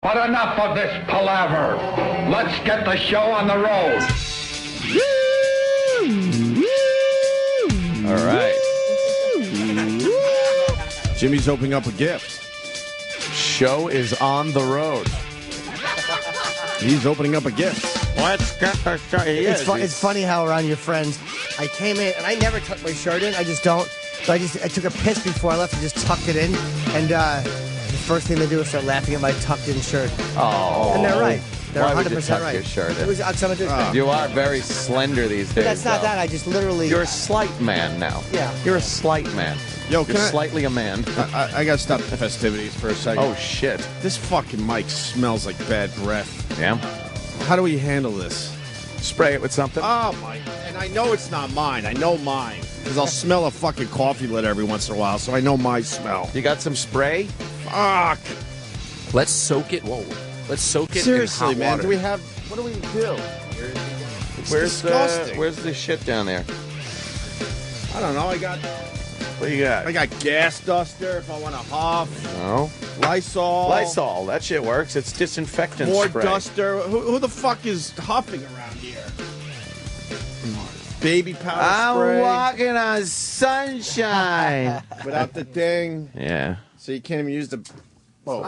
But enough of this palaver. Let's get the show on the road. All right. Jimmy's opening up a gift. Show is on the road. He's opening up a gift. Let's get the show. It's funny how around your friends, I came in and I never tuck my shirt in. I just don't. So I took a piss before I left and just tucked it in. And the first thing they do is start laughing at my tucked-in shirt. Oh. And they're right. They're Why 100% would you tuck right. your shirt in? It was You are very slender these days. But that's not though. that. I just literally. You're a slight man now. Yeah. You're a slight man. Yo, You're slightly a man. I gotta stop the festivities for a second. Oh, shit. This fucking mic smells like bad breath. Yeah? How do we handle this? Spray it with something. Oh, my. And I know it's not mine. I know mine. Because I'll smell a fucking coffee lid every once in a while, so I know my smell. You got some spray? Fuck. Let's soak it. Whoa. Let's soak it Seriously, in hot man. water. Do we have... What do we do? It's disgusting. Where's the shit down there? I don't know. What do you got? I got gas duster if I want to huff. No. Lysol. Lysol. That shit works. It's disinfectant More spray. duster. Who the fuck is huffing around here? Baby powder I'm spray. walking on sunshine. Without the thing. Yeah. So you can't even use the... Oh.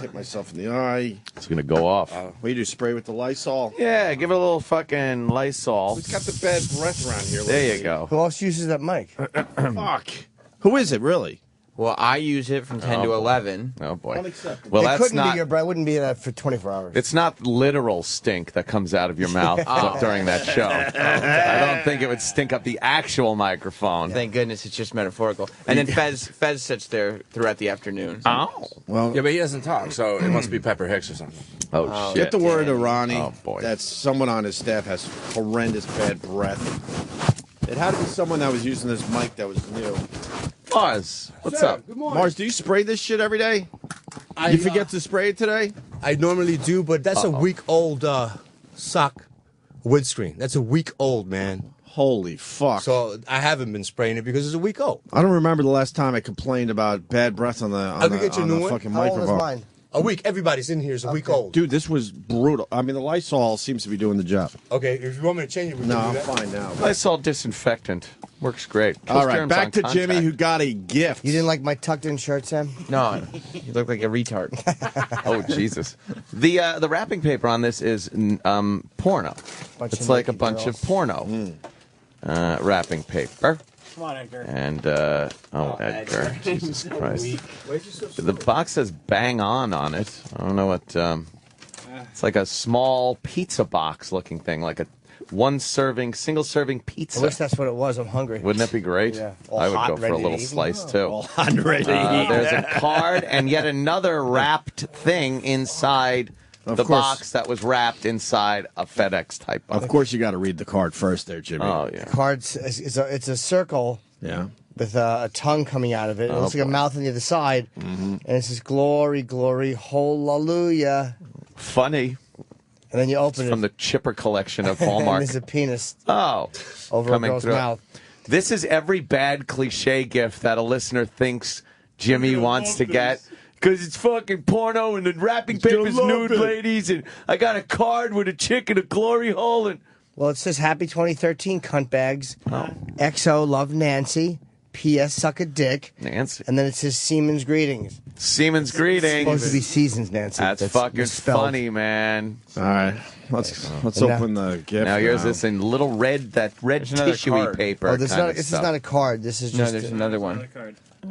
Hit myself in the eye. It's going to go off. What do you do, spray with the Lysol? Yeah, give it a little fucking Lysol. Who's got the bad breath around here? There you go. Who else uses that mic? Fuck. Who is it, really? Well, I use it from 10 to 11. Oh, boy. Unacceptable. Well, it that's couldn't not... be your breath. Wouldn't be that for 24 hours. It's not literal stink that comes out of your mouth during that show. I don't think it would stink up the actual microphone. Thank goodness it's just metaphorical. And then Fez sits there throughout the afternoon. Oh. Well, Yeah, but he doesn't talk, so it must be Pepper Hicks or something. Oh, shit. get the word to Ronnie Oh, boy. that someone on his staff has horrendous bad breath. It had to be someone that was using this mic that was new. Mars, what's up? Good morning. Mars, do you spray this shit every day? You forget to spray it today? I normally do, but that's a week-old sock windscreen. That's a week old, man. Holy fuck. So I haven't been spraying it because it's a week old. I don't remember the last time I complained about bad breath on the, I'll get you a new one. fucking How old is microphone. mine? A week. Everybody's in here is a week old. Dude, this was brutal. I mean, the Lysol seems to be doing the job. Okay, if you want me to change it, we No, can I'm do that. fine now. Lysol disinfectant. Works great. Kills All right, germs back on to contact. Jimmy, who got a gift. You didn't like my tucked-in shirt, Sam? No, you look like a retard. Oh, Jesus. The wrapping paper on this is porno. Bunch It's of like a naked bunch girls. of porno wrapping paper. Come on, Edgar. And, Edgar. Jesus Christ. The box says bang on it. I don't know what, it's like a small pizza box looking thing, like a single serving I pizza. wish that's what it was. I'm hungry. Wouldn't that be great? Yeah. All I would hot, go for ready a to little eat. slice, too. All hot and ready to eat. There's a card and yet another wrapped thing inside Of the course. box that was wrapped inside a FedEx type box. Of course, you got to read the card first there, Jimmy. Oh, yeah. Cards. It's a circle Yeah. with a tongue coming out of it. It looks like a mouth on the other side, and it says "Glory, glory, hallelujah." Funny. And then you open From it, the Chipper collection of and Hallmark. there's a penis Oh. over Coming a girl's through. mouth. This is every bad cliche gift that a listener thinks Jimmy wants to get. Because it's fucking porno and the wrapping paper's nude ladies and I got a card with a chick in a glory hole and... Well, it says "Happy 2013, cunt bags." Oh. XO, love Nancy. P.S. Suck a dick. Nancy. And then it says Siemens greetings. Siemens It's supposed to greetings. be Seasons, Nancy. That's fucking misspelled. funny, man. All right. Let's And now- open the gift. Now here's this in little red another tissue card. paper Oh, this kind of is stuff. not a card. This is No, just there's another one.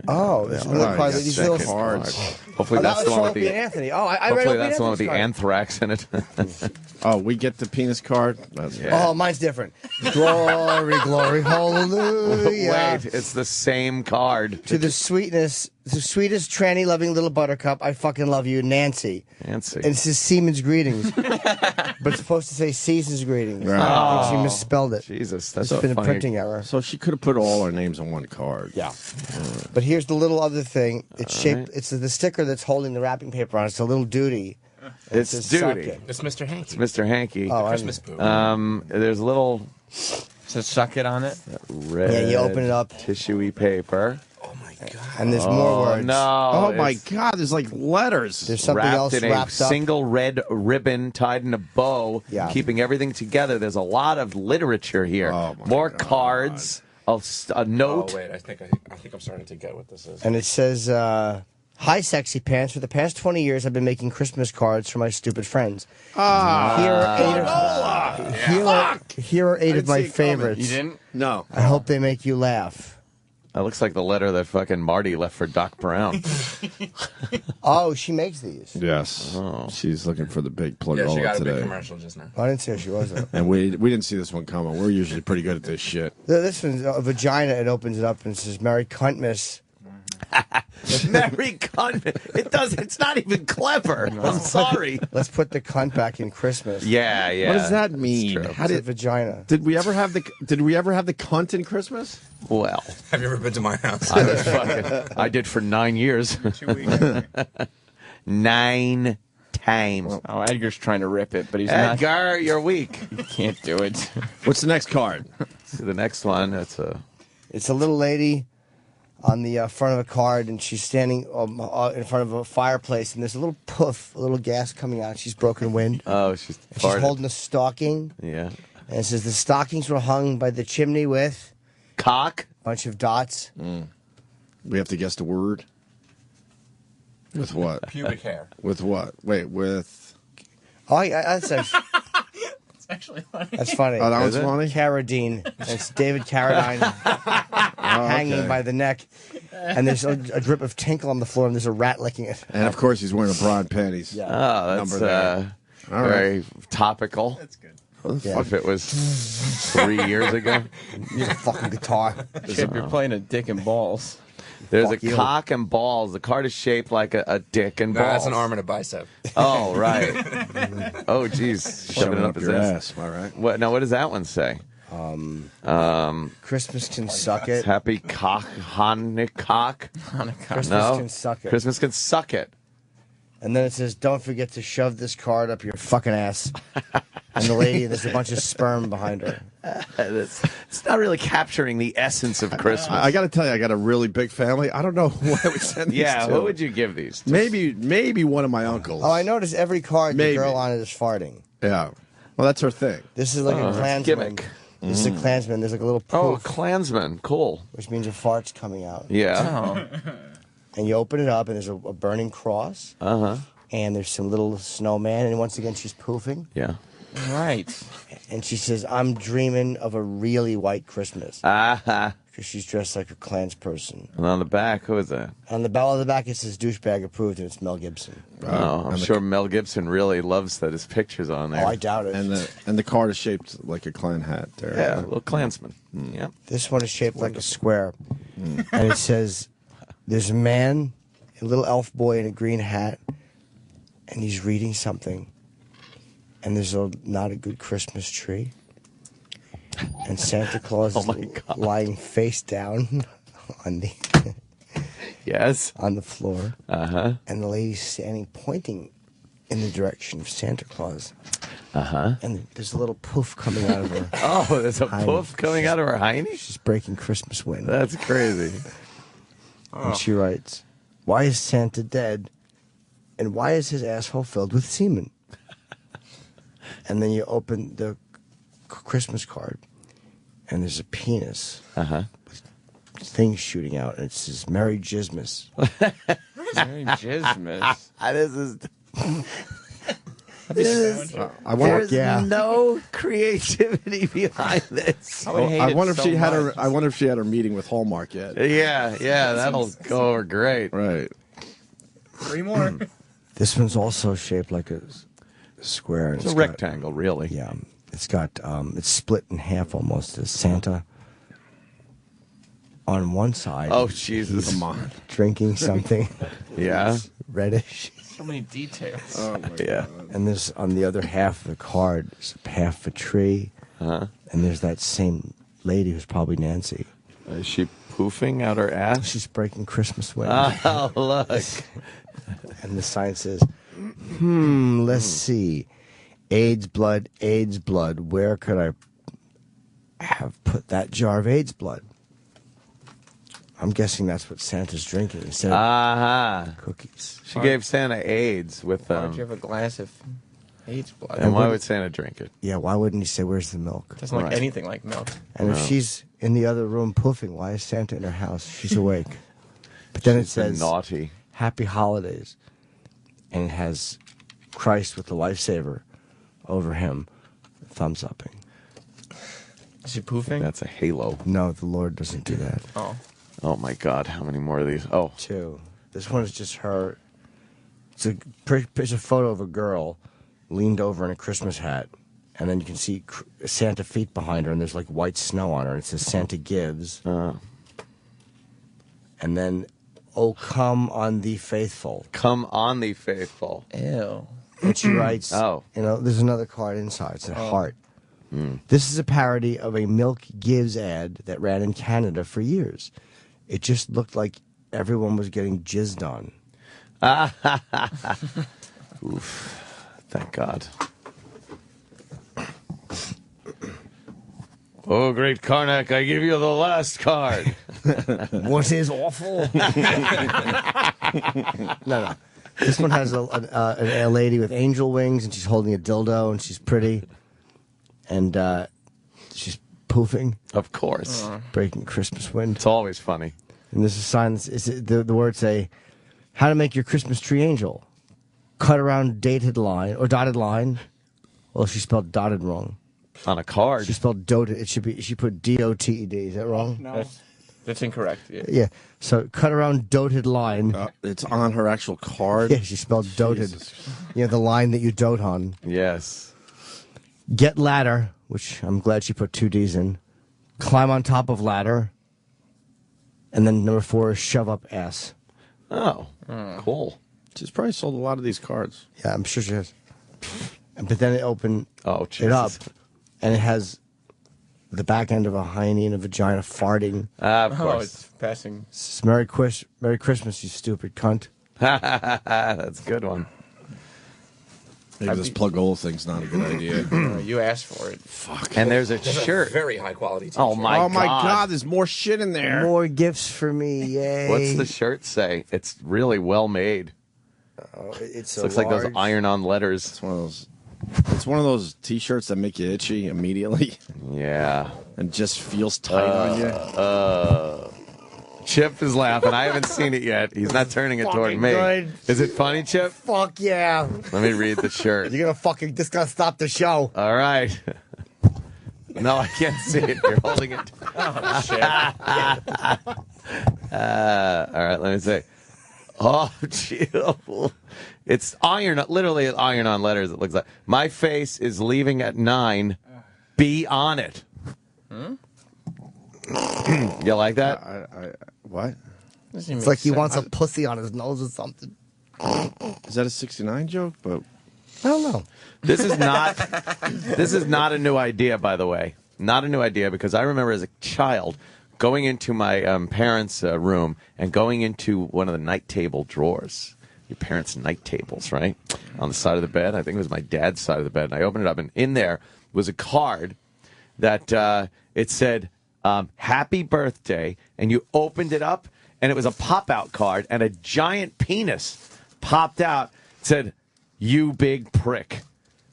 Oh, there's another Right, card. got These second little cards. Hopefully Oh, that that's was the one for with Opie and the... Anthony. Oh, I read Hopefully Opie that's the one with the Anthony's card. anthrax in it. Oh, we get the penis card? That's Oh, mine's different. Glory, glory, hallelujah. Wait, it's the same card. To the sweetest tranny loving little buttercup, I fucking love you, Nancy. Nancy. And it says Siemens greetings. But it's supposed to say Seasons greetings. Right. She misspelled it. Jesus, that's It's so been funny. a printing error. So she could have put all our names on one card. Yeah. But here's the little other thing. It's shaped. It's the sticker that's holding the wrapping paper on. It's a little duty. It's says suck duty. it. It's Mr. Hanky. Mr. Hanky. Oh, Christmas poo. There's a little So suck it on it. red Yeah, you open it up. tissuey paper. Oh my And there's more words. No. Oh my it's God! There's like letters. There's something wrapped else in a wrapped up. single red ribbon tied in a bow, Yeah. keeping everything together. There's a lot of literature here. Oh, my More God. cards, a note. Oh wait, I think I'm starting to get what this is. And it says, "Hi, sexy pants. For the past 20 years, I've been making Christmas cards for my stupid friends. Here are eight of my see it coming. favorites. You didn't? No. I hope they make you laugh." That looks like the letter that fucking Marty left for Doc Brown. Oh, she makes these. Yes. She's looking for the big plug Yeah, she got a big today. commercial just now. I didn't say she wasn't. And we didn't see this one coming. We're usually pretty good at this shit. This one's a vagina. It opens it up and it says, "Merry Cuntmas." Merry cunt. It's not even clever. I'm sorry. Let's put the cunt back in Christmas. Yeah, yeah. What does that mean? true. How It's a did vagina. we ever have the cunt in Christmas? Well, Have you ever been to my house? I did for 9 years. 2 weeks. 9 times. Oh, Edgar's trying to rip it, but he's not. Edgar, you're weak. He can't do it. What's the next card? See the next one. It's a. It's a little lady on the front of a card, and she's standing in front of a fireplace, and there's a little poof, a little gas coming out. She's broken wind. Oh, she's And she's farted. holding a stocking, Yeah. and it says the stockings were hung by the chimney with Cock. a bunch of dots. We have to guess the word. With what? Pubic hair. With what? Wait, with. Oh, that's Actually funny. that's funny. Oh, that Is one's it? funny? Carradine. It's David Carradine hanging okay. by the neck, and there's a drip of tinkle on the floor, and there's a rat licking it. And of course, he's wearing a broad panties. Yeah. Oh, that's Number there. All very topical. That's good. Yeah. If it was 3 years ago. Use a fucking guitar. Chip, you're playing a dick and balls. There's Fuck a you. cock and balls. The card is shaped like a dick and No, balls. that's an arm and a bicep. Oh, right. Oh, jeez. Shoving it up his your ass. ass. All right. What? Now, what does that one say? Christmas can suck it. Happy cock, Hanukkah. Christmas No, can suck it. Christmas can suck it. And then it says, "Don't forget to shove this card up your fucking ass." And the lady, there's a bunch of sperm behind her. It's not really capturing the essence of Christmas. I got to tell you, I got a really big family. I don't know who I would send these Yeah, to. what would you give these to? Maybe one of my uncles. Oh, I noticed every card Maybe. the girl on it is farting. Yeah. Well, that's her thing. This is like a Klansman. gimmick. This is a Klansman. There's like a little Oh, poof, Klansman. Cool. which means a fart's coming out. Yeah. And you open it up, and there's a burning cross. Uh-huh. And there's some little snowman, and once again she's poofing, Yeah. Right. and she says, "I'm dreaming of a really white Christmas," Ah. because she's dressed like a Klans person. And on the back, who is that? On the bell of the back it says "douchebag approved," and it's Mel Gibson. Oh, I'm sure Mel Gibson really loves that his picture's on there. Oh, I doubt it. And the card is shaped like a Klan hat. There. Yeah, a little Klansman. Yeah. This one is shaped like a square, and it says, "There's a man, a little elf boy in a green hat, and he's reading something, and there's not a good Christmas tree, and Santa Claus is God. lying face down on the Yes. on the floor, Uh-huh. and the lady's standing pointing in the direction of Santa Claus, Uh-huh. and there's a little poof coming out of her. Oh, there's a Heine. poof coming out of her hiney? She's breaking Christmas wind. That's crazy. And she writes, "Why is Santa dead? And why is his asshole filled with semen?" And then you open the Christmas card, and there's a penis Uh-huh. with things shooting out, and it says "Merry Jizmas." Very jizmas. This is I wonder. there's yeah. no creativity behind this. I would hate I it wonder if so she had much. her. I wonder if she had her meeting with Hallmark yet. Yeah, that'll go over great. Right. 3 more. This one's also shaped like a square. And It's a got- rectangle, really. Yeah, it's got it's split in half almost. There's Santa on one side. Oh, Jesus. Come on. Drinking something Yeah. reddish. So many details. Oh my Yeah. And there's on the other half of the card, there's half a tree, Uh-huh. and there's that same lady who's probably Nancy. Is she poofing out her ass? She's breaking Christmas wind. Oh, look. And the sign says, let's see. AIDS blood, where could I have put that jar of AIDS blood? I'm guessing that's what Santa's drinking instead of Uh-huh. cookies. She gave Santa AIDS with Why don't you have a glass of AIDS blood? and why would Santa drink it? Yeah, why wouldn't he say, "Where's the milk?" Doesn't like Right. anything like milk. And if she's in the other room poofing, why is Santa in her house? She's awake. But then She's it been says, naughty. "Happy Holidays," and it has Christ with the lifesaver over him, thumbs upping. Is she poofing? That's a halo. No, the Lord doesn't do that. Oh. Oh my God! How many more of these? Oh, Two. This one is just her. It's a photo of a girl leaned over in a Christmas hat, and then you can see Santa feet behind her, and there's like white snow on her. And it says Santa gives, and then, "Oh come on the faithful," come on, the faithful. Ew. and she writes, Oh. there's another card inside. It's a heart. This is a parody of a Milk Gives ad that ran in Canada for years. It just looked like everyone was getting jizzed on. Oof! Thank God. Oh, great Karnak! I give you the last card. What is awful? No. This one has a lady with angel wings, and she's holding a dildo, and she's pretty, and she's poofing, Of course, breaking Christmas wind. it's always funny. And there's a sign. The words say, "How to make your Christmas tree angel." Cut around dotted line. Well, she spelled dotted wrong. On a card. She spelled dotted. It should be. She put DOTED. Is that wrong? No. That's incorrect. Yeah. Yeah. So cut around dotted line. It's on her actual card. Yeah, she spelled doted. You know, the line that you dote on. Yes. Get ladder, which I'm glad she put 2 D's in. Climb on top of ladder. And then number 4 is shove up ass. Oh, cool. She's probably sold a lot of these cards. Yeah, I'm sure she has. But then it opened Oh, it up, Jesus. and it has the back end of a hiney and a vagina farting. Of Oh, course. it's passing. It's Merry Christmas, you stupid cunt. That's a good one. Maybe this plug hole thing's not a good idea. You asked for it. And there's a There's a shirt. very high quality t-shirt. Oh my oh my God. God, there's more shit in there. More gifts for me, yay. What's the shirt say? It's really well made. Oh, it's Looks like those iron-on letters. It's one of those T-shirts that make you itchy immediately Yeah. and just feels tight on you. Chip is laughing. I haven't seen it yet. He's not turning it toward Fucking me. good. Is it funny, Chip? Fuck yeah. Let me read the shirt. You're this gonna stop the show. All right. No, I can't see it. You're holding it. Oh, shit. All right, let me see. Oh, gee. It's literally iron-on letters, it looks like. My face is leaving at 9. Be on it. You like that? What? It's like he wants a pussy on his nose or something. Is that a 69 joke? But I don't know. This is not a new idea, by the way. Not a new idea, because I remember as a child going into my parents' room and going into one of the night table drawers. Your parents' night tables, right? On the side of the bed. I think it was my dad's side of the bed. And I opened it up, and in there was a card that it said, happy birthday. And you opened it up, and it was a pop-out card, and a giant penis popped out. It said, you big prick.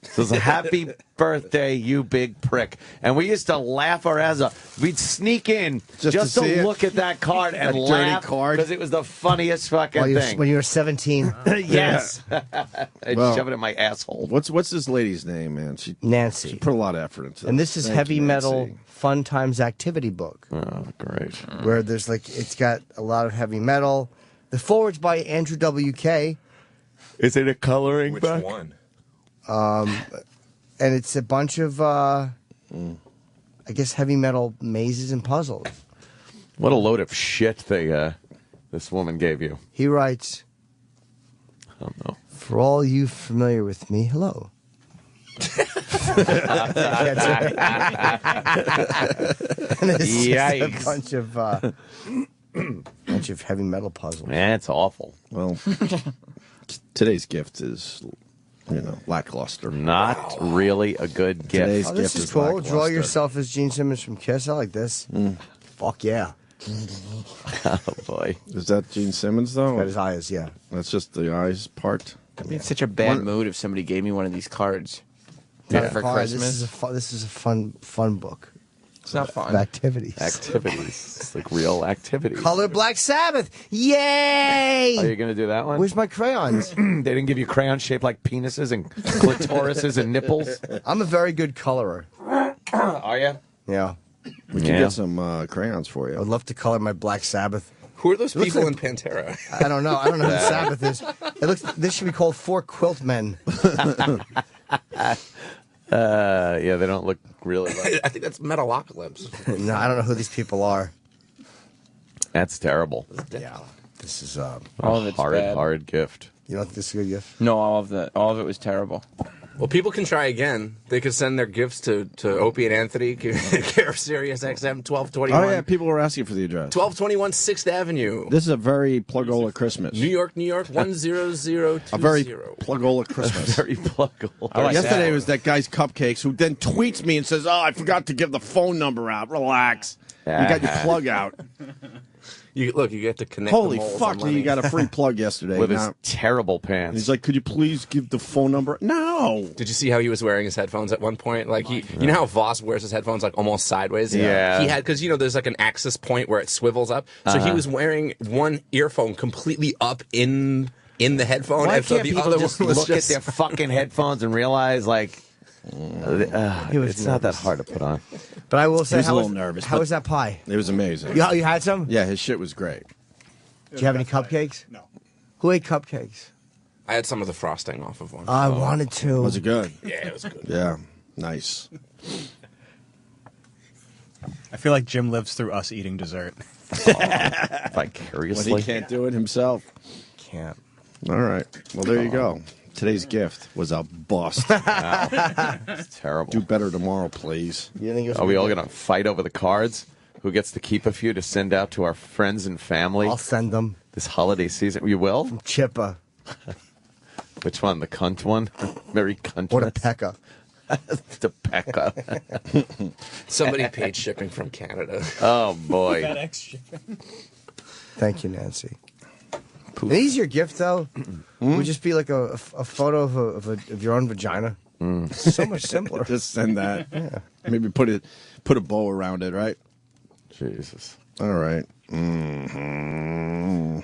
So it's a happy birthday, you big prick. And we used to laugh our ass off. We'd sneak in just to see to it? look at that card and That dirty laugh card? because it was the funniest fucking thing. When you were 17, Yes. I'd Well, shove it in my asshole. what's this lady's name, man? She Nancy. put a lot of effort into And this is Thank heavy you, metal Nancy. fun times activity book Oh, great. where there's it's got a lot of heavy metal. The forward's by Andrew WK, Is it a coloring Which book? one? and it's a bunch of I guess heavy metal mazes and puzzles. What a load of shit this woman gave you. He writes, I don't know. "For all you familiar with me, hello." And it's just Yikes. a bunch of heavy metal puzzles. Man, it's awful. Well, today's gift is, lackluster. Not really a good gift. Today's Oh, this gift is cool. Draw lackluster. yourself as Gene Simmons from Kiss. I like this. Fuck yeah. Oh boy. Is that Gene Simmons though? Got his eyes, yeah. That's just the eyes part. I'd be in such a bad mood if somebody gave me one of these cards. Yeah. For Cards, Christmas. This is a fun book It's not of fun. activities. Activities. It's like real activities. Color Black Sabbath. Yay! Are you going to do that one? Where's my crayons? They didn't give you crayons shaped like penises and clitorises and nipples? I'm a very good colorer. Are you? Yeah. We can get some crayons for I you. would love to color my Black Sabbath. Who are those Looks people like- in Pantera? I don't know. I don't know who the Sabbath is. It looks. This should be called Four Quilt Men. Yeah, they don't look really like. I think that's Metalocalypse. No, I don't know who these people are. That's terrible. Yeah. This is. All of it's Horrid, bad. horrid gift. You don't think this is a good gift? No, all of it was terrible. Well, people can try again. They could send their gifts to Opie and Anthony, care of Sirius XM 1221. Oh yeah, people were asking for the address. 1221 6th Avenue. This is a very Plugola Christmas. New York, 10020. A very Plugola Christmas. Very pluggable. Yesterday was that guy's cupcakes who then tweets me and says, "Oh, I forgot to give the phone number out. Relax, you got your plug out." You get to connect. Holy the moles fuck! on You Lenny. got a free plug yesterday. With his Now- terrible and pants. he's like, "Could you please give the phone number?" No. Did you see how he was wearing his headphones at one point? Like you know how Voss wears his headphones like almost sideways. Yeah. He had because there's like an axis point where it swivels up. So he was wearing one earphone completely up in the headphone, Why and so can't the people other just one was look just at their fucking headphones and realize, like, it's not that hard to put on. But I will say, He was a how little was- nervous, How but- was that pie? It was amazing. You had some? Yeah, his shit was great. Did you have any cupcakes? No. Who ate cupcakes? I had some of the frosting off of one. I wanted to. Was it good? Yeah, it was good. Yeah, nice. I feel like Jim lives through us eating dessert. But Vicariously. he can't do it himself. Can't. All right. Well, there you go. Today's gift was a bust. It's terrible. Do better tomorrow, please. You think it was Are we all going to fight over the cards? Who gets to keep a few to send out to our friends and family I'll send them. this holiday season? You will? Chippa Which one? The cunt one? Very cunt. or the Pekka. The Pekka. Somebody paid shipping from Canada. Oh, boy. Thank you, Nancy. An easier gift though would just be like a photo of your own vagina. So much simpler. Just send that. Maybe put a bow around it, right? Jesus. All right.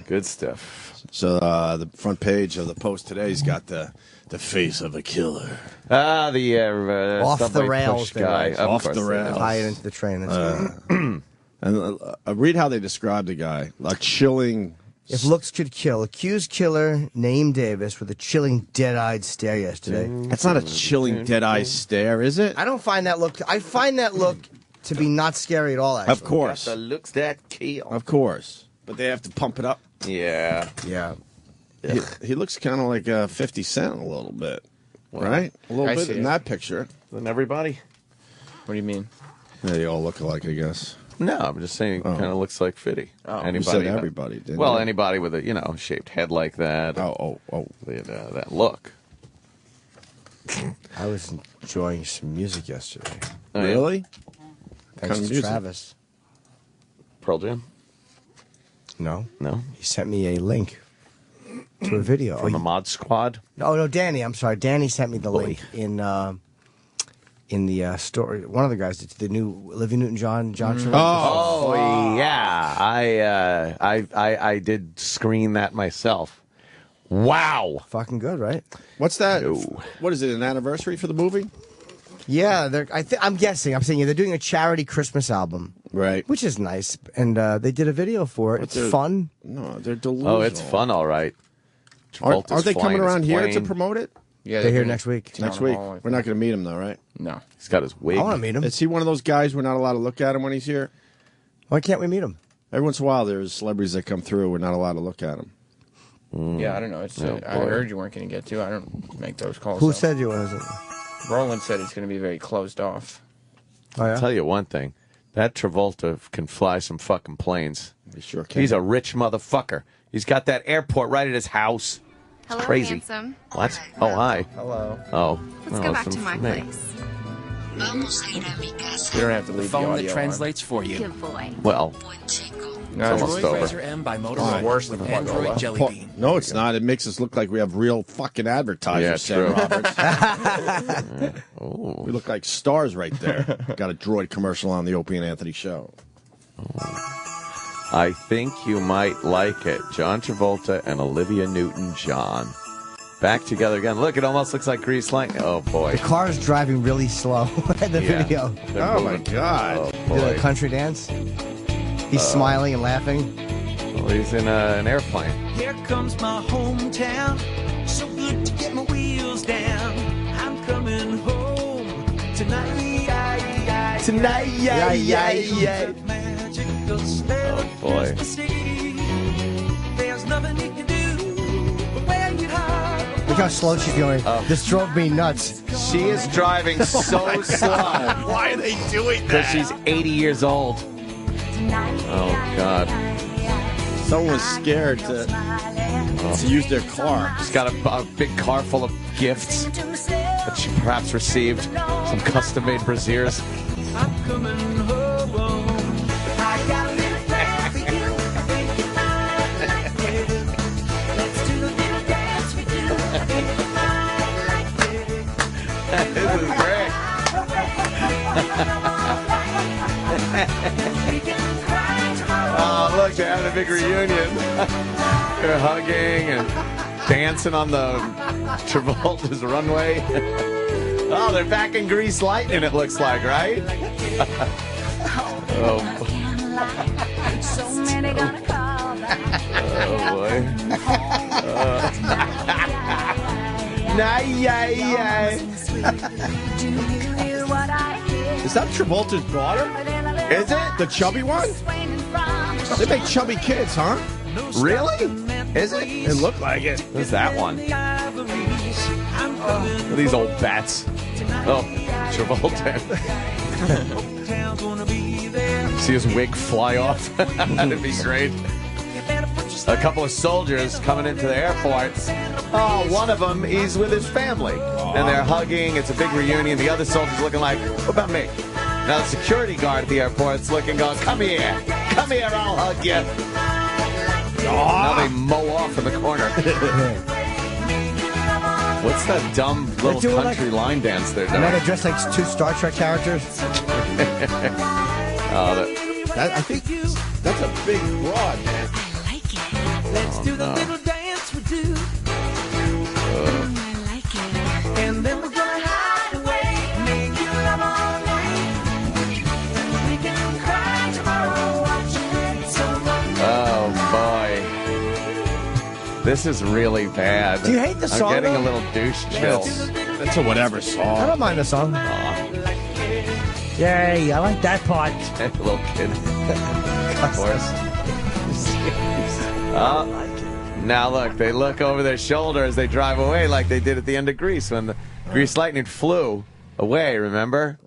Good stuff. So the front page of the Post today's got the face of a killer. Ah, the Off the subway rails push there, guy. right? Of Off course the it rails. is. Tie it into the train. That's And read how they describe the guy. A chilling. If looks could kill, accused killer named Davis with a chilling, dead-eyed stare yesterday. That's not a chilling, dead-eye stare, is it? I don't find that look. I find that look to be not scary at all. Actually. Of course. The looks that kill. Of course. But they have to pump it up. Yeah. Yeah. He looks kind of like 50 Cent a little bit. Right? A little I bit see in it. that picture. Then everybody? What do you mean? Yeah, they all look alike, I guess. No, I'm just saying it kind of looks like Fitty. Oh. You said everybody, didn't Well, you? anybody with a, shaped head like that. Oh. That look. I was enjoying some music yesterday. Oh, yeah. Really? Thanks kind of to music? Travis. Pearl Jam? No, No? he sent me a link to a video. From the Mod Squad? No, Danny. I'm sorry. Danny sent me the link in the story. One of the guys did the new Olivia Newton-John Travolta. Oh, yeah. I did screen that myself. Wow. Fucking good, right? What's that? No. What is it, an anniversary for the movie? Yeah, I'm guessing. I'm saying they're doing a charity Christmas album, Right. which is nice, and they did a video for it. It's they're- fun. No, they're delusional. Oh, it's fun, all right. Are Travolta's they coming flying his around here to plane. promote it? Yeah, They're here doing next week. Town Next week. Hall, I We're not going to meet him, though, right? No. He's got his wig. I want to meet him. Is he one of those guys we're not allowed to look at him when he's here? Why can't we meet him? Every once in a while, there's celebrities that come through. We're not allowed to look at them. Yeah, I don't know. It's Oh, I boy. heard you weren't going to get to. I don't make those calls. Who so. said you was it? Roland said it's going to be very closed off. Oh I'll yeah. tell you one thing. That Travolta can fly some fucking planes. He sure can. He's a rich motherfucker. He's got that airport right at his house. Hello, Crazy. handsome. What? Oh, hi. Hello. Oh. Let's well, go back some to my for me. place. You don't have to leave the Phone audio that on. translates for you. Good boy. Well, almost over. Razor M by Motorola. Worse than Android Jelly Pa- Bean. No, it's not. It makes us look like we have real fucking advertisers, Yeah, Sam true. Roberts. We look like stars right there. Got a droid commercial on the Opie and Anthony show. I think you might like it. John Travolta and Olivia Newton-John. Back together again. Look, it almost looks like Grease Lightning. Oh, boy. The car is driving really slow in the video. They're Oh, my moving. God. Oh, Do a boy. country dance. He's smiling and laughing. Well, he's in an airplane. Here comes my hometown. So good to get my wheels down. I'm coming home tonight. Tonight, yeah, yeah, yeah. Oh, boy. There's nothing you can do but wear your heart. Look how slow she's going. This drove me nuts. She is driving so slow Why are they doing because that? she's 80 years old. Oh, God. Someone was scared to use their car. She's got a big car full of gifts that she perhaps received. Some custom-made brassieres. I'm coming home. I got a little plan for you. I think you might like it. Let's do the little dance we do. I think you might like it. This is great. We can cry tomorrow. Oh, look, they're having a big reunion. They're hugging and dancing on the Travolta's runway. Oh, they're back in Grease Lightning, it looks like, right? Oh, So many gonna call boy. Is that Travolta's daughter? Is it? The chubby one? They make chubby kids, huh? Really? Is it? It looked like it. Who's that one? These old bats. Oh, Travolta. See his wig fly off? That'd be great. A couple of soldiers coming into the airport. Oh, one of them, he's with his family. And they're hugging. It's a big reunion. The other soldier's looking like, what about me? Now the security guard at the airport's looking, going, come here. Come here, I'll hug you. Now they mow off in the corner. What's that dumb little doing country line dance they're doing? Now they're dressed like two Star Trek characters. I think that's a big broad, man. Let's do the little dance we do. And then we're gonna hide away, make you love all night. We can cry tomorrow, watching someone. Oh, boy. This is really bad. Do you hate the song, I'm getting though? a little douche chill. That's a whatever I song. don't mind the song. Yay, I like that part. Little kid. Of course. Now look, they look over their shoulder as they drive away like they did at the end of Grease when the Grease Lightning flew away, remember?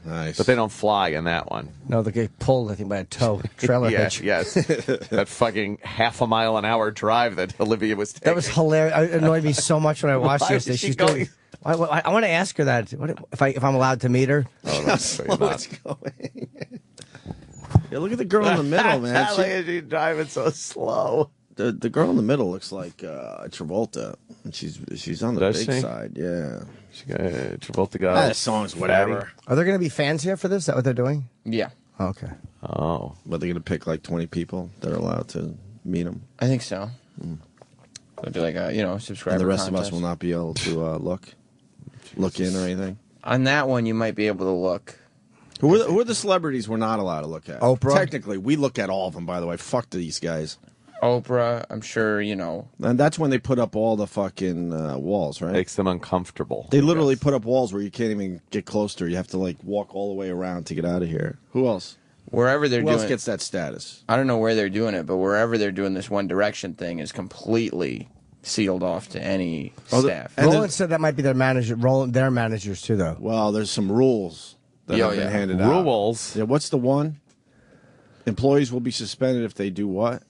Nice. But they don't fly in that one. No, they get pulled, I think, by a tow trailer hitch. Yes. That fucking half a mile an hour drive that Olivia was taking. That was hilarious. It annoyed me so much when I watched Why this. is she She's going- doing. I want to ask her that. If I'm allowed to meet her. Oh, that's Slow it's going. Yeah, look at the girl in the middle, man. Look at you driving so slow. The girl in the middle looks like Travolta, and she's on the Does big she? side. Yeah, Travolta got that song's whatever. Are there going to be fans here for this? Is that what they're doing? Yeah, Oh, okay. Oh, But they're gonna pick like 20 people that are allowed to meet him, I think so. They'll do like a subscriber. and the rest of us contest. will not be able to look in or anything. On that one, you might be able to look. Who are the celebrities we're not allowed to look at? Oprah? Technically, we look at all of them. By the way, fuck these guys. Oprah, I'm sure And that's when they put up all the fucking walls, right? makes them uncomfortable. They literally put up walls where you can't even get close to her. You have to like walk all the way around to get out of here. Who else? wherever they're Who doing. else gets that status? I don't know where they're doing it, but wherever they're doing this One Direction thing is completely sealed off to any staff. Roland said that might be their manager. Roland, their managers too, though. Well, there's some rules that have been handed out. Rules. Yeah, what's the one? Employees will be suspended if they do what?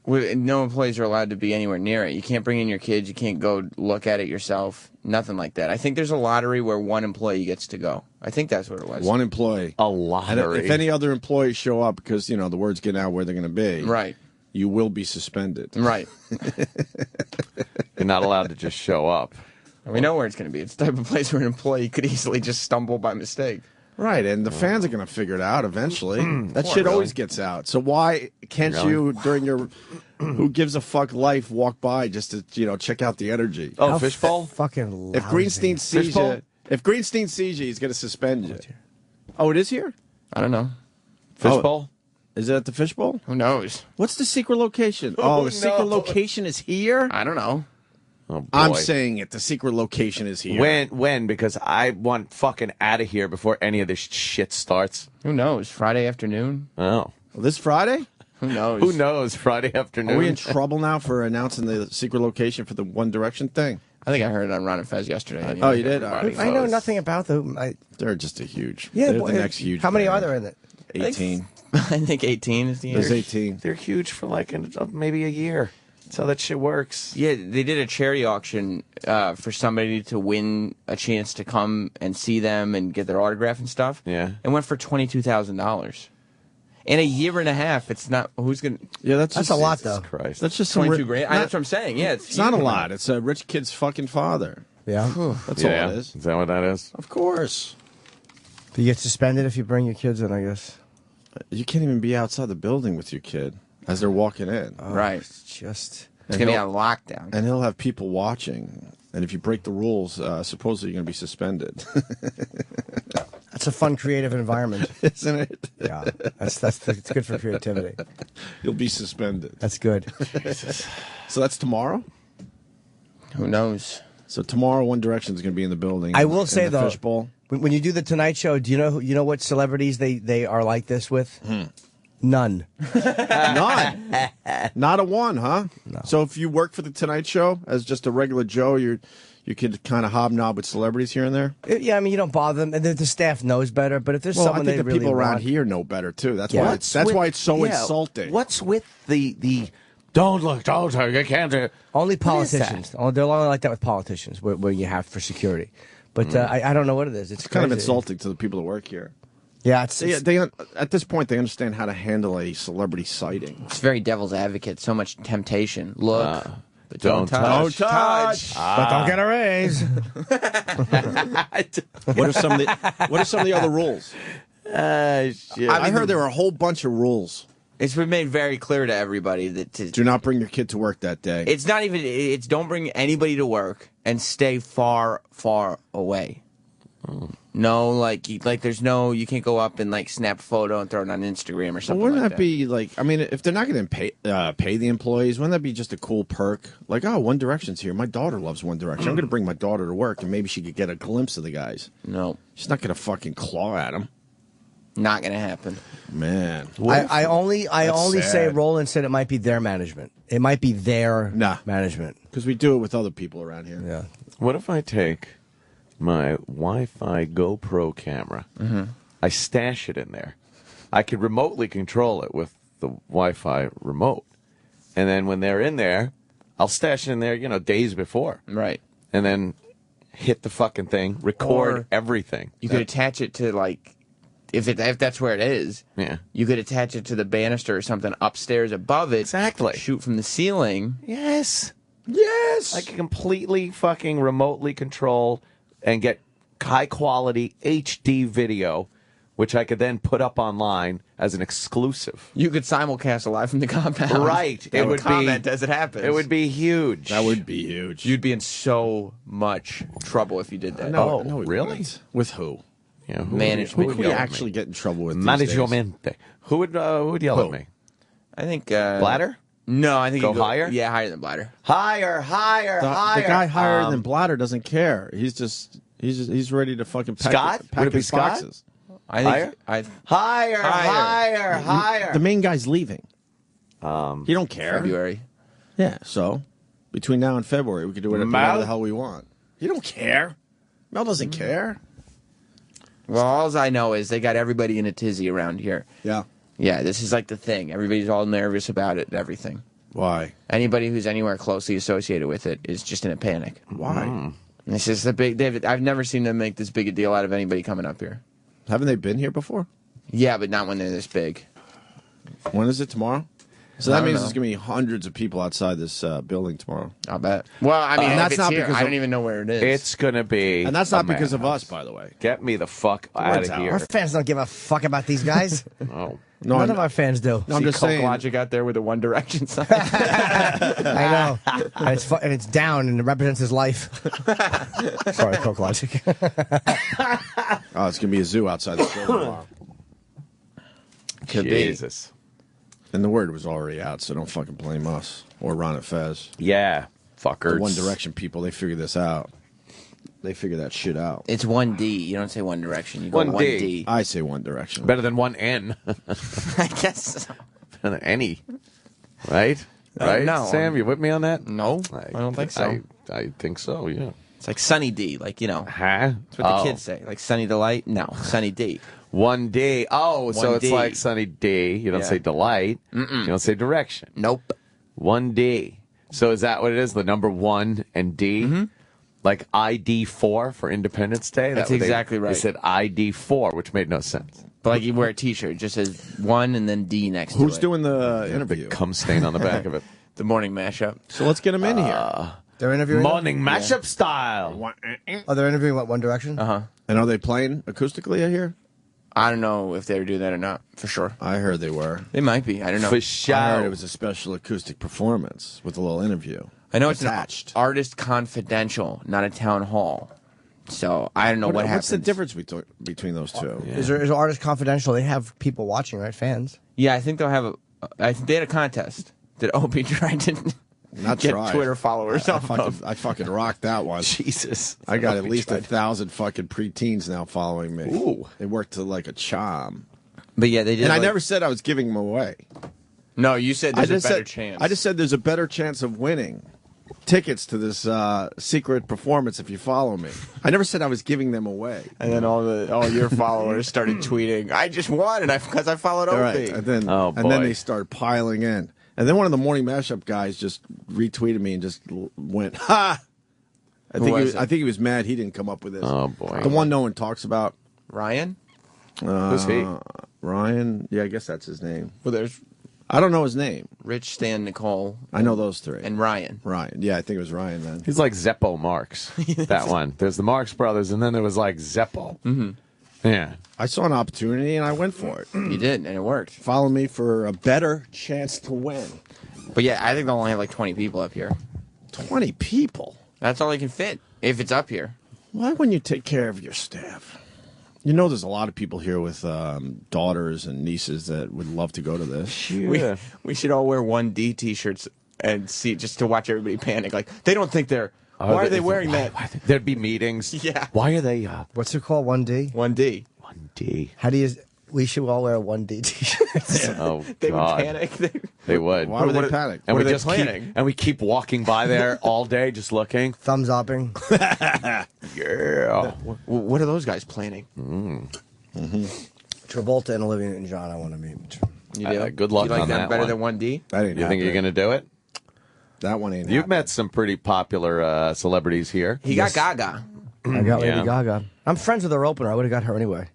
No employees are allowed to be anywhere near it. You can't bring in your kids. You can't go look at it yourself. Nothing like that. I think there's a lottery where one employee gets to go. I think that's what it was. One employee. A And lottery. if any other employees show up because, the word's getting out where they're going to be. Right. You will be suspended. Right. You're not allowed to just show up. And we know where it's going to be. It's the type of place where an employee could easily just stumble by mistake. Right, and the fans are going to figure it out eventually. That shit really. always gets out. So why can't you, during your who gives a fuck life, walk by just to check out the energy? Oh, fishbowl? Fucking If Greenstein sees Fishbowl? you, he's going to suspend you. Oh, it is here. I don't know. Fishbowl? Is it at the fishbowl? Who knows? What's the secret location? Oh, the secret location is here. I don't know. Oh, boy. I'm saying it. The secret location is here. When? Because I want fucking out of here before any of this shit starts. Who knows? Friday afternoon? Oh. This Friday? Who knows? Who knows? Friday afternoon. Are we in trouble now for announcing the secret location for the One Direction thing? I think I heard it on Ron and Fez yesterday. Oh, you did? Everybody I know knows. nothing about them. They're just a huge. Yeah, they're boy, the next huge. How many band. are there in it? 18. I think 18 is the There's year. 18. They're huge for like maybe a year. That's how that shit works. Yeah, they did a charity auction for somebody to win a chance to come and see them and get their autograph and stuff. Yeah. It went for $22,000. In a year and a half, it's not. Who's gonna? Yeah, that's That's just, a lot, Jesus though. Christ. That's just some 22 grand. That's what I'm saying. Yeah, It's not a lot. It's a rich kid's fucking father. Yeah. That's Yeah. all it is. Is that what that is? Of course. Do you get suspended if you bring your kids in, I guess? You can't even be outside the building with your kid as they're walking in. Right. It's just. It's gonna be on lockdown. And he'll have people watching. And if you break the rules, supposedly you're going to be suspended. That's a fun, creative environment. Isn't it? Yeah. It's good for creativity. You'll be suspended. That's good. So that's tomorrow? Who knows? So tomorrow, One Direction is going to be in the building. I will in say, the though, Fishbowl. when you do the Tonight Show, do you know what celebrities they are like this with? None. None. Not a one, huh? No. So if you work for the Tonight Show as just a regular Joe, you could kind of hobnob with celebrities here and there. Yeah, I mean, you don't bother them, and the staff knows better. But if there's Well, I someone think they the really people around want, here know better too. That's Yeah. why it's so insulting. What's with the don't look, you can't do. only What is politicians. They're only like that with politicians, where you have for security. But I don't know what it is. It's kind of crazy. insulting to the people that work here. Yeah, it's They at this point they understand how to handle a celebrity sighting. It's very devil's advocate. So much temptation. Look, but don't touch. Don't touch. but don't get a raise. What are some of the other rules? Shit. I heard there were a whole bunch of rules. It's been made very clear to everybody that Do not bring your kid to work that day. it's not even. It's don't bring anybody to work and stay far, far away. No, like there's no. You can't go up and like snap a photo and throw it on Instagram or Well, something. wouldn't like that be like? I mean, if they're not going to pay the employees, wouldn't that be just a cool perk? Like, oh, One Direction's here. My daughter loves One Direction. I'm going to bring my daughter to work, and maybe she could get a glimpse of the guys. No, She's not going to fucking claw at them. not gonna happen. Man, I only say sad. Roland said it might be their management. It might be their management. because we do it with other people around here. Yeah. What if I take my Wi-Fi GoPro camera, I stash it in there. I could remotely control it with the Wi-Fi remote, and then when they're in there, I'll stash it in there, days before, Right. and then hit the fucking thing, record Or everything. You could attach it to like, if that's where it is. Yeah. You could attach it to the banister or something upstairs above it. Exactly. Shoot from the ceiling. Yes. Yes, I can completely fucking remotely control and get high quality HD video, which I could then put up online as an exclusive. You could simulcast live from the compound. Right. It would comment as it happens. It would be huge. that would be huge. You'd be in so much trouble if you did that. Oh, we really? wouldn't. With who? Yeah, Management. Who would we yell at actually me? get in trouble with? these days? Management. Who would yell Who? at me? I think Bladder? No, I think Go you higher? Yeah, higher than Bladder. Higher. The guy higher than Bladder doesn't care. He's ready to fucking pack, Scott? pack Would it be his Scott? boxes. I think Higher. The main guy's leaving. He don't care. February. Yeah. So between now and February, we could do whatever Mel? the hell we want. He don't care. Mel doesn't care. Well, all I know is they got everybody in a tizzy around here. Yeah. Yeah, this is like the thing. Everybody's all nervous about it and everything. Why? Anybody who's anywhere closely associated with it is just in a panic. Why? And it's just a big. I've never seen them make this big a deal out of anybody coming up here. Haven't they been here before? Yeah, but not when they're this big. When is it tomorrow? So I that don't means know. there's going to be hundreds of people outside this building tomorrow. I'll bet. Well, I mean, And if that's it's not here, because I of- don't even know where it is. It's gonna be, And that's not a because of madhouse. us, by the way. Get me the fuck out words of out. here. Our fans don't give a fuck about these guys. Oh. No, None I'm- of our fans do. No, I'm See just Coke saying. Logic out there with the One Direction sign. I know. And it's down and it represents his life. Sorry, Coke Logic. Oh, it's going to be a zoo outside the building tomorrow. Could be. Jesus. And the word was already out, so don't fucking blame us or Ron and Fez. Yeah, fuckers. The One Direction people, they figured this out. They figured that shit out. It's 1D. You don't say One Direction. You go 1D. 1D. I say One Direction. Better than one N. I guess. So. Better than any. Right? Right? no. Sam, you with me on that? No, I don't think so. I think so, yeah. It's like Sunny D. Like, you know. Huh? That's what the kids say. Like Sunny Delight? No, Sunny D. 1D. Oh, so it's 1D. like Sunny D. You don't Yeah. say delight. You don't say direction. Nope. 1D. So is that what it is? The number 1 and D? Like ID4 for Independence Day? That's what they- exactly right. They said ID4, which made no sense. But like you wear a T-shirt, it just says 1 and then D next to it. Who's doing the interview? Cum stain on the back of it. The morning mashup? So let's get them in here. They're interviewing. Morning mashup style. Oh, they're interviewing what? One Direction. And are they playing acoustically, I hear? I don't know if they were doing that or not, for sure. I heard they were. They might be. I don't know. For I sure. heard it was a special acoustic performance with a little interview. I know it's attached. an artist confidential, not a town hall. So I don't know what happens. What's the difference between those two? Is there Artist Confidential? They have people watching, right? Fans. Yeah, I think they'll have a. I think they had a contest that Opie tried to Not get try. Twitter followers off of. I fucking rocked that one. Jesus. I got at least 1,000 fucking preteens now following me. Ooh. They worked to like a charm. But yeah, they did. And I like- never said I was giving them away. No, you said I there's just a better said, chance. I just said there's a better chance of winning tickets to this secret performance if you follow me. I never said I was giving them away. And then all your followers started tweeting, "I just won, and because I followed All Opie." right, and then Oh, and then boy. they started piling in. And then one of the morning mashup guys just retweeted me and just went, "Ha!" I Who think was it? I think he was mad he didn't come up with this. Oh, boy. The one no one talks about. Ryan. Who's he? Ryan. Yeah, I guess that's his name. Well, there's I don't know his name. Rich, Stan, Nicole, I know those three. and Ryan. Ryan. Yeah, I think it was Ryan then. He's like Zeppo Marx. That one. There's the Marx brothers, and then there was like Zeppo. Mm-hmm. Yeah. I saw an opportunity and I went for it. You did, and it worked. Follow me for a better chance to win. But yeah, I think they'll only have like 20 people up here. 20 people. That's all they can fit if it's up here. Why wouldn't you take care of your staff? You know, there's a lot of people here with daughters and nieces that would love to go to this. We should all wear 1D T-shirts and see just to watch everybody panic. Like they don't think they're. Why are they wearing that? There'd be meetings. Yeah. Why are they What's it called? 1D. 1D. 1D? How do you? We should all wear 1D T-shirts. Oh, They God. would panic. They would. Why would they panic? And What we are they just planning? keep walking by there all day, just looking. Thumbs upping. Yeah. What are those guys planning? Travolta and Olivia Newton-John. I want to meet. You do? Good luck You like on them that better one. than 1D? That ain't You think you're happening. going to do it? That one ain't You've happening. met some pretty popular celebrities here. He got Gaga. I got Yeah. Lady Gaga. I'm friends with her opener. I would have got her anyway.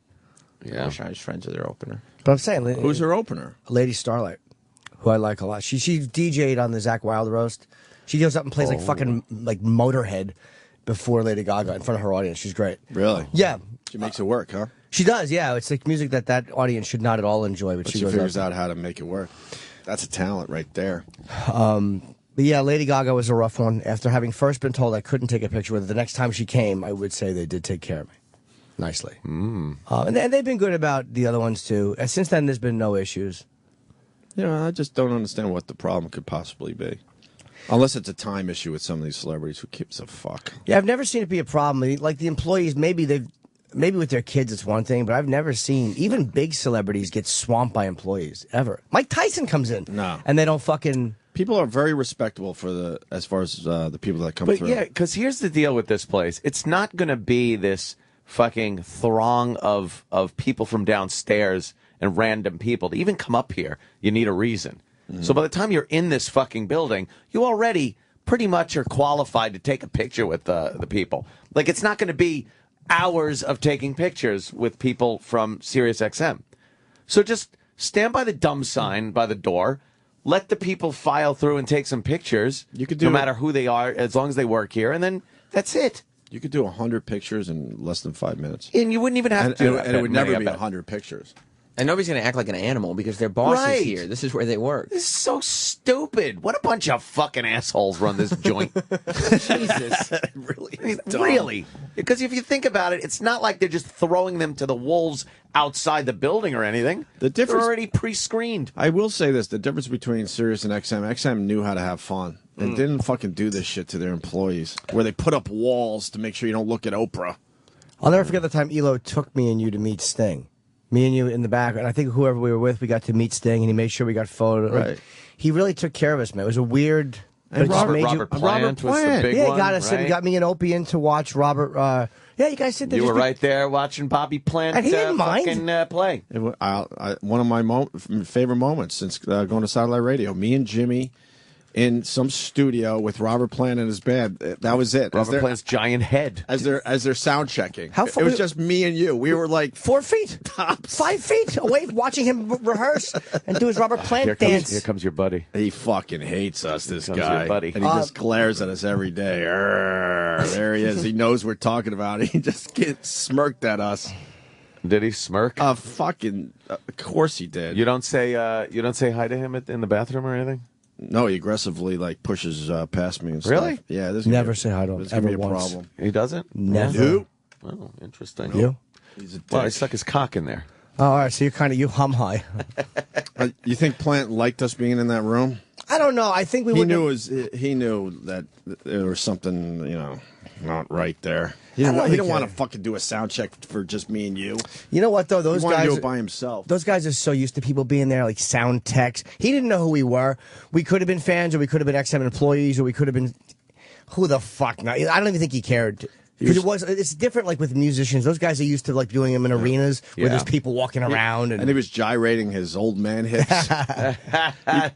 I Yeah. wish I was friends with their opener. But I'm saying, Who's her opener? Lady Starlight, who I like a lot. She DJ'd on the Zach Wilde roast. She goes up and plays like fucking like Motorhead before Lady Gaga in front of her audience. She's great. Really? Yeah, She makes it work, huh? she does. Yeah, it's like music that audience should not at all enjoy, but But she she goes figures up. out how to make it work. That's a talent right there. But yeah, Lady Gaga was a rough one. After having first been told I couldn't take a picture with her, the next time she came, I would say they did take care of me nicely. And they've been good about the other ones too. And since then, there's been no issues. You know, I just don't understand what the problem could possibly be. Unless it's a time issue with some of these celebrities. Who gives a fuck? Yeah, I've never seen it be a problem. Like the employees, maybe with their kids it's one thing, but I've never seen even big celebrities get swamped by employees ever. Mike Tyson comes in, No. and they don't fucking. People are very respectable for as far as the people that come But through. yeah, because here's the deal with this place. It's not going to be this fucking throng of people from downstairs and random people. To even come up here, you need a reason. So by the time you're in this fucking building, you already pretty much are qualified to take a picture with the people. Like, it's not going to be hours of taking pictures with people from SiriusXM. So just stand by the dumb sign by the door. Let the people file through and take some pictures. You could do no matter who they are, as long as they work here, and then that's it. You could do 100 pictures in less than 5 minutes. And you wouldn't even have to. And it would never be 100 pictures. And nobody's going to act like an animal because their boss Right. is here. This is where they work. This is so stupid. What a bunch of fucking assholes run this joint. Jesus. Really? Because if you think about it, it's not like they're just throwing them to the wolves outside the building or anything. The difference- They're already pre-screened. I will say this: the difference between Sirius and XM knew how to have fun and didn't fucking do this shit to their employees, where they put up walls to make sure you don't look at Oprah. I'll never forget the time Elo took me and you to meet Sting. Me and you in the back, and I think whoever we were with, we got to meet Sting, and he made sure we got photos. Like, Right. he really took care of us, man. It was a weird. And it just Robert- made you- Robert Plant was the big yeah, one, he got us. right? He got me and Opie in to watch Robert. Yeah, you guys sit there. You just were be- right there watching Bobby Plant And he didn't mind. fucking play. One of my favorite moments since going to Satellite Radio. Me and Jimmy in some studio with Robert Plant and his band. That was it. Robert Plant's giant head. As they're sound checking. How far- It was just me and you. We were like 4 feet, tops. 5 feet away, watching him rehearse and do his Robert Plant dance. Here comes your buddy. He fucking hates us, this Comes guy. your buddy. And he just glares at us every day. Arrgh, there he is. He knows we're talking about it. He just gets smirked at us. Did he smirk? Of course he did. You don't say hi to him in the bathroom or anything? No, he aggressively pushes past me and stuff. Really? Yeah. This Never say hi to him, This is gonna be ever a once. problem. He doesn't? Never. Nope. Oh, interesting. You? He's a dick. Well, he stuck his cock in there. Oh, all right. So you're kind of you hum high. You think Plant liked us being in that room? I don't know. I think we He would. knew that there was something, not right there. He I don't didn't really want to care. fucking do a sound check for just me and you. You know what though? He Those wanted to guys. do it by himself. Those guys are so used to people being there, like sound techs. He didn't know who we were. We could have been fans, or we could have been XM employees, or we could have been. Who the fuck? No, I don't even think he cared. Because it's different, like with musicians. Those guys are used to like doing them in arenas where Yeah. there's people walking around, And he was gyrating his old man hips.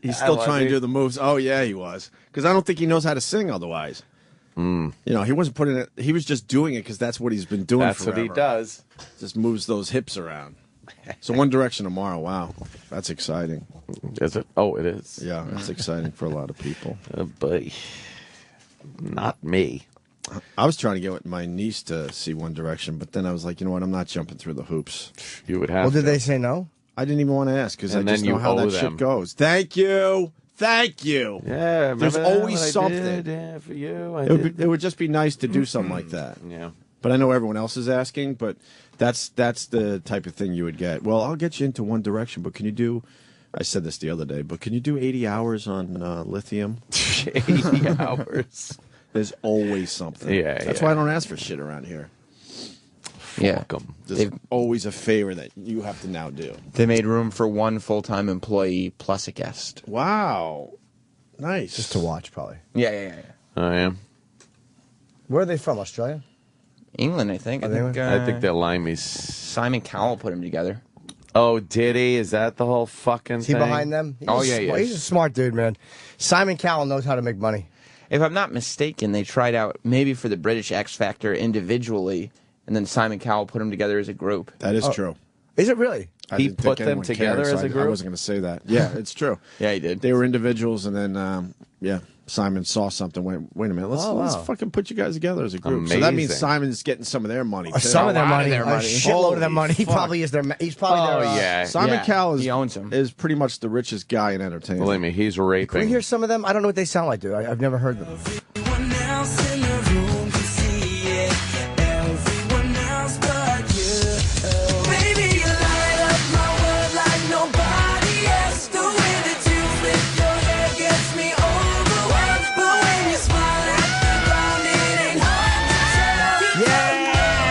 He's still Was trying he? to do the moves. Oh yeah, he was. Because I don't think he knows how to sing otherwise. He wasn't putting it. He was just doing it because that's what he's been doing. That's what he forever. does. Just moves those hips around. So One Direction tomorrow. Wow, that's exciting. Is it? Oh, it is. Yeah, it's exciting for a lot of people. Oh, boy. Not me. I was trying to get my niece to see One Direction, but then I was like, you know what? I'm not jumping through the hoops. You would have well, did to. they say no? I didn't even want to ask because I And just then know you how owe that them. shit goes. Thank you. Thank you. Yeah, remember There's that, always what I something. did, yeah, for you. I It would just be nice to do something like that. Yeah. But I know everyone else is asking, but that's the type of thing you would get. Well, I'll get you into One Direction, but can you do, I said this the other day, but can you do 80 hours on lithium? 80 hours. There's always something. Yeah, That's yeah. why I don't ask for shit around here. Yeah. Fuck 'em. There's always a favor that you have to now do. They made room for one full-time employee plus a guest. Wow. Nice. Just to watch, probably. Yeah. I am. Where are they from? Australia? England, I think. they I think they're limeys. Simon Cowell put them together. Oh, did he? Is that the whole fucking Is he thing? behind them? Oh, yeah, he He's is. a smart dude, man. Simon Cowell knows how to make money. If I'm not mistaken, they tried out maybe for the British X Factor individually, and then Simon Cowell put them together as a group. That is true. Is it really? I He didn't put think them anyone together cared, as so a I group? wasn't going to say that. Yeah, it's true. Yeah, he did. They were individuals, and then Simon saw something. Wait a minute. Let's wow. fucking put you guys together as a group. So that means Amazing. Simon's getting some of their money. Too. Some of their lot of money. their A money. shitload of their Holy money. He fuck. probably is their. He's probably Oh, their. yeah. Simon Yeah, Cowell he owns 'em. is pretty much the richest guy in entertainment. Believe me, he's Can we raping. hear some of them? I don't know what they sound like, dude. I've never heard them. Everyone else in the room can see it. Everyone else but you. Baby, you light up my world like nobody else. The way that you flip your hair gets me overwhelmed. But when you smile at the ground, it ain't hard to tell.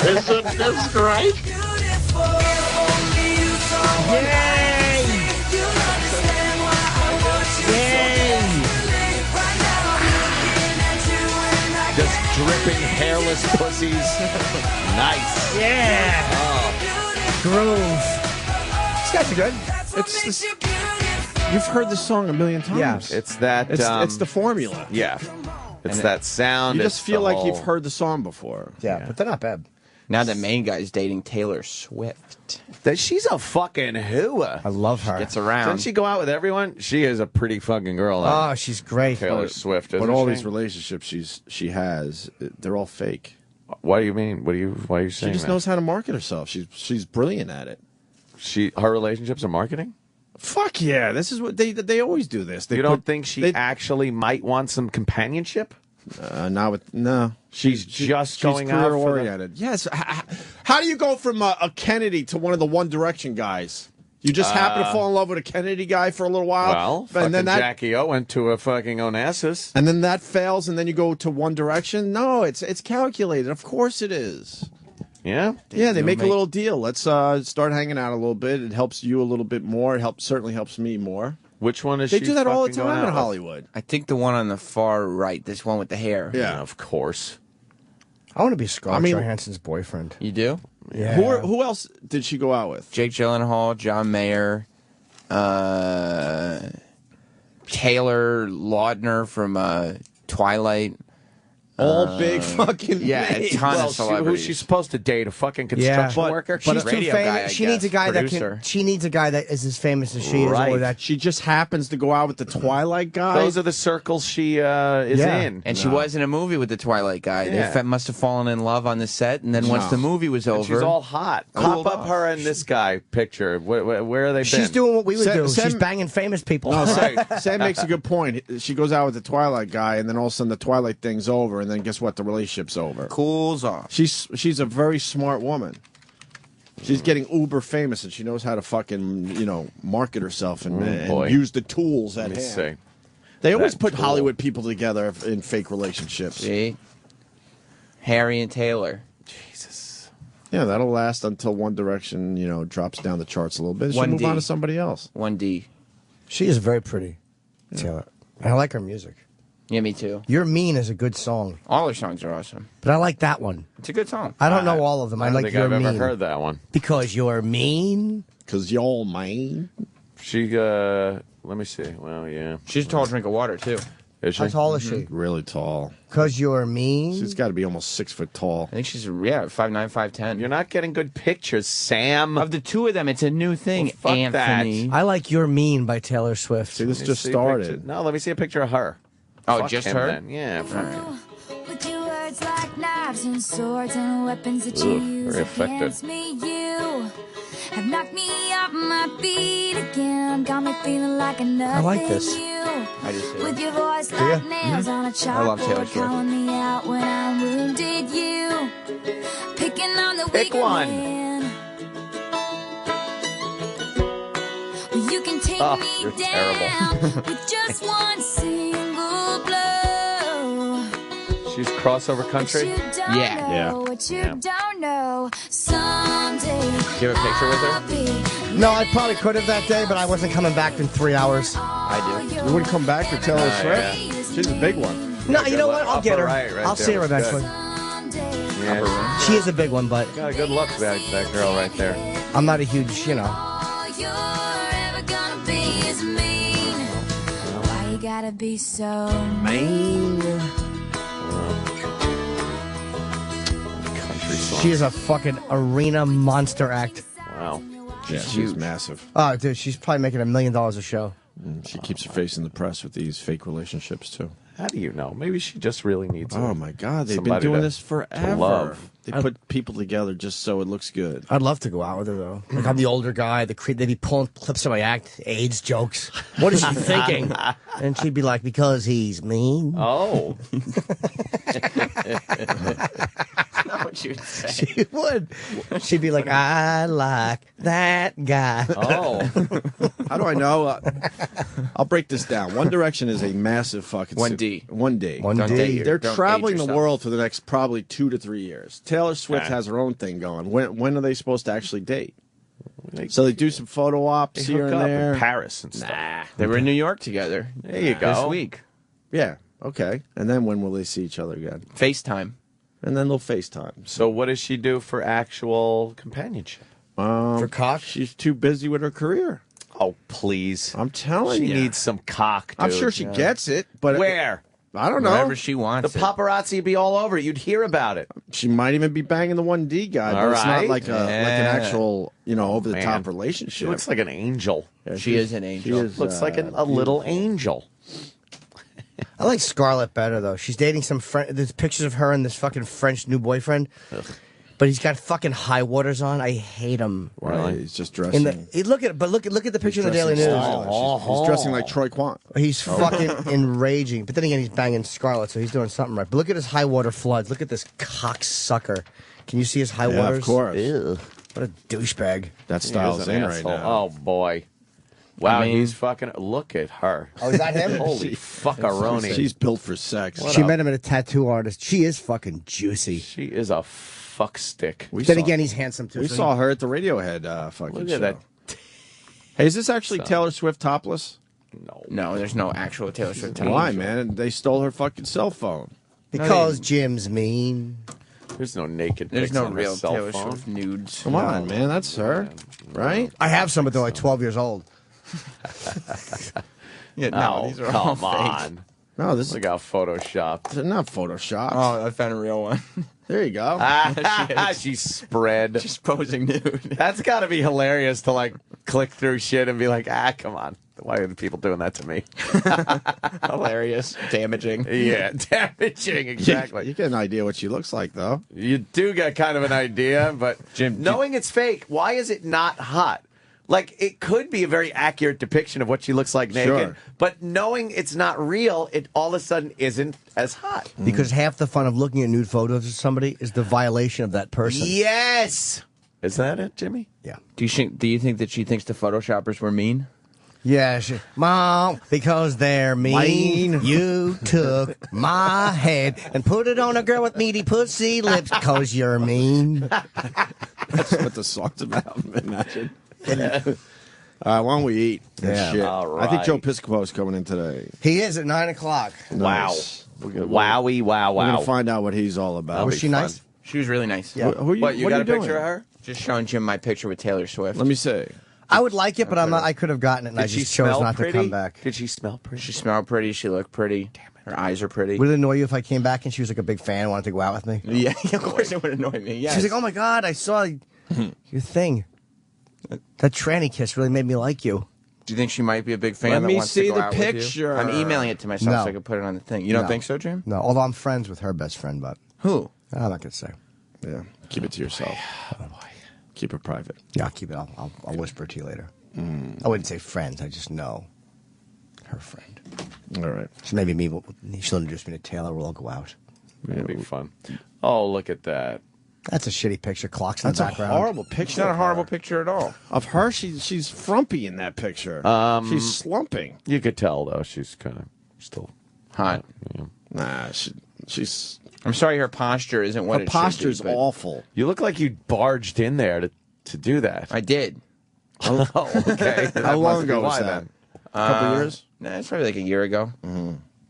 Isn't this great? Beautiful, only you saw what I see. You'll understand why I want you so desperately. Right now I'm looking at you and I Just dripping hairless pussies. Nice. Yeah. Groove. These guys are good. It's makes you beautiful. You've heard the song a million times. Yeah. It's that. It's the formula. Yeah. It's that sound. You just it's feel the like whole- you've heard the song before. Yeah, but they're not bad. Now the main guy's dating Taylor Swift. That she's a fucking hooah. I love her. Gets around. Doesn't she go out with everyone? She is a pretty fucking girl. Oh, she's great. Taylor Swift. But isn't all she? these relationships she has, they're all fake. What do you mean? Why are you She saying just that? knows how to market herself. She's brilliant at it. Her relationships are marketing? Fuck yeah! This is what they always do. This. They You don't put- think she they- actually might want some companionship? Not with no. She's just going out career for the- oriented. Yes. How do you go from a Kennedy to one of the One Direction guys? You just happen to fall in love with a Kennedy guy for a little while. Well, fucking Jackie O went to a fucking Onassis. and then that fails, and then you go to One Direction. No, it's calculated. Of course it is. Yeah? Yeah, they make a little deal. Let's start hanging out a little bit. It helps you a little bit more. It certainly helps me more. Which one is They she do that all the fucking going time in out with? Hollywood. I think the one on the far right, this one with the hair. Yeah. Of course. I want to be Scarlett I mean- Johansson's boyfriend. You do? Yeah. Who else did she go out with? Jake Gyllenhaal, John Mayer, Taylor Lautner from Twilight. All big fucking Yeah, a names. ton Well, of celebrities. who's she supposed to date? A fucking Yeah. construction But- worker? but She's too radio famous. guy, I she needs a guess. guy Producer. that can. She needs a guy that is as famous as she is. Right. Or that She just happens to go out with the Twilight guy. Those are the circles she is Yeah. in. And she was in a movie with the Twilight guy. Yeah. They must have fallen in love on the set, and then once No. the movie was And over, she's all hot. Cooled Pop up off. her and this guy picture. Where are they been? she's doing what we would do. Sam- She's banging famous people. No, Sam makes a good point. She goes out with the Twilight guy, and then all of a sudden the Twilight thing's over, and then guess what? The relationship's over. cools off. She's a very smart woman. She's getting uber famous, and she knows how to fucking market herself and boy. use the tools at Let me hand. see. They always That put tool. Hollywood people together in fake relationships. See, Harry and Taylor. Jesus. Yeah, that'll last until One Direction, drops down the charts a little bit. She'll 1D. move on to somebody else. 1D. She is very pretty, Taylor. I like her music. Yeah, me too. You're Mean is a good song, All her songs are awesome. but I like that one. It's a good song. I don't know all of them. I don't like think You're I've Mean. ever heard that one. Because you're mean. Because y'all, man. She, let me see. Well, yeah. She's a tall drink of water too. Is she? How tall is she? Really tall. Because you're mean. She's got to be almost 6 foot tall. I think she's 5'9", 5'10". You're not getting good pictures, Sam. Of the two of them, it's a new thing. Well, fuck Anthony. I like You're Mean by Taylor Swift. See, this Let me just see a picture. started. No, let me see a picture of her. Oh, Fuck just him her? Then. Yeah, fuck him. With your words like knives and swords and weapons that you Ugh, use very effective. against me, you have knocked me off my feet again. Got me feeling like another like this. you. I just do. With your voice like nails on a I love Taylor chalkboard, Swift. calling me out when I wounded you. Picking on the Pick weaker one. man. Well, you can take Oh, me you're down terrible. with just one single blow. She's crossover country. What you don't Yeah. know, what you Yeah. don't know. Someday. Do you have a picture with her? I'll be No, I probably could have that day, but I wasn't coming back in 3 hours. I do. You wouldn't come back for Taylor Swift? She's a big one. No, you know what? I'll Upper get her. right I'll there see her was eventually. good. Yeah, She is a big one, but got a good look, that girl right there. I'm not a huge, All you're ever gonna be is mean. Why you gotta be so Country song. She is a fucking arena monster act. Wow. Yeah, she's massive. Oh, dude, she's probably making $1 million a show. She keeps her face in the press with these fake relationships, too. How do you know? Maybe she just really needs. Oh, my God. They've been somebody doing to- this forever. love. They put people together just so it looks good. I'd love to go out with her, though. Like, I'm the older guy. They'd be pulling clips of my act, AIDS jokes. What is she thinking? And she'd be like, because he's mean. Oh. Not what you would say. She would. She'd be like, I like that guy. Oh. How do I know? I'll break this down. One Direction is a massive fucking 1D. 1D. One Don't D. date your- They're don't traveling age the yourself. world for the next probably 2 to 3 years. Taylor Swift Okay. has her own thing going. When are they supposed to actually date? So they do some photo ops They here hook and up there. in Paris and stuff. They were in New York together. There you go. This week. Yeah, okay. And then when will they see each other again? FaceTime. And then they'll FaceTime. So what does she do for actual companionship? For cock? She's too busy with her career. Oh, please. I'm telling She you. needs some cock, dude. I'm sure she gets it, but Where? I don't know. Wherever she wants The it. paparazzi would be all over it. You'd hear about it. She might even be banging the 1D guy, but All it's not right. like an Yeah. actual, over the top Man. relationship. She looks like an angel. Yeah, She is an angel. She is, Looks like a little angel. I like Scarlett better though. She's dating some friend. There's pictures of her and this fucking French new boyfriend. But he's got fucking high waters on. I hate him. Right, he's just dressing. Look at the picture in the Daily News. He's dressing like Troy Quant. He's fucking enraging. But then again, he's banging Scarlett, so he's doing something right. But look at his high water floods. Look at this cocksucker. Can you see his high Yeah, waters? of course. Ew. What a douchebag. That He style's is an in right asshole. now. Oh, boy. Wow, I mean- he's fucking... Look at her. Oh, is that him? Holy fuckaroni. She's built for sex. She met him at a tattoo artist. She is fucking juicy. She is a fuck stick. Then again, he's handsome too. We so saw her at the Radiohead fucking Look show. at that. Hey, is this actually Taylor Swift topless? No. No, there's no actual Taylor Swift. Why, man? They stole her fucking cell phone. Because Jim's mean. There's no naked There's pics no on her real cell Taylor phone. Swift nudes. Come on, man. That's her. Right? I have some, but they're like 12 years old. Yeah, No, these are all come on. No, this is Look how photoshopped. they're not Photoshop. Oh, I found a real one. There you go. She's spread. Just posing nude. That's got to be hilarious to like click through shit and be like, come on. Why are the people doing that to me? Hilarious. Damaging. Yeah, damaging, exactly. You get an idea what she looks like, though. You do get kind of an idea, but Jim, knowing it's fake, why is it not hot? Like, it could be a very accurate depiction of what she looks like naked, Sure. but knowing it's not real, it all of a sudden isn't as hot. Because half the fun of looking at nude photos of somebody is the violation of that person. Yes! Is that it, Jimmy? Yeah. Do you think that she thinks the photoshoppers were mean? Yeah, Mom, because they're mean. You took my head and put it on a girl with meaty pussy lips because you're mean. That's what the song's about. Imagine. Why don't we eat? That Yeah. shit. All I think Joe right. Piscopo's coming in today. He is at 9 o'clock. Nice. Wowie, wow, We're wow. gonna find out what he's all about. Was she nice? She was really nice. Yeah. Who What, you what got are a doing? picture of her? Just showing Jim my picture with Taylor Swift. Let me see. I would like it, but I'm not, I could have gotten it, and I Did she just chose smell not pretty? to come back. Did she smell pretty? She smelled pretty. She looked pretty. Damn it. Her eyes are pretty. Would it annoy you if I came back and she was like a big fan, wanted to go out with me? Yeah, of course it would annoy me. Yeah. She's like, "Oh my god, I saw your thing. That tranny kiss really made me like you." Do you think she might be a big fan Let that me wants see to go the out with you? picture. I'm emailing it to myself No. so I can put it on the thing. You don't No. think so, Jim? No, although I'm friends with her best friend, but Who? I'm not gonna say. Yeah, keep it to yourself. Keep it private. Yeah, I'll keep it. I'll whisper it to you later. I wouldn't say friends. I just know her friend. All right. So maybe me. She'll introduce me to Taylor. We'll all go out. That'd be fun. Oh, look at that. That's a shitty picture. Clocks in That's the a background. horrible It's picture. not a of horrible her. picture at all. Of her, she's frumpy in that picture. She's slumping. You could tell, though, she's kind of still Hot. Yeah. Nah, she's I'm sorry her posture isn't what her it should be, posture's but awful. You look like you barged in there to do that. I did. Oh, okay. That How long must be ago was why, that? then. A couple years? Nah, it's probably like a year ago.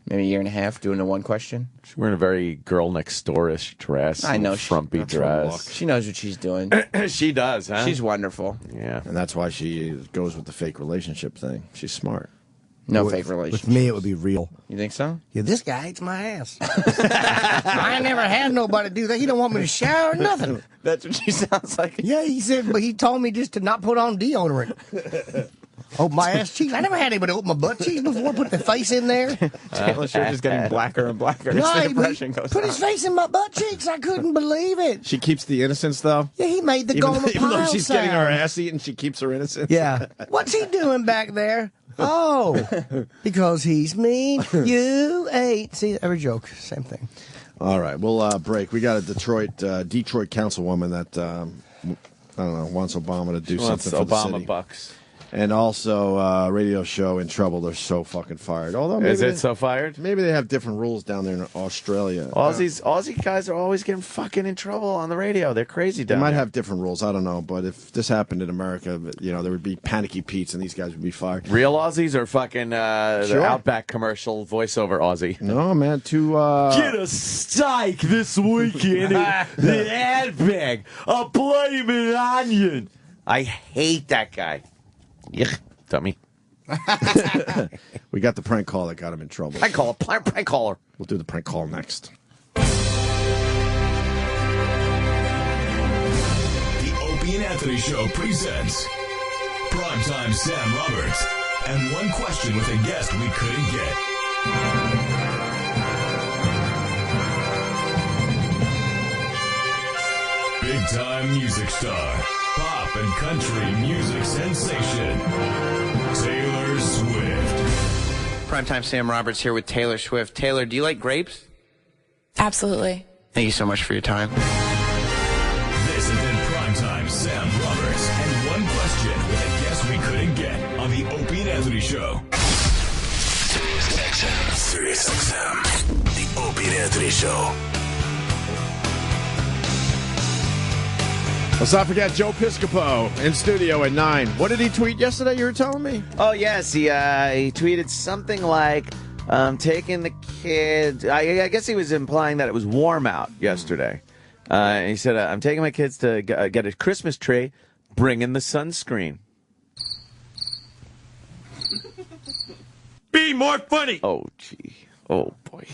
Maybe a year and a half doing the one question. She's wearing a very girl next door-ish dress. I know, frumpy that's her dress. She knows what she's doing. She does, huh? She's wonderful. yeah. And that's why she goes with the fake relationship thing. She's smart. No With- fake relationship. With me, it would be real. You think so? Yeah, this guy hates my ass. I never had nobody do that. He don't want me to shower or nothing. That's what she sounds like. Yeah, he said, but he told me just to not put on deodorant. Open my ass cheeks. I never had anybody open my butt cheeks before. Put the face in there. Taylor Swift is getting blacker and blacker as No, the he impression goes put on. his face in my butt cheeks. I couldn't believe it. She keeps the innocence, though. Yeah, he made the Even, Gomer even though Pyle she's sound. getting her ass eaten, she keeps her innocence. Yeah. What's he doing back there? Oh, because he's mean. You ate. See, every joke, same thing. All right, we'll break. We got a Detroit councilwoman that I don't know wants Obama to do She wants something for the Obama city. bucks. And also, radio show in trouble. They're so fucking fired. Although maybe Is it they, so fired? maybe they have different rules down there in Australia. Aussie guys are always getting fucking in trouble on the radio. They're crazy They down might there. have different rules. I don't know. But if this happened in America, there would be panicky Pete's and these guys would be fired. Real Aussies or fucking the Sure. Outback commercial voiceover Aussie? No, man. Get a steak this weekend at the Outback. A blooming onion. I hate that guy. Yuck. dummy. We got the prank call that got him in trouble. Prank caller. Prank caller. We'll do the prank call next. The Opie and Anthony Show presents Primetime Sam Roberts and one question with a guest we couldn't get. Big-time music star, pop and country music sensation, Taylor Swift. Primetime Sam Roberts here with Taylor Swift. Taylor, do you like grapes? Absolutely. Thank you so much for your time. This has been Primetime Sam Roberts and one question with a guest we couldn't get on the Opie and Anthony Show. Sirius XM. The Opie and Anthony Show. Let's not forget Joe Piscopo in studio at 9. What did he tweet yesterday, you were telling me? Oh, yes. He tweeted something like, taking the kids. I guess he was implying that it was warm out yesterday. He said, I'm taking my kids to get a Christmas tree, bring in the sunscreen. Be more funny. Oh, gee. Oh, boy.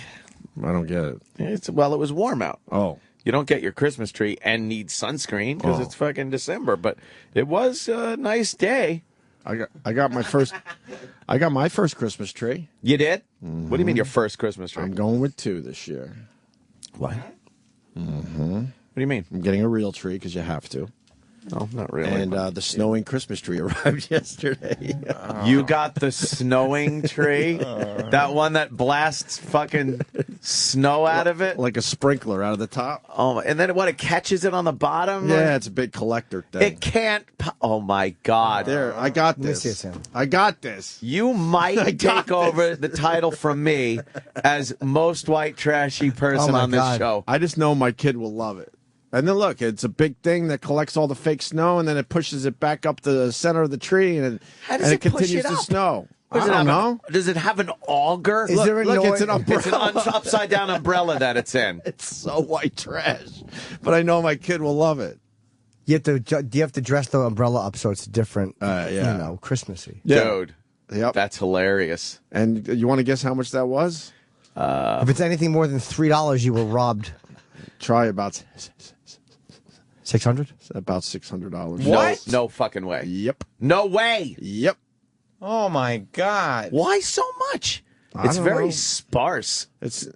I don't get it. It was warm out. Oh. You don't get your Christmas tree and need sunscreen because it's fucking December. But it was a nice day. I got my first Christmas tree. You did? What do you mean your first Christmas tree? I'm going with 2 this year. What? Mm-hmm. What do you mean? I'm getting a real tree because you have to. No, not really. And the snowing Christmas tree arrived yesterday. You got the snowing tree? That one that blasts fucking snow out of it? Like a sprinkler out of the top. Oh, and then it catches it on the bottom? Yeah, it's a big collector thing. It can't. Oh, my God. There, I got this. Let me see it, Sam. I got this. You might take over the title from me as most white trashy person my on this God. show. I just know my kid will love it. And then look, it's a big thing that collects all the fake snow, and then it pushes it back up the center of the tree, and How does it push continues it to up? snow. Does I it don't have know. Does it have an auger? Is there a Look, noise? it's an It's an umbrella. upside down umbrella that it's in. It's so white trash, but I know my kid will love it. You have to dress the umbrella up so it's different, Yeah. Christmassy. Dude, Yep. that's hilarious. And you want to guess how much that was? If it's anything more than $3, you were robbed. Try about $600? about $600. What? No fucking way. Yep. No way. Yep. Oh my God. Why so much? I It's don't very know. sparse. It's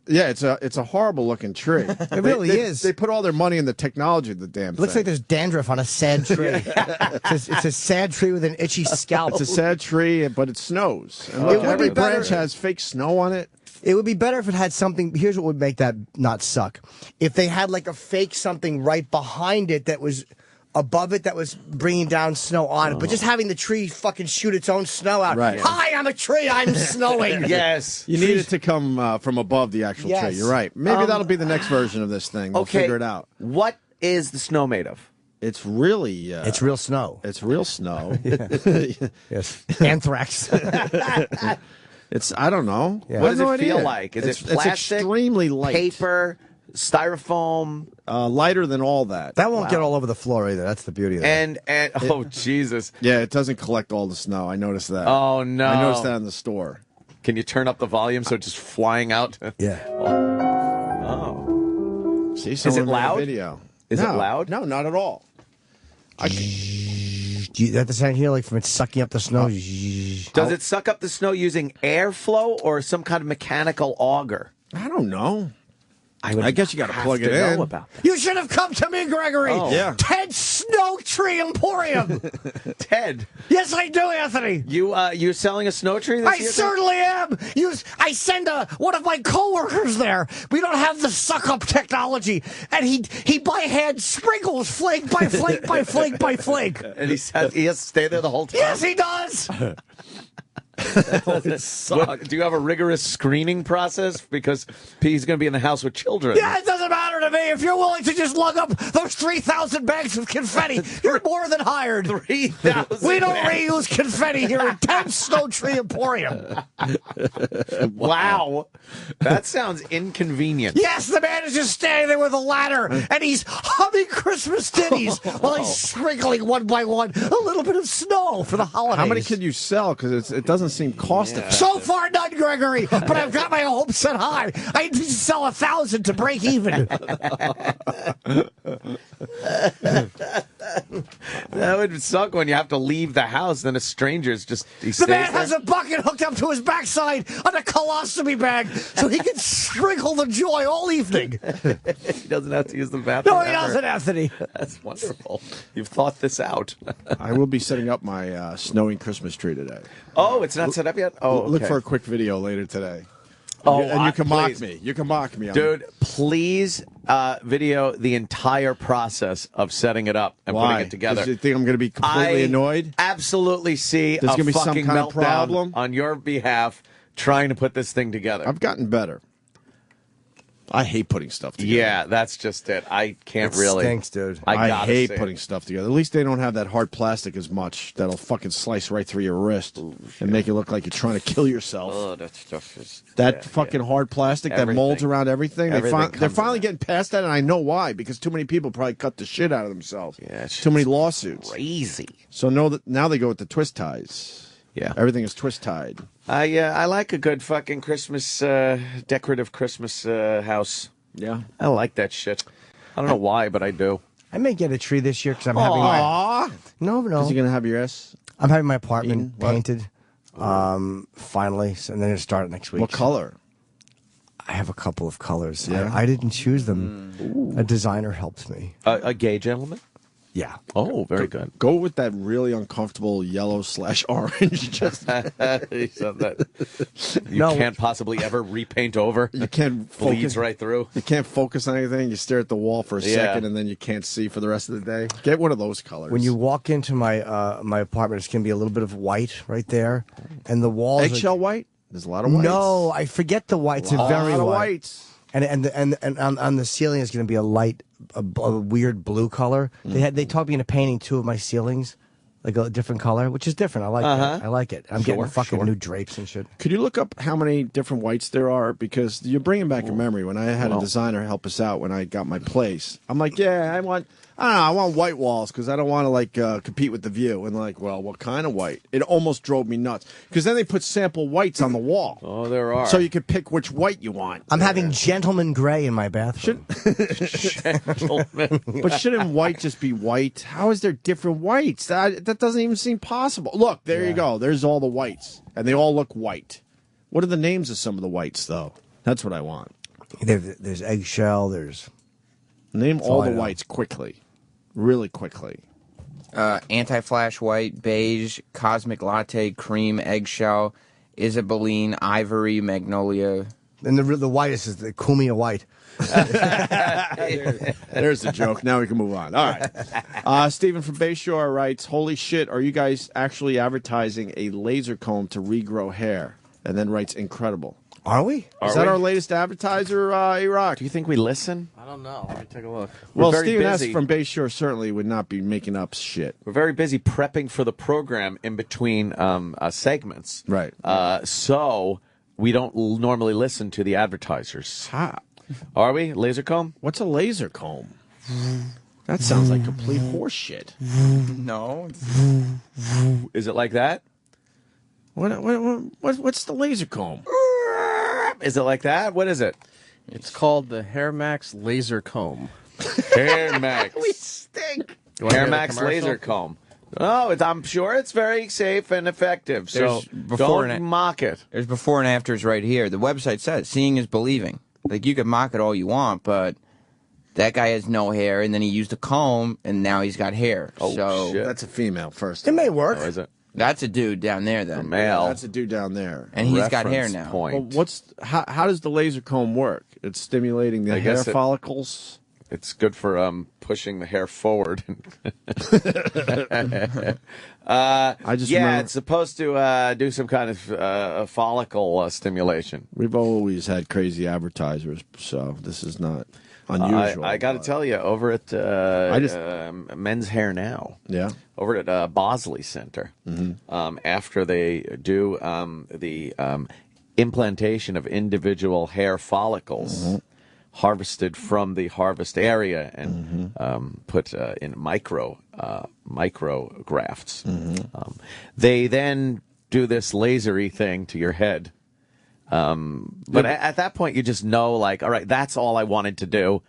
a horrible looking tree. It really is. They put all their money in the technology of the damn It looks thing. like there's dandruff on a sad tree. It's a sad tree with an itchy scalp. It's a sad tree, but it snows. And It look, would every be better- branch has fake snow on it. It would be better if it had something. Here's what would make that not suck. If they had like a fake something right behind it that was above it that was bringing down snow on it. But just having the tree fucking shoot its own snow out. Right. Hi, I'm a tree. I'm snowing. Yes. You need it to come from above the actual Yes. tree. You're right. Maybe that'll be the next version of this thing. We'll Okay. figure it out. What is the snow made of? It's really... It's real snow. It's real snow. Yes. Anthrax. It's, I don't know. Yeah. I What have does no it feel idea. like? Is It's- it plastic? It's extremely light. Paper, styrofoam, lighter than all that. That won't get all over the floor either. That's the beauty of it. and oh Jesus! Yeah, it doesn't collect all the snow. I noticed that. Oh no! I noticed that in the store. Can you turn up the volume so it's just flying out? Yeah. Oh. See, Is someone it made a loud? Video. Is it No. loud? No, not at all. Do you have the sound here, like from it sucking up the snow? Does it suck up the snow using airflow or some kind of mechanical auger? I don't know. I guess you got to have plug to it know in. about that. You should have come to me, Gregory. Oh. Yeah. Ted Snow Tree Emporium. Ted, Yes, I do, Anthony. you're selling a snow tree this I year? certainly am. I send one of my coworkers there. We don't have the suck up technology, and he by hand sprinkles flake by flake by flake by flake. And he has to stay there the whole time. Yes, he does. What, do you have a rigorous screening process because he's going to be in the house with children? Yeah, it doesn't matter to me. If you're willing to just lug up those 3,000 bags of confetti, you're more than hired. 3,000. We don't reuse confetti here at 10 Snow Tree Emporium. Wow. That sounds inconvenient. Yes, the man is just standing there with a ladder, and he's humming Christmas ditties while he's sprinkling one by one a little bit of snow for the holidays. How many can you sell? Because it doesn't seem cost effective. So far, none, Gregory. But I've got my hopes set high. I need to sell 1,000 to break even. That would suck when you have to leave the house. Then a stranger's just The man has a bucket hooked up to his backside on a colostomy bag, so he can sprinkle the joy all evening. He doesn't have to use the bathroom. No, he ever. doesn't, Anthony. That's wonderful. You've thought this out. I will be setting up my snowing Christmas tree today. Oh, it's not set up yet? Oh, Look okay. for a quick video later today. Oh, and you can please. mock me. You can mock me. Dude, please video the entire process of setting it up and Why? putting it together. 'Cause you think I'm going to be completely annoyed? Absolutely see There's a gonna be some fucking kind of meltdown problem? on your behalf trying to put this thing together. I've gotten better. I hate putting stuff together. Yeah, that's just it. I can't It really. stinks, dude. I I gotta hate say putting it. stuff together. At least they don't have that hard plastic as much that'll fucking slice right through your wrist and make it look like you're trying to kill yourself. Oh, that stuff is That fucking hard plastic that molds around everything. Everything They're comes finally getting past that, and I know why. Because too many people probably cut the shit out of themselves. Yeah, it's too many lawsuits. Crazy. So now they go with the twist ties. Yeah, everything is twist tied. I like a good fucking Christmas, decorative Christmas house. Yeah. I like that shit. I don't know why, but I do. I may get a tree this year because I'm having Aw. No. Is he going to have your ass? I'm having my apartment What? painted. Finally, so, and then it'll start next week. What color? I have a couple of colors. Yeah? I didn't choose them. A designer helped me. A gay gentleman? Yeah. Oh, very good. Go with that really uncomfortable yellow/orange. Just So that you No. can't possibly ever repaint over. You can't bleeds focus right through. You can't focus on anything. You stare at the wall for a Yeah. second, and then you can't see for the rest of the day. Get one of those colors. When you walk into my my apartment, it's gonna be a little bit of white right there, and the walls. Eggshell white. There's a lot of whites. No, I forget the white. It's a very lot of white. whites. And on the ceiling is going to be a weird blue color. They taught me into painting two of my ceilings, like a different color, which is different. I like that. I like it. I'm getting fucking new drapes and shit. Could you look up how many different whites there are? Because you're bringing back a memory. When I had a designer help us out when I got my place, I'm like, I want white walls because I don't want to compete with the view. And like, well, what kind of white? It almost drove me nuts because then they put sample whites on the wall. Oh, there are. So you could pick which white you want. I'm having gentleman gray in my bathroom. But shouldn't white just be white? How is there different whites? That doesn't even seem possible. Look, there you go. There's all the whites, and they all look white. What are the names of some of the whites, though? That's what I want. There's eggshell. There's Name That's all all I the know. whites quickly, really quickly. Anti-flash white, beige, cosmic latte, cream, eggshell, Isabelline, ivory, magnolia. and the whitest is the Kumia white. There's the joke. Now we can move on. All right. Stephen from Bayshore writes, "Holy shit, are you guys actually advertising a laser comb to regrow hair?" And then writes, "Incredible." Are we? Is that our latest advertiser, Iraq? Do you think we listen? I don't know. Let me take a look. Well, very Stephen S. busy. from Bayshore certainly would not be making up shit. We're very busy prepping for the program in between segments. Right. So we don't normally listen to the advertisers. Are we? Laser comb? What's a laser comb? That sounds like complete horse shit. No. Is it like that? What's the laser comb? Is it like that? What is it? It's called the Hair Max Laser Comb. Hair Max. We stink. You wanna Hair hear the Max commercial? laser comb. Oh, I'm sure it's very safe and effective. So There's before don't and- mock it. There's before and afters right here. The website says seeing is believing. Like you can mock it all you want, but that guy has no hair, and then he used a comb, and now he's got hair. Oh, so shit. That's a female first. It may work. Oh, is it? that's a dude down there then. Male. That's a dude down there. And he's got hair Reference now. Point. Well, how does the laser comb work? It's stimulating the I hair guess it- follicles. It's good for pushing the hair forward. I just remember, it's supposed to do some kind of follicle stimulation. we've always had crazy advertisers, so this is not. unusual. I got to tell you, over at Men's Hair Now, over at Bosley Center, after they do the implantation of individual hair follicles harvested from the harvest area and put in micro grafts, they then do this lasery thing to your head. But at that point, you just know, like, all right, that's all I wanted to do.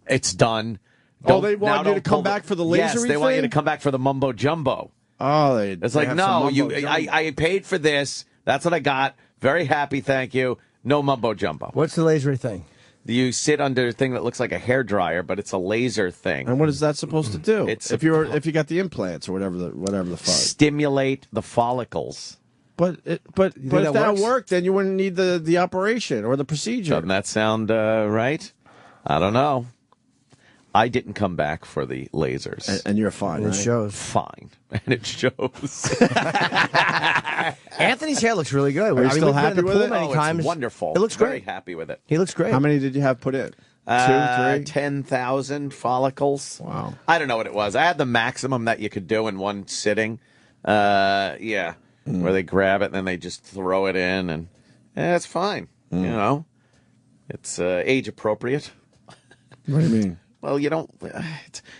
It's done. They want you to come back for the lasery Yes, they want you to thing? come back for the mumbo jumbo. Oh, it's like, no, I paid for this. That's what I got. Very happy, thank you. No mumbo jumbo. What's the lasery thing? You sit under a thing that looks like a hairdryer, but it's a laser thing. And what is that supposed to do? It's if you got the implants or whatever the fuck. Stimulate the follicles. But if that worked, then you wouldn't need the operation or the procedure. Doesn't that sound right? I don't know. I didn't come back for the lasers. And you're fine, And it right? shows. Fine. And it shows. Anthony's hair looks really good. Are you still we've been happy in the with pool it? many times. It's wonderful. It looks Very great. happy with it. He looks great. How many did you have put in? 2, 3? 10,000 follicles. Wow. I don't know what it was. I had the maximum that you could do in one sitting. Where they grab it and then they just throw it in, and it's fine. You know, it's age appropriate. What do you mean? Well, you don't.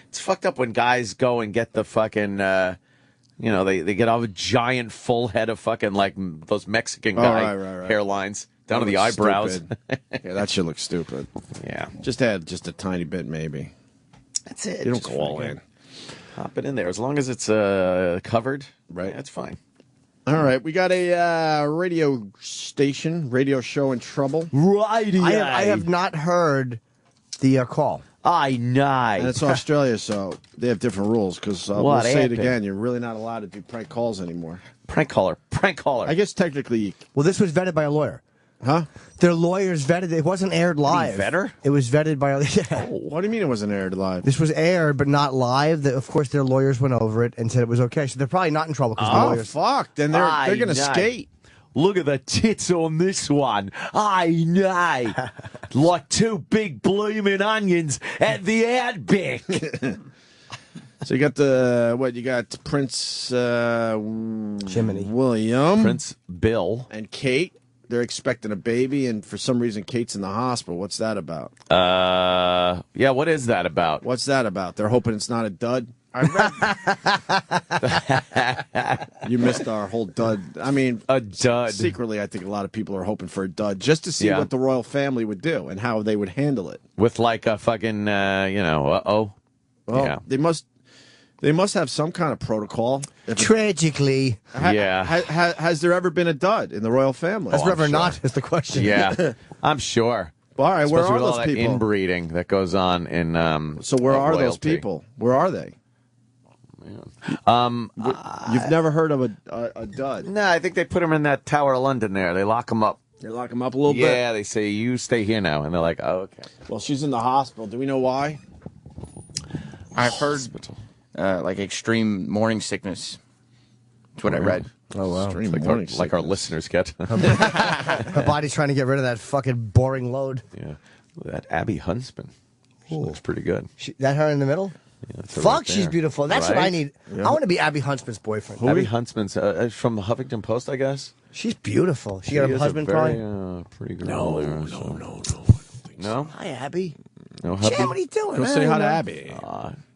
It's fucked up when guys go and get the fucking. They get a giant full head of fucking like those Mexican guy right. hairlines down to That the looks eyebrows. stupid. Yeah, that should look stupid. Yeah, just add just a tiny bit, maybe. That's it. You don't Just go all fucking in. Pop it in there as long as it's covered. Right, that's fine. All right, we got a radio show in trouble. Righty. I have not heard the call. I know. And it's Australia, so they have different rules. Because we'll What say it happened? again, you're really not allowed to do prank calls anymore. Prank caller. I guess technically, Well, this was vetted by a lawyer. huh? Their lawyers vetted. It wasn't aired live. vetter? It was vetted by. Yeah. What do you mean it wasn't aired live? This was aired, but not live. Of course, their lawyers went over it and said it was okay. So they're probably not in trouble because the Oh lawyers. fuck! Then they're gonna skate. Look at the tits on this one. I know. Like two big blooming onions at the outback. So you got you got Prince Jiminy William, Prince Bill, and Kate. They're expecting a baby, and for some reason, Kate's in the hospital. What's that about? Yeah, what is that about? What's that about? They're hoping it's not a dud. You missed our whole dud. I mean, a dud. Secretly, I think a lot of people are hoping for a dud just to see Yeah. what the royal family would do and how they would handle it. With like a fucking, Well, yeah. they must have some kind of protocol. Tragically, Has there ever been a dud in the royal family? Has there ever not? Is the question. Yeah, I'm sure. All right, where Especially are with all those that people? inbreeding that goes on in So where are those royalty. people? Where are they? You've never heard of a dud? No, I think they put him in that Tower of London there. They lock him up. They lock him up a little bit? Yeah, they say, you stay here now. And they're like, oh, okay. Well, she's in the hospital. Do we know why? I've heard like extreme morning sickness. That's what I read. Oh wow! Extreme Like, morning like our listeners get. Her body's trying to get rid of that fucking boring load. Yeah, that Abby Huntsman. She looks pretty good. That her in the middle? Yeah, that's her Fuck, right she's there. beautiful. That's what I Right? need. Yeah. I want to be Abby Huntsman's boyfriend. Abby Huntsman's from the Huffington Post, I guess. She's beautiful. She got is her a husband very, crying. pretty girl there. No? Hi, Abby. No, hubby? Jim, what are you doing? Go say hi to Abby.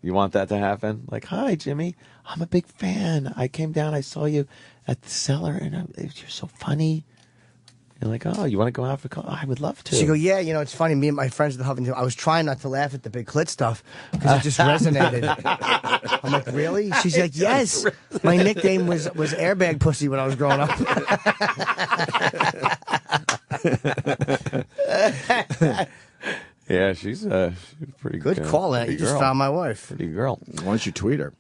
You want that to happen? Like, hi, Jimmy. I'm a big fan. I came down. I saw you at the cellar, and you're so funny. You're like, oh, you want to go out for coffee? I would love to. She go, yeah, it's funny. Me and my friends at the Huffington, I was trying not to laugh at the big clit stuff because it just resonated. I'm like, really? She's like, yes. My nickname was Airbag Pussy when I was growing up. Yeah, she's pretty Good call, Ant. pretty You just girl. found my wife. Pretty girl. Why don't you tweet her?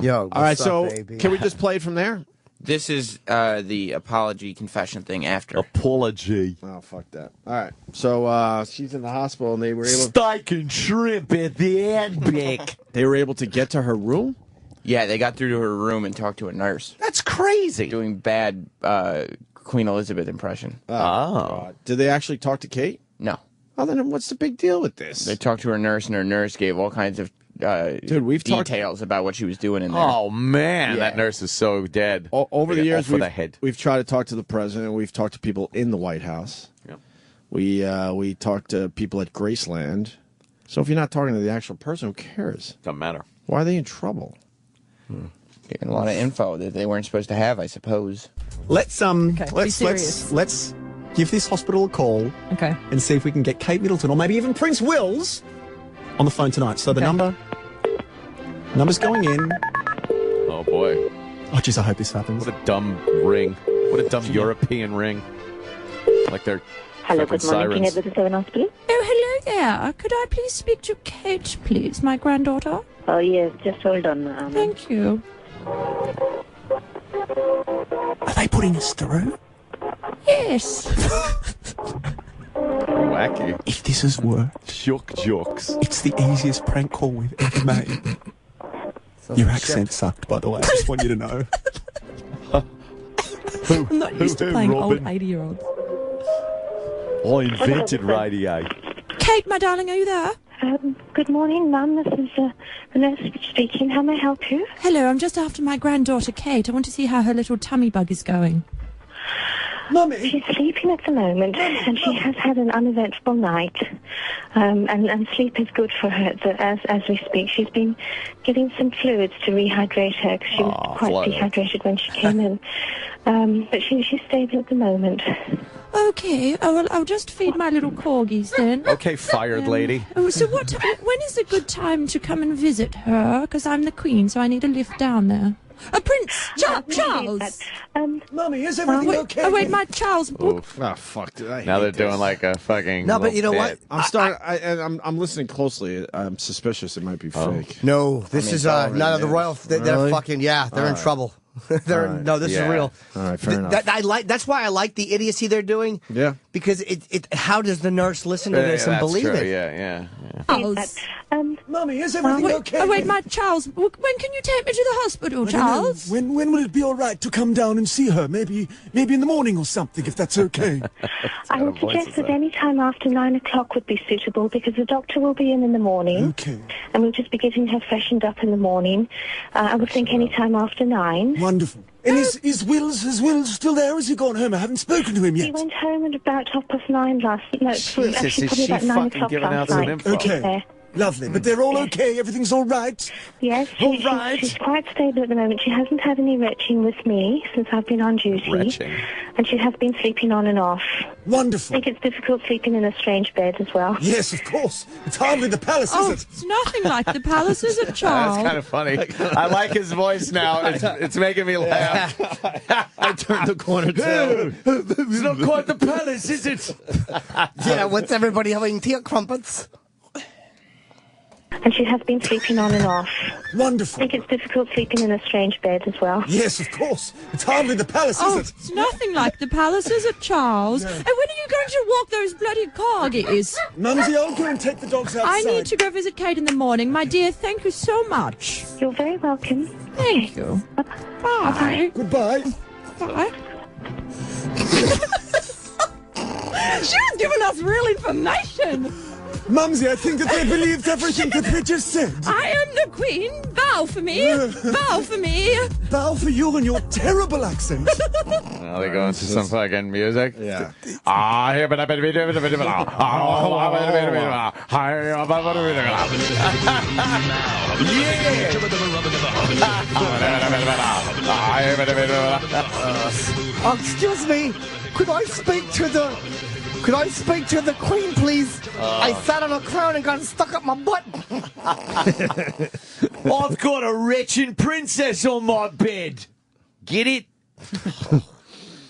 Yo, All right, what's up, so baby? can we just play it from there? This is the apology confession thing after. Apology. Oh, fuck that. All right. So she's in the hospital, and they were able. Steak and shrimp at the outback. They were able to get to her room. Yeah, they got through to her room and talked to a nurse. That's crazy. Doing bad Queen Elizabeth impression. God. Did they actually talk to Kate? No. Oh, then what's the big deal with this? They talked to her nurse, and her nurse gave all kinds of Dude, we've talked details about what she was doing in there. Oh man, Yeah. that nurse is so dead. over the They got years. all for the head. We've tried to talk to the president. We've talked to people in the White House. Yep. We talked to people at Graceland. So if you're not talking to the actual person, who cares? Doesn't matter. Why are they in trouble? Getting a lot of info that they weren't supposed to have, I suppose. Let's be serious. let's give this hospital a call. Okay. And see if we can get Kate Middleton or maybe even Prince Wills on the phone tonight. So the number's going in. Oh boy. Oh jeez, I hope this happens. What a dumb ring. What a dumb European ring. Like they're Hello, fucking good morning. sirens. King Edward VII Hospital. Oh, hello there. Could I please speak to Kate, please, my granddaughter? Oh, yes, just hold on. Thank you. Are they putting us through? Yes. Wacky. If this has worked, shook jokes. It's the easiest prank call we've ever made. Your accent sucked, by the way. I just want you to know. I'm not used to playing old 80-year-olds. I invented radio. Kate, my darling, are you there? Good morning, Mum. This is the nurse speaking. How may I help you? Hello, I'm just after my granddaughter, Kate. I want to see how her little tummy bug is going. Mummy! She's sleeping at the moment, and she has had an uneventful night. And sleep is good for her as we speak. She's been getting some fluids to rehydrate her because she was quite dehydrated when she came in. But she's stable at the moment. Okay, I'll just feed my little corgis then. Okay, fired lady. Oh, so when is a good time to come and visit her? Because I'm the queen, so I need a lift down there. Prince Charles! Mummy, is everything okay? Oh, wait, my Charles. Oh, fuck. Dude, I Now hate they're this. doing like a fucking. No, but you know little what? bit. I'm listening closely. I'm suspicious it might be fake. No, this is none of the royal. They're Really? fucking they're in Alright. trouble. No, this is real. All right, fair enough. That's why I like the idiocy they're doing. Yeah. Because how does the nurse listen to this and that's believe true. it? Yeah. Charles. Mummy, is everything okay? Oh, wait, my Charles. When can you take me to the hospital, I don't know. Charles? When will it be all right to come down and see her? Maybe in the morning or something, if that's okay. I would suggest that any time after 9 o'clock would be suitable because the doctor will be in the morning. Okay. And we'll just be getting her freshened up in the morning. I would think any time after 9. Wonderful. And is Wills still there? Or has he gone home? I haven't spoken to him He yet. went home at about 9:30 last night. Jesus, actually, is probably she about 9 fucking o'clock giving out last some night. info? Okay. There. Lovely. But they're all okay? Everything's all right? Yes, she's quite stable at the moment. She hasn't had any retching with me since I've been on duty. Retching. And she has been sleeping on and off. Wonderful. I think it's difficult sleeping in a strange bed as well. Yes, of course. It's hardly the palace, Oh, is it? it's nothing like the palace, is it, Charles? That's kind of funny. I like his voice now. It's making me laugh. I turned the corner too. It's not quite the palace, is it? Yeah, what's everybody having tea or crumpets? And she has been sleeping on and off. Wonderful. I think it's difficult sleeping in a strange bed as well. Yes, of course. It's hardly the palace, Oh, is it? it's nothing like the palace, is it, Charles? And when are you going to walk those bloody corgis? Mumsy, I'll go and take the dogs outside. I need to go visit Kate in the morning. My dear, thank you so much. You're very welcome. Thank you. Bye. Goodbye. Bye. She was giving us real information. Mumsy, I think that they believed everything that we just said. I am the queen. Bow for me. Bow for me. Bow for you and your terrible accent. Now they go into some fucking music. Yeah. Excuse me. Could I speak to the queen, please? I sat on a crown and got stuck up my butt. I've got a wretched princess on my bed. Get it?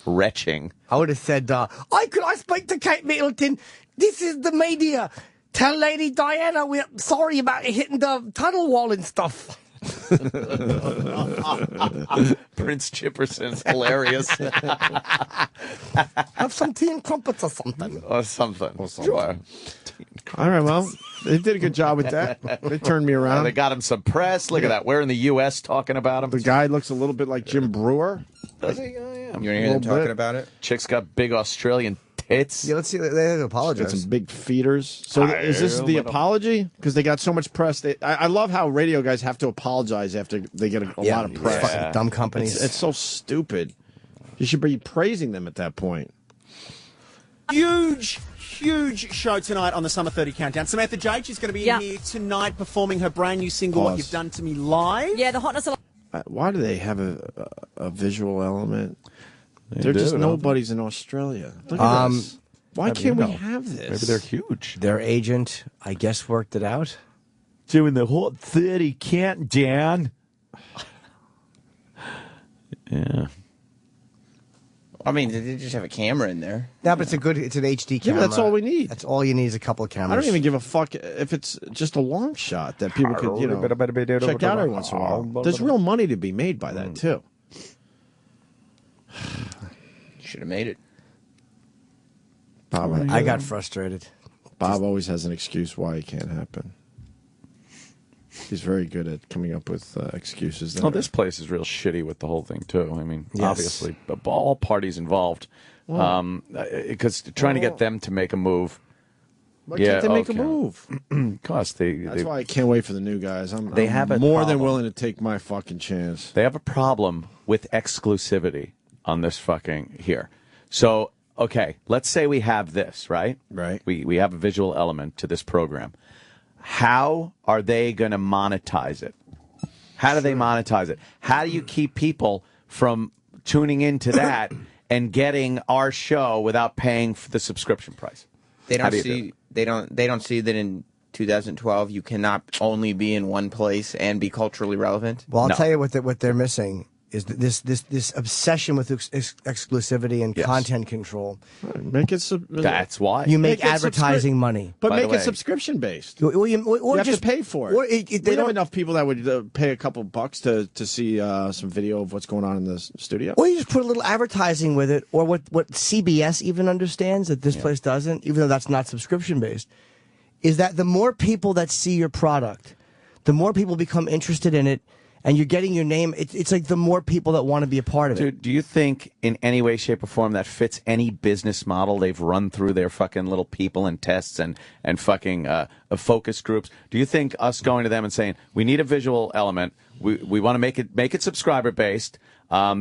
Retching. I would have said, could I speak to Kate Middleton? This is the media. Tell Lady Diana we're sorry about hitting the tunnel wall and stuff. Prince Chipperson's hilarious. Have some tea and crumpets or something. Or something. Sure. All right, well, they did a good job with that. They turned me around. They got him some press. Look at that. We're in the U.S. talking about him. The guy looks a little bit like Jim Brewer. Does he? Oh, yeah. You want to hear them talking about it? Chick's got big Australian It's Yeah, let's see. They apologize. Got some big feeders. So is this the apology? Because they got so much press. I love how radio guys have to apologize after they get a lot of press. Fucking dumb companies. It's so stupid. You should be praising them at that point. Huge show tonight on the Summer 30 Countdown. Samantha Jade, she's going to be in here tonight performing her brand new single, What You've Done to Me, live. Yeah, the hotness of... Why do they have a visual element? They They're do, just don't nobody's in Australia. Look at this. Why can't we have this? Maybe they're huge. Their agent, I guess, worked it out. Doing the Hot 30 Countdown. Yeah. I mean, they just have a camera in there. No, but it's an HD Yeah, camera. that's all we need. That's all you need is a couple of cameras. I don't even give a fuck if it's just a long shot that people could, check out every once in a while. There's real money to be made by that, too. Should have made it. Bob, I got frustrated. Bob always has an excuse why it can't happen. He's very good at coming up with excuses. Oh, this place is real shitty with the whole thing, too. I mean, Yes. obviously, but all parties involved. Because trying to get them to make a move. Why can't they make a move? Because That's why I can't wait for the new guys. I'm have a more than problem. willing to take my fucking chance. They have a problem with exclusivity on this fucking here. So, okay, let's say we have this, right? Right. We have a visual element to this program. How are they going to monetize it? How do they monetize it? How do you keep people from tuning into that and getting our show without paying for the subscription price? They How don't do you see. do They don't see that in 2012 you cannot only be in one place and be culturally relevant. Well, I'll tell you what they're missing is this obsession with exclusivity and content control. Make it. That's why you make Make it advertising money, But By the make way- it subscription based. Or You have just to pay for it. Or They they don't have don't. enough people that would pay a couple bucks to see some video of what's going on in the studio. Or you just put a little advertising with it, or what CBS even understands that this place doesn't, even though that's not subscription based, is that the more people that see your product, the more people become interested in it, and you're getting your name. It's like the more people that want to be a part of it. Dude, do you think in any way, shape, or form that fits any business model they've run through their fucking little people and tests and fucking focus groups? Do you think us going to them and saying, we need a visual element, we want to make it subscriber based,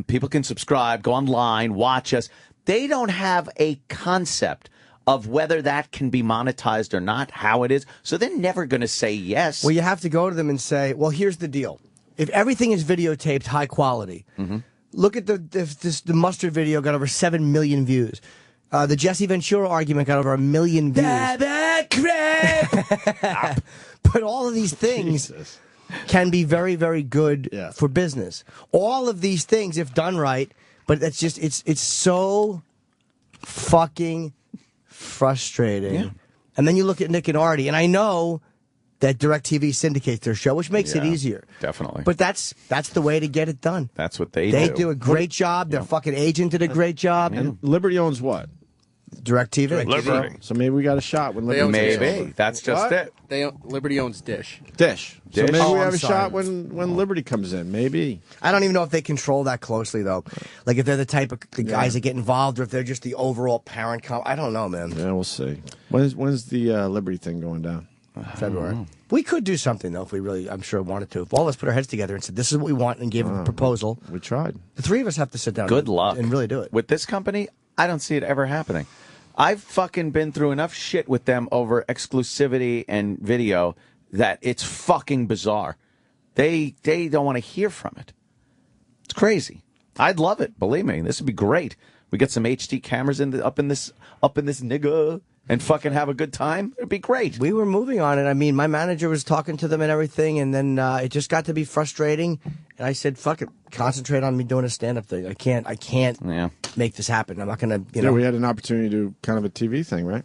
people can subscribe, go online, watch us. They don't have a concept of whether that can be monetized or not, how it is. So they're never going to say yes. Well, you have to go to them and say, well, here's the deal. If everything is videotaped high quality, look at the Mustard video got over 7 million views. The Jesse Ventura argument got over 1 million views. But all of these things can be very, very good for business. All of these things, if done right, but that's just it's so fucking frustrating. Yeah. And then you look at Nick and Artie, and I know that DirecTV syndicates their show, which makes it Yeah, easier. definitely. But that's the way to get it done. That's what they They do. do a great job. Their fucking agent did a great job. And Liberty owns what? DirecTV. Liberty. So maybe we got a shot when They Liberty. own Maybe. That's just What? it. Liberty owns Dish. Dish. So Dish? maybe Oh, we I'm have a sorry. shot when Liberty comes in. Maybe. I don't even know if they control that closely, though. Like, if they're the type of the guys that get involved, or if they're just the overall parent. I don't know, man. Yeah, we'll see. When's the Liberty thing going down? February. We could do something, though, if we really, I'm sure, wanted to. If all of us put our heads together and said, this is what we want, and gave a proposal. We tried. The three of us have to sit down Good luck. and really do it. With this company, I don't see it ever happening. I've fucking been through enough shit with them over exclusivity and video that it's fucking bizarre. They don't want to hear from it. It's crazy. I'd love it. Believe me, this would be great. We get some HD cameras up in this nigga and fucking have a good time. It'd be great. We were moving on it. I mean, my manager was talking to them and everything, and then it just got to be frustrating. And I said, "Fuck it, concentrate on me doing a stand-up thing. I can't make this happen. I'm not gonna, Yeah, we had an opportunity to do kind of a TV thing, right?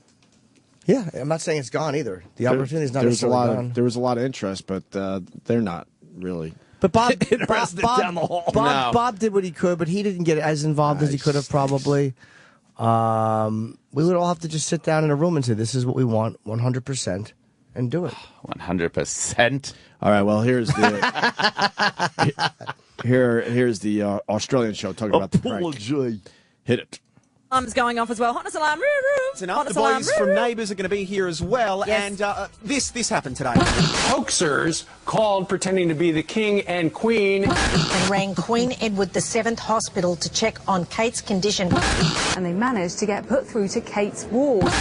Yeah, I'm not saying it's gone either. The opportunity is not there was a necessarily lot gone. of there was a lot of interest, but they're not really. But Bob down the hall. Bob did what he could, but he didn't get as involved as he could have probably. We would all have to just sit down in a room and say, "This is what we want, 100%," and do it. 100%. All right. Well, here's the here's the Australian show talking about the prank. Hit it. Alarm's going off as well. Hotness alarm. Tonight, Hotness the alarm. boys from Neighbours are going to be here as well. Yes. And this happened today. Hoaxers called pretending to be the king and queen. And rang Queen Edward VII Hospital to check on Kate's condition. And they managed to get put through to Kate's ward.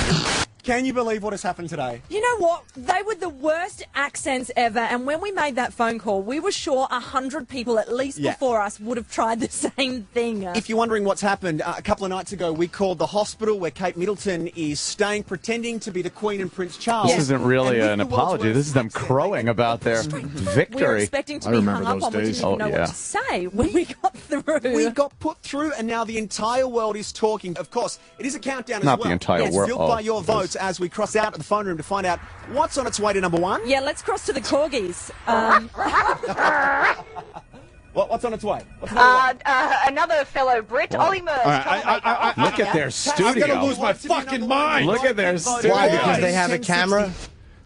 Can you believe what has happened today? You know what? They were the worst accents ever. And when we made that phone call, we were sure 100 people at least before us would have tried the same thing. If you're wondering what's happened, a couple of nights ago we called the hospital where Kate Middleton is staying, pretending to be the Queen and Prince Charles. This isn't really an apology. This is them crowing about their We were victory. expecting to be hung up on. We didn't even know what to say when we got through. We got put through, and now the entire world is talking. Of course, it is a countdown Not as well. the entire It's world. built by your votes as we cross out of the phone room to find out what's on its way to number one. Yeah, let's cross to the corgis. What's on its way? What's number one? Another fellow Brit, Ollie Murs. Look at their studio. I'm gonna lose my fucking mind. Look at their studio. Why? Because they have a camera?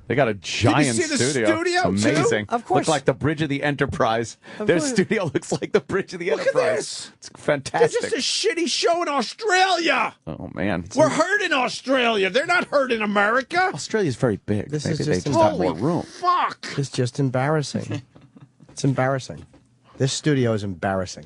They got a giant see the studio. studio, It's too? amazing. Of course. Look like the bridge of the Enterprise. Their course. studio looks like the bridge of the Look at Enterprise. this. It's It's fantastic. just a shitty show in Australia. Oh man, We're hurting Australia. They're not hurting America. Australia's very big. This Maybe is they just just have Holy more room. fuck. It's just embarrassing. It's embarrassing. This studio is embarrassing.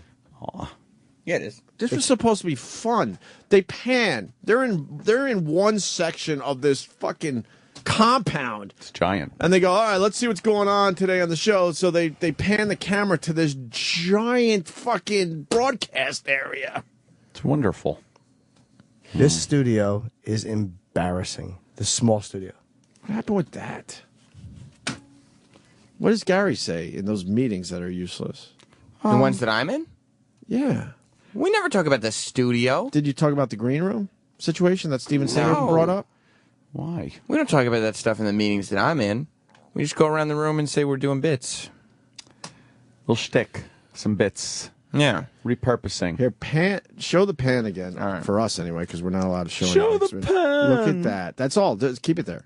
Yeah, it is. This was supposed to be fun. They pan. They're in one section of this fucking compound. It's giant. And they go, all right, let's see what's going on today on the show. So they pan the camera to this giant fucking broadcast area. It's wonderful. This studio is embarrassing. The small studio. What happened with that? What does Gary say in those meetings that are useless? The ones that I'm in? Yeah. We never talk about the studio. Did you talk about the green room situation that Steven Singer No. brought up? Why? We don't talk about that stuff in the meetings that I'm in. We just go around the room and say we're doing bits. Little shtick, some bits. Yeah. Repurposing. Here, show the pan again. All right. For us, anyway, because we're not allowed to show Show anything. the Look pan. at that. That's all. Just keep it there.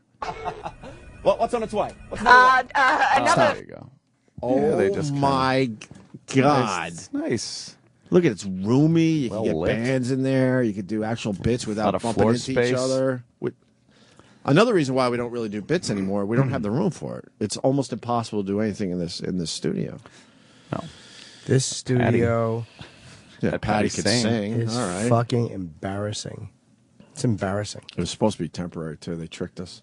What's on its way? What's number one? Another. There you go. Oh, they just my God. Nice. Nice. Look at it. It's roomy. You Well can get lit. bands in there. You could do actual bits without Lot of bumping floor into space. each other. Another reason why we don't really do bits anymore, we don't have the room for it. It's almost impossible to do anything in this studio. No. This studio Yeah, Patty Patty could sing. is All right. fucking embarrassing. It's embarrassing. It was supposed to be temporary, too. They tricked us.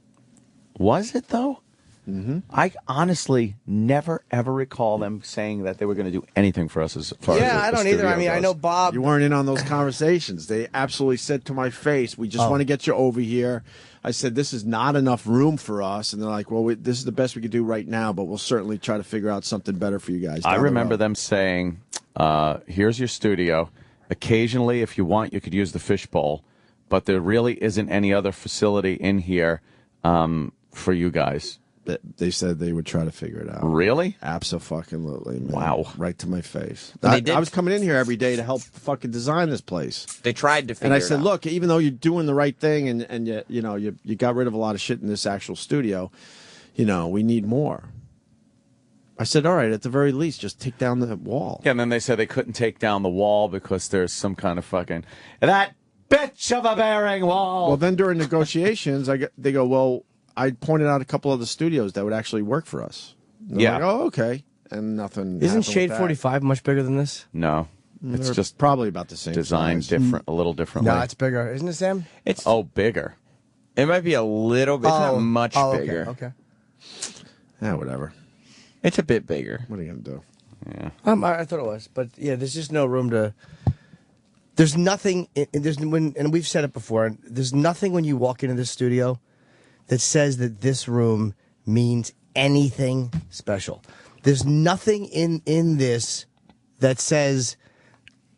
Was it though? Mm-hmm. I honestly never ever recall them saying that they were going to do anything for us as far as Yeah, the I don't either. I studio mean, I goes. know Bob. You weren't in on those conversations. They absolutely said to my face, we just Oh. want to get you over here. I said, this is not enough room for us. And they're like, well, this is the best we could do right now, but we'll certainly try to figure out something better for you guys. I down the remember road." them saying, here's your studio. Occasionally, if you want, you could use the fishbowl, but there really isn't any other facility in here for you guys. They said they would try to figure it out. Really? Absolutely, man. Wow. Right to my face. And they I did. was coming in here every day to help fucking design this place. They tried to figure And I it said, out. look, even though you're doing the right thing and you got rid of a lot of shit in this actual studio, we need more. I said, all right, at the very least, just take down the wall. Yeah, and then they said they couldn't take down the wall because there's some kind of fucking that bitch of a bearing wall. Well, then during negotiations, they go, well, I pointed out a couple of the studios that would actually work for us. And I'm Yeah. like, oh, okay. And nothing. Isn't happened Shade with that. 45 much bigger than this? No, it's They're just probably about the same designed size. different, a little differently. No, it's bigger. Isn't it, Sam? It's bigger. It might be a little bit. It's not much okay, bigger. Okay. Yeah, whatever. It's a bit bigger. What are you gonna do? Yeah. I thought it was, but yeah, there's just no room to. There's nothing. And we've said it before. There's nothing when you walk into this studio that says that this room means anything special. There's nothing in this that says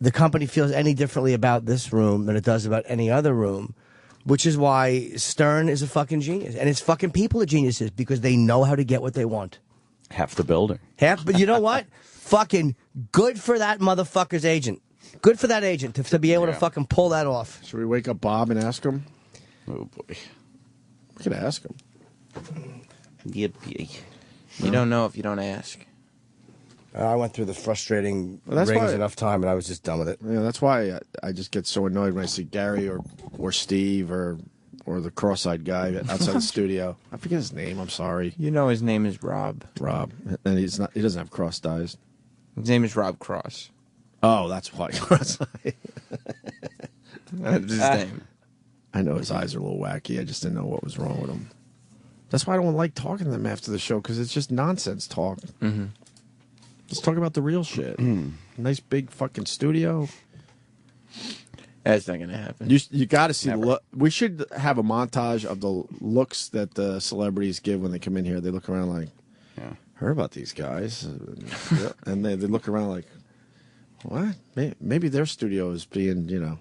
the company feels any differently about this room than it does about any other room, which is why Stern is a fucking genius, and his fucking people are geniuses because they know how to get what they want. Half the building. But you know what? Fucking good for that motherfucker's agent. Good for that agent to be able to fucking pull that off. Should we wake up Bob and ask him? Oh boy, we could ask him. You don't know if you don't ask. I went through the frustrating Well, that's rings why- enough time, and I was just done with it. Yeah, that's why I just get so annoyed when I see Gary or Steve or the cross-eyed guy outside the studio. I forget his name. I'm sorry. You know his name is Rob. Rob, and he's not. He doesn't have crossed eyes. His name is Rob Cross. Oh, that's why. Cross-eyed. That's his name. I know his eyes are a little wacky. I just didn't know what was wrong with him. That's why I don't like talking to them after the show, because it's just nonsense talk. Mm-hmm. Let's talk about the real shit. Nice big fucking studio. That's not gonna happen. You got to see the look. We should have a montage of the looks that the celebrities give when they come in here. They look around like, heard about these guys, and they look around like, what? Maybe their studio is being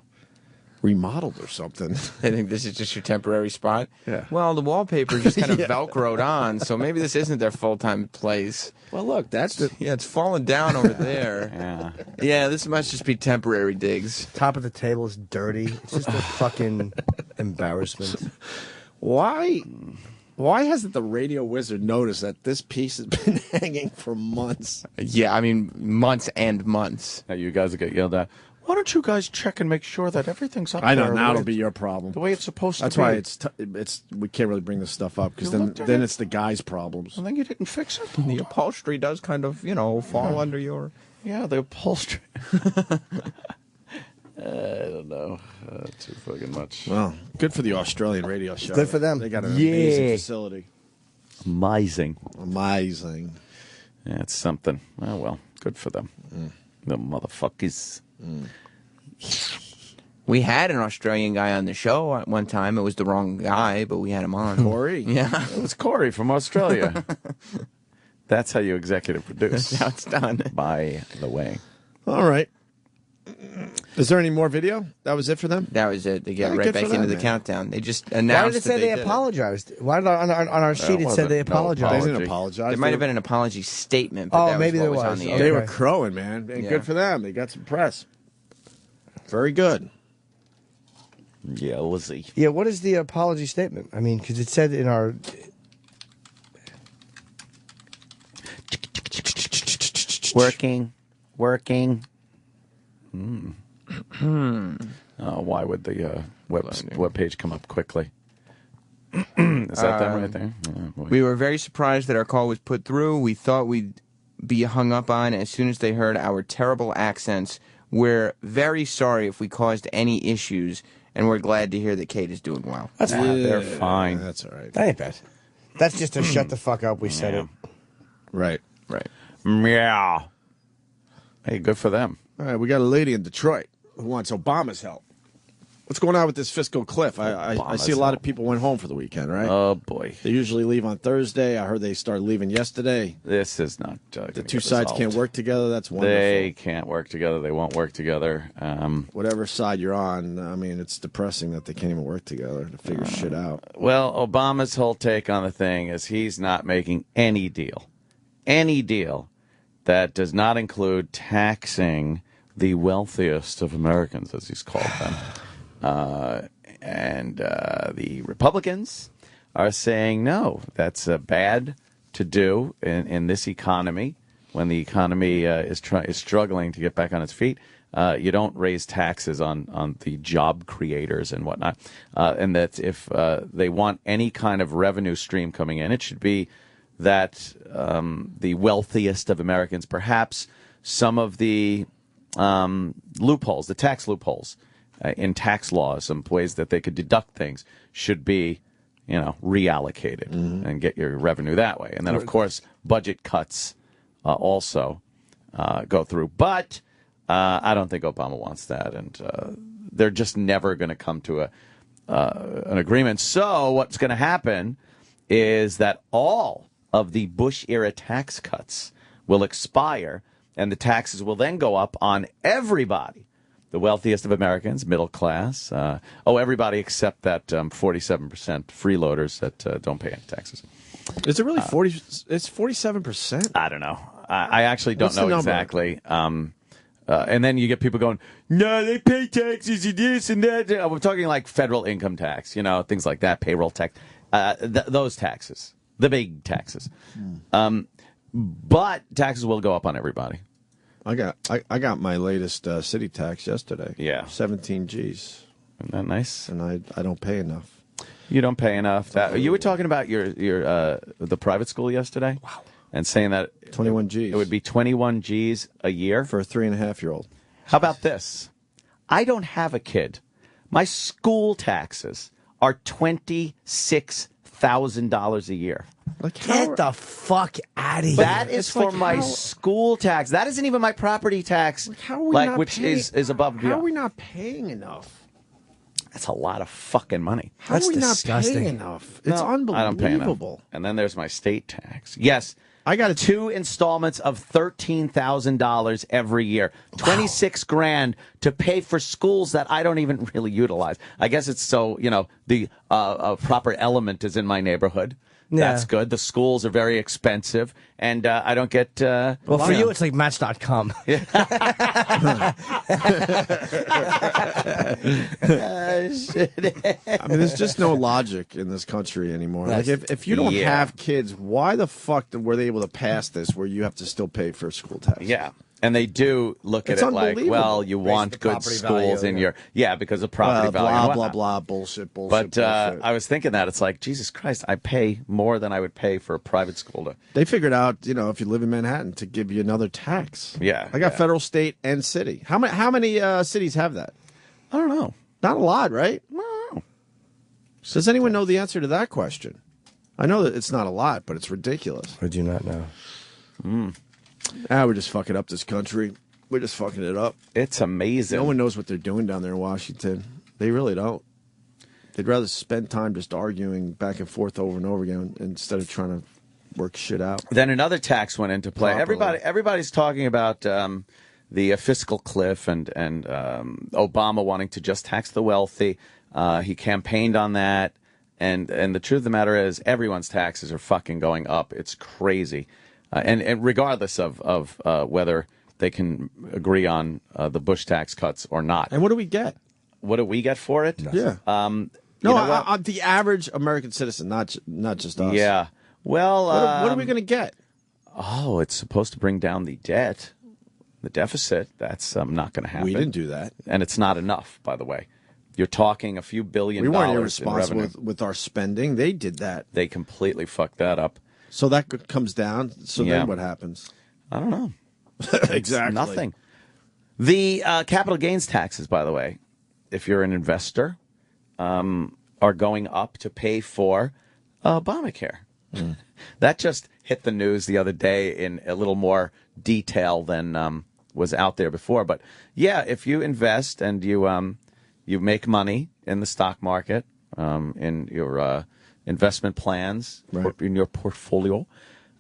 remodeled or something. They think this is just your temporary spot. Yeah. Well, the wallpaper just kind of Yeah. velcroed on, so maybe this isn't their full-time place. Well, look, that's the it's falling down over there. Yeah, this must just be temporary digs. Top of the table is dirty. It's just a fucking embarrassment. Why hasn't the radio wizard noticed that this piece has been hanging for months? Yeah, I mean months and months. Now you guys get yelled at. Why don't you guys check and make sure that everything's up I know there now the it'll way be your problem. the way it's supposed That's to be? why it's we can't really bring this stuff up because You then looked at then it? it's the guy's problems. Well, then you didn't fix it. The upholstery does kind of, fall under your... Yeah, the upholstery. I don't know. Too fucking much. Well, good for the Australian radio show. Good for them. They got an amazing Yeah. facility. Amazing. Amazing. Yeah, it's something. Oh, well, good for them. The motherfuckers. We had an Australian guy on the show at one time. It was the wrong guy, but we had him on. Corey? Yeah. It was Corey from Australia. That's how you executive produce. That's how it's done. By the way. All right. Is there any more video? That was it for them? That was it. They get Yeah, right good back for into them, the man. countdown. They just Why announced did it say that they did it. apologized? Why did on our sheet it said wasn't they no apologized? They didn't Apology. apologize. There might have been an apology statement, but Oh, that was maybe what there was on was. the Okay. air. They were crowing, man. And Yeah. good for them. They got some press. Very good. Yeah, Lizzie. Yeah, what is the apology statement? I mean, because it said in our... Working. Why would the web page come up quickly? Is that them right there? Oh, boy. We were very surprised that our call was put through. We thought we'd be hung up on as soon as they heard our terrible accents. We're very sorry if we caused any issues, and we're glad to hear that Kate is doing well. That's fine. They're fine. That's all right. That ain't bad. That's just a shut the fuck up, we said it. Right. Right. Yeah. Hey, good for them. All right, we got a lady in Detroit who wants Obama's help. What's going on with this fiscal cliff? I see a lot of people went home for the weekend, right? Oh, boy. They usually leave on Thursday. I heard they started leaving yesterday. This is not The two sides can't work together. That's wonderful. They can't work together. They won't work together. Whatever side you're on, I mean, it's depressing that they can't even work together to figure shit out. Well, Obama's whole take on the thing is he's not making any deal that does not include taxing the wealthiest of Americans, as he's called them. And the Republicans are saying, no, that's bad to do in this economy. When the economy is struggling to get back on its feet, you don't raise taxes on the job creators and whatnot. And that if they want any kind of revenue stream coming in, it should be that the wealthiest of Americans, perhaps some of the loopholes, the tax loopholes in tax laws, some ways that they could deduct things, should be, reallocated and get your revenue that way. And then, of course, budget cuts also go through. But I don't think Obama wants that, and they're just never going to come to an agreement. So what's going to happen is that all of the Bush-era tax cuts will expire, and the taxes will then go up on everybody. The wealthiest of Americans, middle class, everybody except that 47% freeloaders that don't pay any taxes. Is it really 40? It's 47%. I don't know. I actually don't What's the know number? exactly. And then you get people going, no, they pay taxes and this and that. We're talking like federal income tax, things like that, payroll tax, those taxes, the big taxes. But taxes will go up on everybody. I got my latest city tax yesterday. Yeah. 17 G's. Isn't that nice? And I don't pay enough. You don't pay enough. You were talking about your the private school yesterday? Wow. And saying that 21 G's. It would be 21 G's a year? For a 3.5-year-old. How about this? I don't have a kid. My school taxes are $26,000 a year. Get the fuck out of here. That is for my school tax. That isn't even my property tax, How are we not which paying, is above and How are beyond. we not paying enough? That's a lot of fucking money. How are we not paying enough? It's unbelievable. I don't pay enough. And then there's my state tax. Yes. I got 2 installments of $13,000 every year. 26 grand to pay for schools that I don't even really utilize. I guess it's so, the proper element is in my neighborhood. Yeah. That's good. The schools are very expensive, and I don't get... well, for you, it's like Match.com. I mean, there's just no logic in this country anymore. Like, if you don't have kids, why the fuck were they able to pass this where you have to still pay for school tax? Yeah. And they do look at It's it like, unbelievable. well, you want good property schools value, in yeah. your... Yeah, because of property value. and Blah, whatnot. blah, blah, bullshit. But I was thinking that it's like, Jesus Christ, I pay more than I would pay for a private school to... They figured out, if you live in Manhattan, to give you another tax. Yeah. I got federal, state, and city. How many cities have that? I don't know. Not a lot, right? No. Does anyone know the answer to that question? I know that it's not a lot, but it's ridiculous. I do not know. We're just fucking up this country. We're just fucking it up. It's amazing. No one knows what they're doing down there in Washington. They really don't. They'd rather spend time just arguing back and forth over and over again instead of trying to work shit out. Then another tax went into play. Properly. Everybody's talking about the fiscal cliff and Obama wanting to just tax the wealthy. He campaigned on that. And the truth of the matter is everyone's taxes are fucking going up. It's crazy. And regardless of whether they can agree on the Bush tax cuts or not. And what do we get? What do we get for it? Yeah. You know what? The average American citizen, not just us. Yeah. Well, what are we going to get? Oh, it's supposed to bring down the debt, the deficit. That's not going to happen. We didn't do that. And it's not enough, by the way. You're talking a few billion We dollars weren't in irresponsible revenue. with our spending. They did that. They completely fucked that up. So that comes down. So Yeah. then what happens? I don't know. Exactly. Nothing. The capital gains taxes, by the way, if you're an investor, are going up to pay for Obamacare. That just hit the news the other day in a little more detail than was out there before. But yeah, if you invest and you make money in the stock market, in your investment plans, in your portfolio,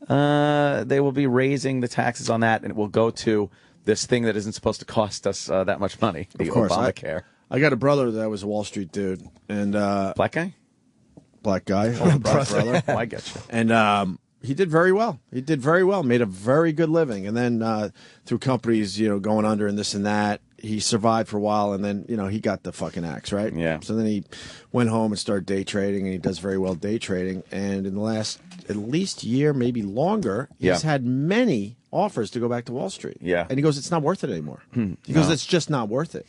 they will be raising the taxes on that, and it will go to this thing that isn't supposed to cost us that much money, the Of course, Obamacare. I got a brother that was a Wall Street dude, and black guy. Black guy, brother. Oh, I get you. And he did very well. He did very well. Made a very good living, and then through companies, going under and this and that, he survived for a while, and then he got the fucking axe, right? Yeah. So then he went home and started day trading, and he does very well day trading. And in the last at least year, maybe longer, he's had many offers to go back to Wall Street. Yeah. And he goes, it's not worth it anymore. He goes, it's just not worth it.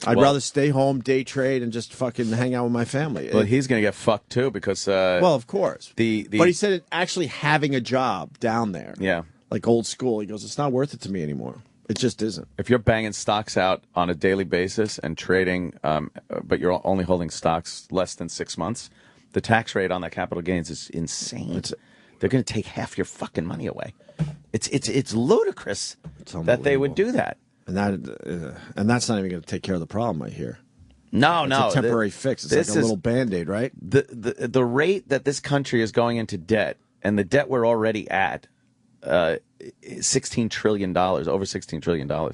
I'd Well- rather stay home, day trade, and just fucking hang out with my family. Well, he's going to get fucked too because. Well, of course. But But he said actually having a job down there, Yeah. like old school, he goes, it's not worth it to me anymore. It just isn't. If you're banging stocks out on a daily basis and trading, but you're only holding stocks less than 6 months, the tax rate on that capital gains is insane. They're going to take half your fucking money away. It's ludicrous that they would do that. And that's not even going to take care of the problem, I hear. No, It's no. a temporary fix. It's like a little Band-Aid, right? The rate that this country is going into debt, and the debt we're already at, $16 trillion, over $16 trillion.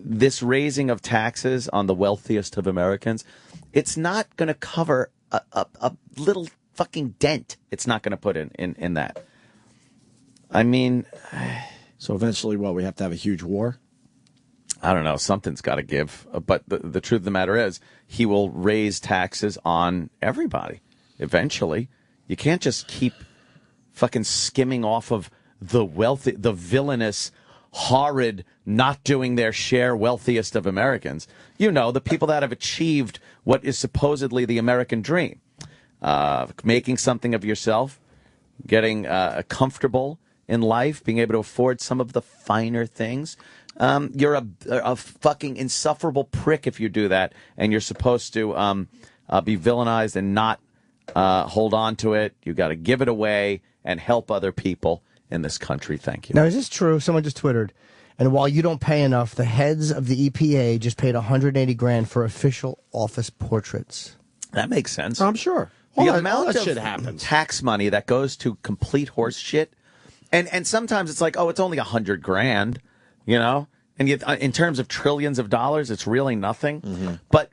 This raising of taxes on the wealthiest of Americans, it's not going to cover a little fucking dent. It's not going to put in that. I mean... So eventually, we have to have a huge war? I don't know. Something's got to give. But the truth of the matter is, he will raise taxes on everybody eventually. You can't just keep fucking skimming off of the wealthy, the villainous, horrid, not doing their share wealthiest of Americans. You know, the people that have achieved what is supposedly the American dream. Making something of yourself, getting comfortable in life, being able to afford some of the finer things. You're a fucking insufferable prick if you do that, and you're supposed to be villainized and not hold on to it. You got to give it away and help other people in this country. Thank you. Now, is this true? Someone just twittered, and while you don't pay enough, the heads of the EPA just paid $180,000 for official office portraits. That makes sense. I'm sure. The All amount that of shit happens. tax money that goes to complete horse shit, and sometimes it's like, oh, it's only $100,000, you know, and yet, in terms of trillions of dollars, it's really nothing. But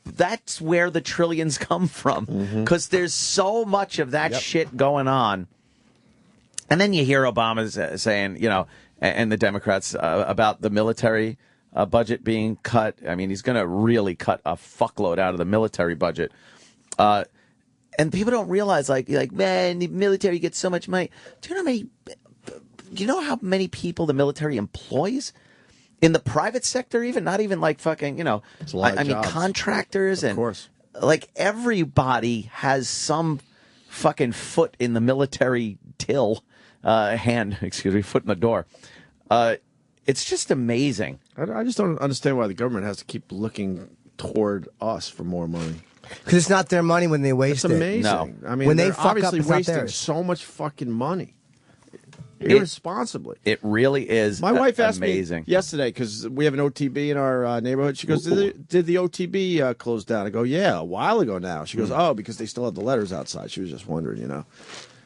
that's where the trillions come from, because there's so much of that shit going on. And then you hear Obama saying, you know, and the Democrats about the military budget being cut. I mean, he's going to really cut a fuckload out of the military budget. And people don't realize, like, man, the military gets so much money. Do you know how many people the military employs in the private sector? Even not even like fucking, you know, It's a lot of I mean, jobs. contractors Of and course. like everybody has some fucking foot in the military foot in the door. It's just amazing. I just don't understand why the government has to keep looking toward us for more money. Because it's not their money when they waste It's it. amazing. No. I mean, when they they're fuck up, obviously it's not wasting theirs. so much fucking money irresponsibly. It really is. My wife asked amazing. me yesterday, because we have an OTB in our neighborhood. She goes, did the OTB close down? I go, yeah, a while ago now. She goes, oh, because they still have the letters outside. She was just wondering, you know.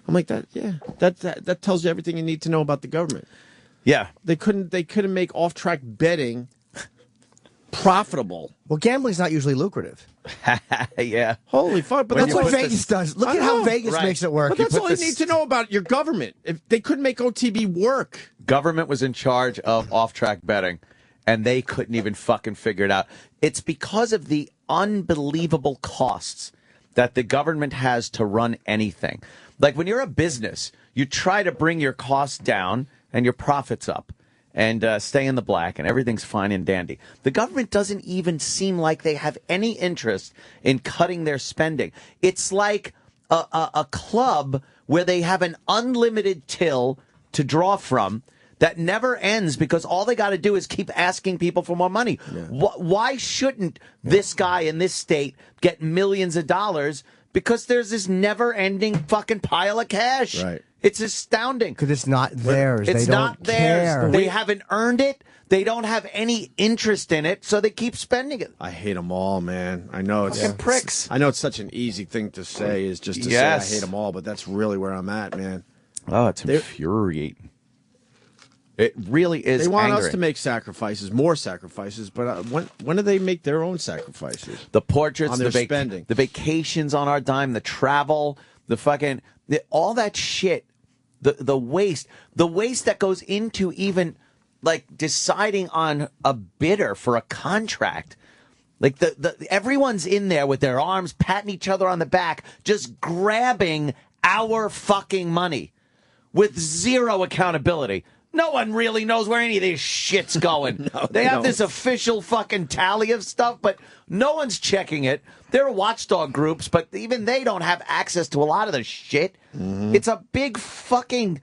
I'm like, that tells you everything you need to know about the government. Yeah. They couldn't make off-track betting profitable. Well, gambling's not usually lucrative. Yeah. Holy fuck! But Look that's what what Vegas does. Look I at how know. Vegas Right. makes it work. But that's all you this- need to know about your government. If they couldn't make OTB work. Government was in charge of off-track betting, and they couldn't even fucking figure it out. It's because of the unbelievable costs that the government has to run anything. Like when you're a business, you try to bring your costs down and your profits up and stay in the black, and everything's fine and dandy. The government doesn't even seem like they have any interest in cutting their spending. It's like a club where they have an unlimited till to draw from that never ends, because all they got to do is keep asking people for more money. Why shouldn't this guy in this state get millions of dollars? Because there's this never-ending fucking pile of cash. Right. It's astounding. Because it's not theirs. It's They don't not theirs. care. They haven't earned it. They don't have any interest in it, so they keep spending it. I hate them all, man. I know it's Fucking pricks. I know it's such an easy thing to say, is just to Yes. say I hate them all, but that's really where I'm at, man. Oh, it's infuriating. It really is. They want angering. us to make sacrifices, more sacrifices, but when do they make their own sacrifices? The portraits, on the their spending. the vacations on our dime, the travel, the fucking, all that shit, the waste that goes into even like deciding on a bidder for a contract. Like everyone's in there with their arms patting each other on the back, just grabbing our fucking money with zero accountability. No one really knows where any of this shit's going. They have this official fucking tally of stuff, but no one's checking it. There are watchdog groups, but even they don't have access to a lot of the shit. It's a big fucking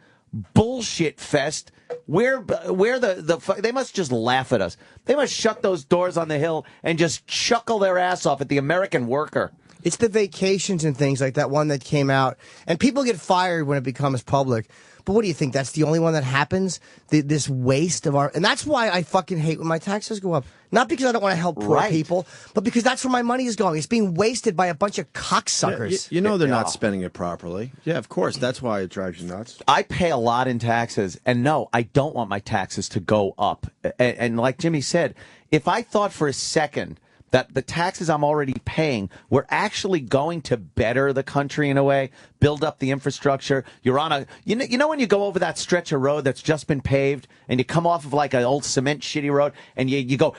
bullshit fest. Where they must just laugh at us. They must shut those doors on the Hill and just chuckle their ass off at the American worker. It's the vacations and things like that one that came out. And people get fired when it becomes public. But what do you think? That's the only one that happens? This waste of our... And that's why I fucking hate when my taxes go up. Not because I don't want to help poor people, but because that's where my money is going. It's being wasted by a bunch of cocksuckers. You know they're not spending it properly. Yeah, of course. That's why it drives you nuts. I pay a lot in taxes, and no, I don't want my taxes to go up. And like Jimmy said, if I thought for a second that the taxes I'm already paying were actually going to better the country in a way, build up the infrastructure. You're on a, you know when you go over that stretch of road that's just been paved and you come off of like an old cement shitty road and you go,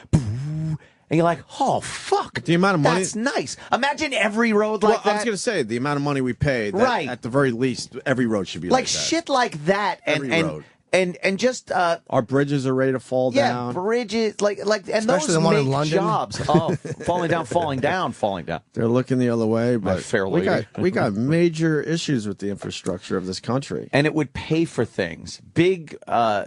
And you're like, oh, fuck. The amount of money. That's nice. Imagine every road like I was that. going to say, the amount of money we pay, that, Right. at the very least, every road should be like like that. shit like that. Every road. And just our bridges are ready to fall down. bridges and Especially those the one in make London. jobs. Oh, falling down. They're looking the other way, but fair we lady. got major issues with the infrastructure of this country. And it would pay for things, big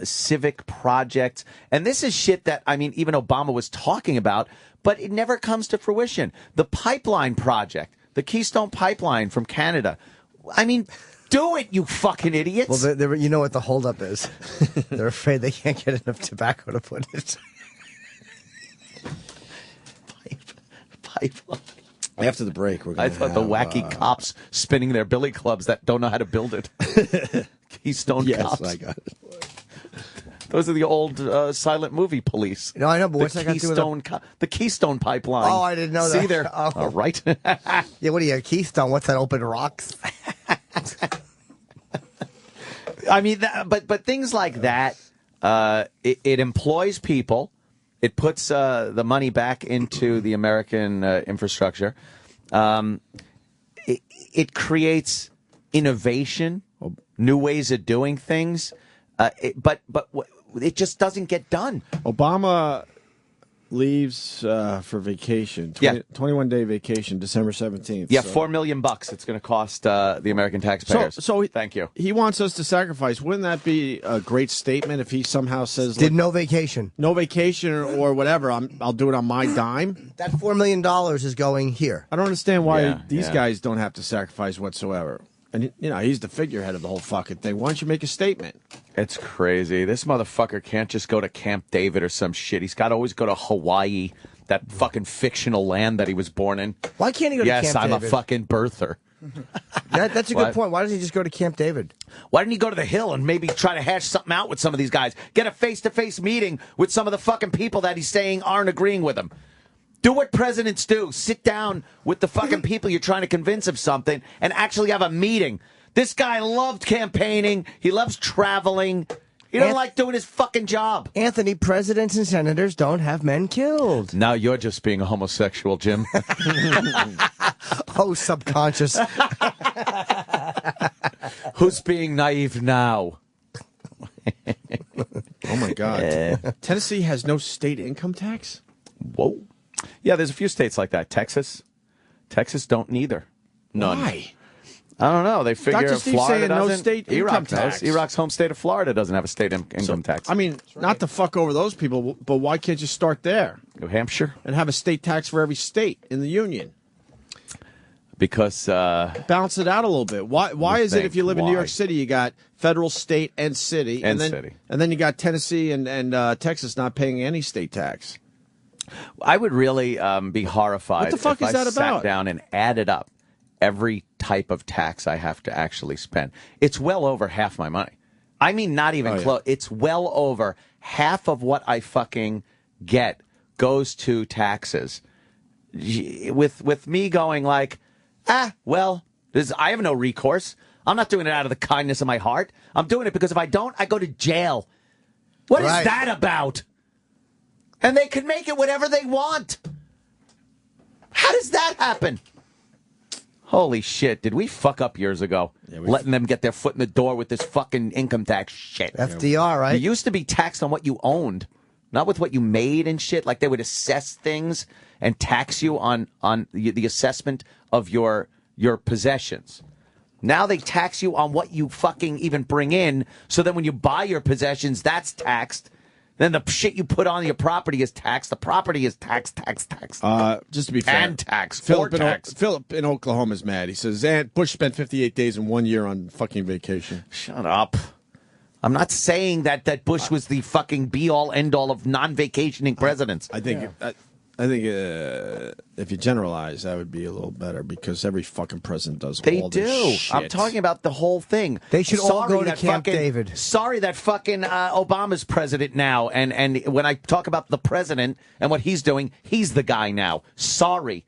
civic projects. And this is shit that, I mean, even Obama was talking about, but it never comes to fruition. The pipeline project, the Keystone Pipeline from Canada. I mean, do it, you fucking idiots. Well, you know what the holdup is? They're afraid they can't get enough tobacco to put it. Pipeline. After the break, we're I going to thought the wacky cops spinning their billy clubs that don't know how to build it. Keystone Yes, cops. I got it. Those are the old silent movie police. No, I know, but what's that got to do with the Keystone Pipeline? Oh, I didn't know that. See there? Oh. All right. Yeah, what are you, Keystone? What's that, open rocks? I mean, but things like that, it employs people. It puts the money back into the American infrastructure. It creates innovation, new ways of doing things. But it just doesn't get done. Obama leaves for vacation. 21-day vacation, December 17th. Yeah, so. $4 million it's going to cost the American taxpayers. So thank you. He wants us to sacrifice. Wouldn't that be a great statement if he somehow says, no vacation, or whatever? I'll do it on my dime. That $4 million is going here. I don't understand why these guys don't have to sacrifice whatsoever. And, he's the figurehead of the whole fucking thing. Why don't you make a statement? It's crazy. This motherfucker can't just go to Camp David or some shit. He's got to always go to Hawaii, that fucking fictional land that he was born in. Why can't he go to Camp David? Yes, I'm a fucking birther. That's a good point. Why doesn't he just go to Camp David? Why didn't he go to the Hill and maybe try to hash something out with some of these guys? Get a face-to-face meeting with some of the fucking people that he's saying aren't agreeing with him. Do what presidents do. Sit down with the fucking people you're trying to convince of something and actually have a meeting. This guy loved campaigning. He loves traveling. He don't like doing his fucking job. Anthony, presidents and senators don't have men killed. Now you're just being a homosexual, Jim. Oh, subconscious. Who's being naive now? Oh, my God. Tennessee has no state income tax? Whoa. Yeah, there's a few states like that. Texas don't neither. None. Why? I don't know. They figure Dr. Steve's Florida saying no doesn't. state income Iraq tax. does. Iraq's home state of Florida doesn't have a state income tax. I mean, not to fuck over those people, but why can't you start there? New Hampshire? And have a state tax for every state in the union? Because balance it out a little bit. Why is it if you live in New why? York City, you got federal, state, and city, And then city. and then you got Tennessee and Texas not paying any state tax? I would really be horrified What the fuck if is that I sat about? down and added up every type of tax I have to actually spend. It's well over half my money. I mean, not even close. It's well over half of what I fucking get goes to taxes. With me going like, well, I have no recourse. I'm not doing it out of the kindness of my heart. I'm doing it because if I don't, I go to jail. What is that about? And they can make it whatever they want. How does that happen? Holy shit, did we fuck up years ago? Letting them get their foot in the door with this fucking income tax shit. FDR, right? You used to be taxed on what you owned, not with what you made and shit. Like they would assess things and tax you on the assessment of your possessions. Now they tax you on what you fucking even bring in. So then when you buy your possessions, that's taxed. Then the shit you put on your property is taxed. The property is taxed. Just to be fair. And tax. Philip in Oklahoma is mad. He says, Bush spent 58 days in 1 year on fucking vacation. Shut up. I'm not saying that Bush was the fucking be-all, end-all of non-vacationing presidents. I think if you generalize, that would be a little better because every fucking president does They all do. this shit. I'm talking about the whole thing. They should all go to that Camp fucking- David. Sorry that fucking Obama's president now. And when I talk about the president and what he's doing, he's the guy now. Sorry.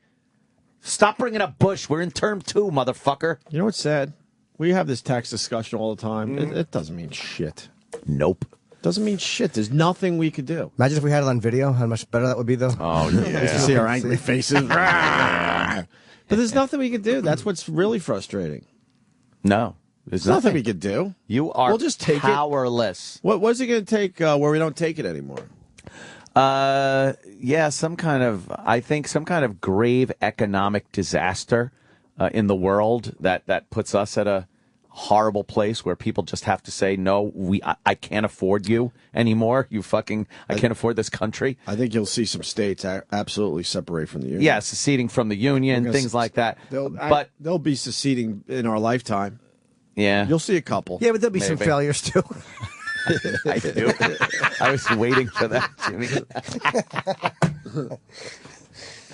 Stop bringing up Bush. We're in term 2, motherfucker. You know what's sad? We have this tax discussion all the time. It doesn't mean shit. Nope. Doesn't mean shit. There's nothing we could do. Imagine if we had it on video, how much better that would be, though. Oh, You see our angry faces. But there's nothing we could do. That's what's really frustrating. No. There's nothing we could do. You are We'll just take powerless. What's it going to take where we don't take it anymore? Yeah, some kind of grave economic disaster in the world that puts us at a horrible place where people just have to say, no, I can't afford you anymore. I can't afford this country. I think you'll see some states absolutely separate from the union. Yeah, seceding from the union, things like that. They'll be seceding in our lifetime. Yeah. You'll see a couple. Yeah, but there'll be some failures, too. I do. I was waiting for that, Jimmy.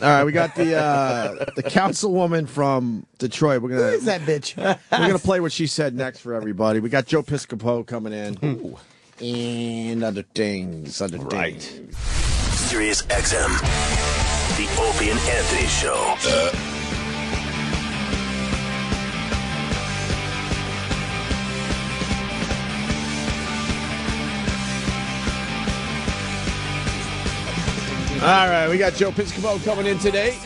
All right, we got the councilwoman from Detroit. Who is that bitch? We're gonna play what she said next for everybody. We got Joe Piscopo coming in. Ooh. And other things. Right. Sirius XM. The Opie and Anthony Show. All right, we got Joe Piscopo coming in today.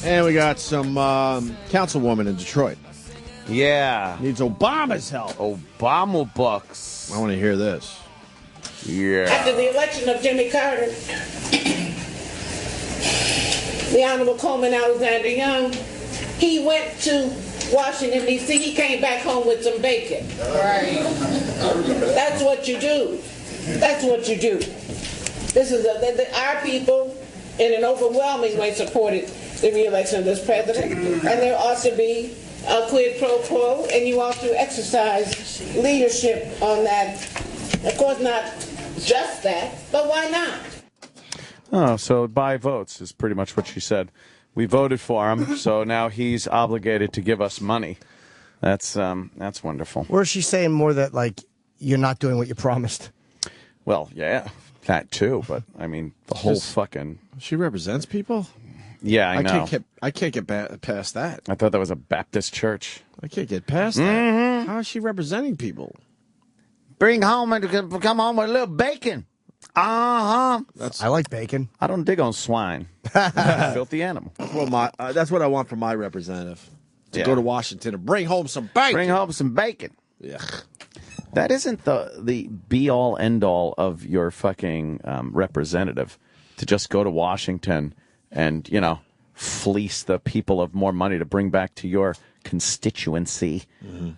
And we got some councilwoman in Detroit. Yeah. Needs Obama's help. Obama bucks. I want to hear this. Yeah. After the election of Jimmy Carter, the Honorable Coleman Alexander Young, he went to Washington, D.C., he came back home with some bacon. Right. That's what you do. That's what you do. This is our people, in an overwhelming way, supported the re-election of this president, and there ought to be a quid pro quo, and you ought to exercise leadership on that. Of course, not just that, but why not? Oh, so by votes is pretty much what she said. We voted for him, so now he's obligated to give us money. That's wonderful. Or is she saying more that, like, you're not doing what you promised? Well, yeah, that too, but, I mean, the whole fucking... She represents people? Yeah, I know. I can't get past that. I thought that was a Baptist church. I can't get past that. How is she representing people? Come home with a little bacon. I like bacon. I don't dig on swine. Filthy animal. That's what I want from my representative. To go to Washington and bring home some bacon. Bring home some bacon. Yeah. That isn't the be-all, end-all of your fucking representative, to just go to Washington and, fleece the people of more money to bring back to your constituency. Mm-hmm.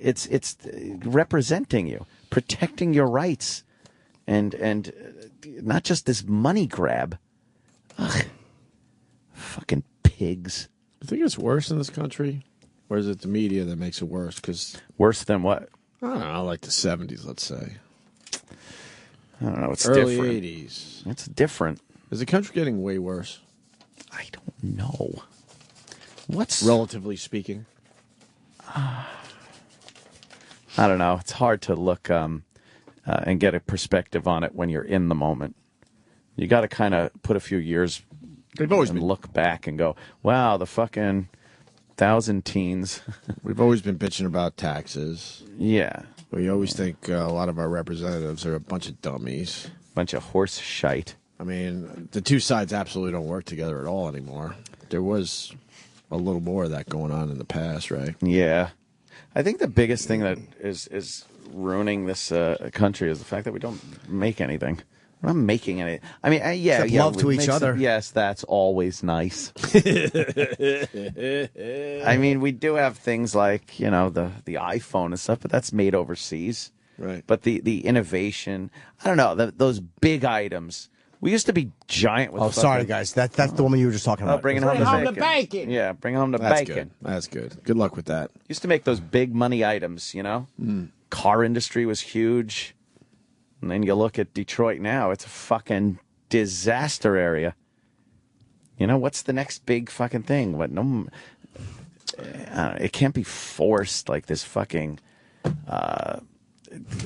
It's representing you, protecting your rights, and not just this money grab. Ugh. Fucking pigs. I think it's worse in this country, or is it the media that makes it worse? Worse than what? I don't know, like the 70s, let's say. I don't know. It's early different. 80s. It's different. Is the country getting way worse? I don't know. What's relatively speaking? I don't know. It's hard to look and get a perspective on it when you're in the moment. You got to kind of put a few years. They've always been look back and go, "Wow, the fucking 1,000 teens." We've always been bitching about taxes. Yeah, we always think a lot of our representatives are a bunch of dummies, bunch of horse shite. I mean, the two sides absolutely don't work together at all anymore. There was a little more of that going on in the past, right? Yeah, I think the biggest thing that is ruining this country is the fact that we don't make anything. We're not making any. I mean, yeah, love to each other. Yes, that's always nice. I mean, we do have things like the iPhone and stuff, but that's made overseas. Right. But the innovation, I don't know, those big items. We used to be giant with. Oh, sorry, guys. That's the woman you were just talking about. Bringing home the bacon. Yeah, bring home the bacon. Good. That's good. Good luck with that. Used to make those big money items. Car industry was huge. And then you look at Detroit now, it's a fucking disaster area. What's the next big fucking thing? What? No, it can't be forced like this fucking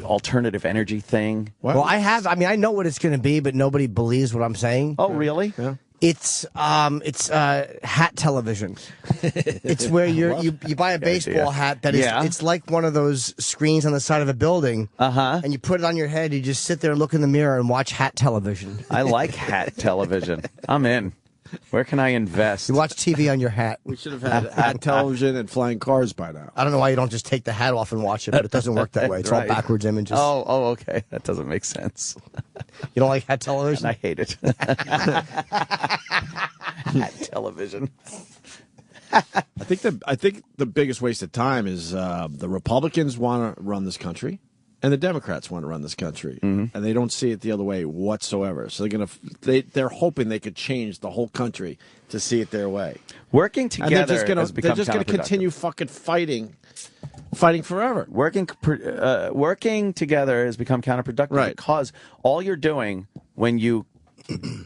alternative energy thing. Well, I know what it's going to be, but nobody believes what I'm saying. Oh, really? Yeah. It's hat television. It's where you buy a baseball hat that is it's like one of those screens on the side of a building. And you put it on your head. You just sit there and look in the mirror and watch hat television. I like hat television. I'm in. Where can I invest? You watch TV on your hat. We should have had hat television and flying cars by now. I don't know why you don't just take the hat off and watch it, but it doesn't work that way. It's all backwards images. Oh, okay. That doesn't make sense. You don't like hat television? And I hate it. Hat television. I think the biggest waste of time is the Republicans want to run this country, and the Democrats want to run this country, and they don't see it the other way whatsoever. So they're hoping they could change the whole country to see it their way. Working together, and they're just going to continue fucking fighting forever. Working together has become counterproductive because all you're doing when you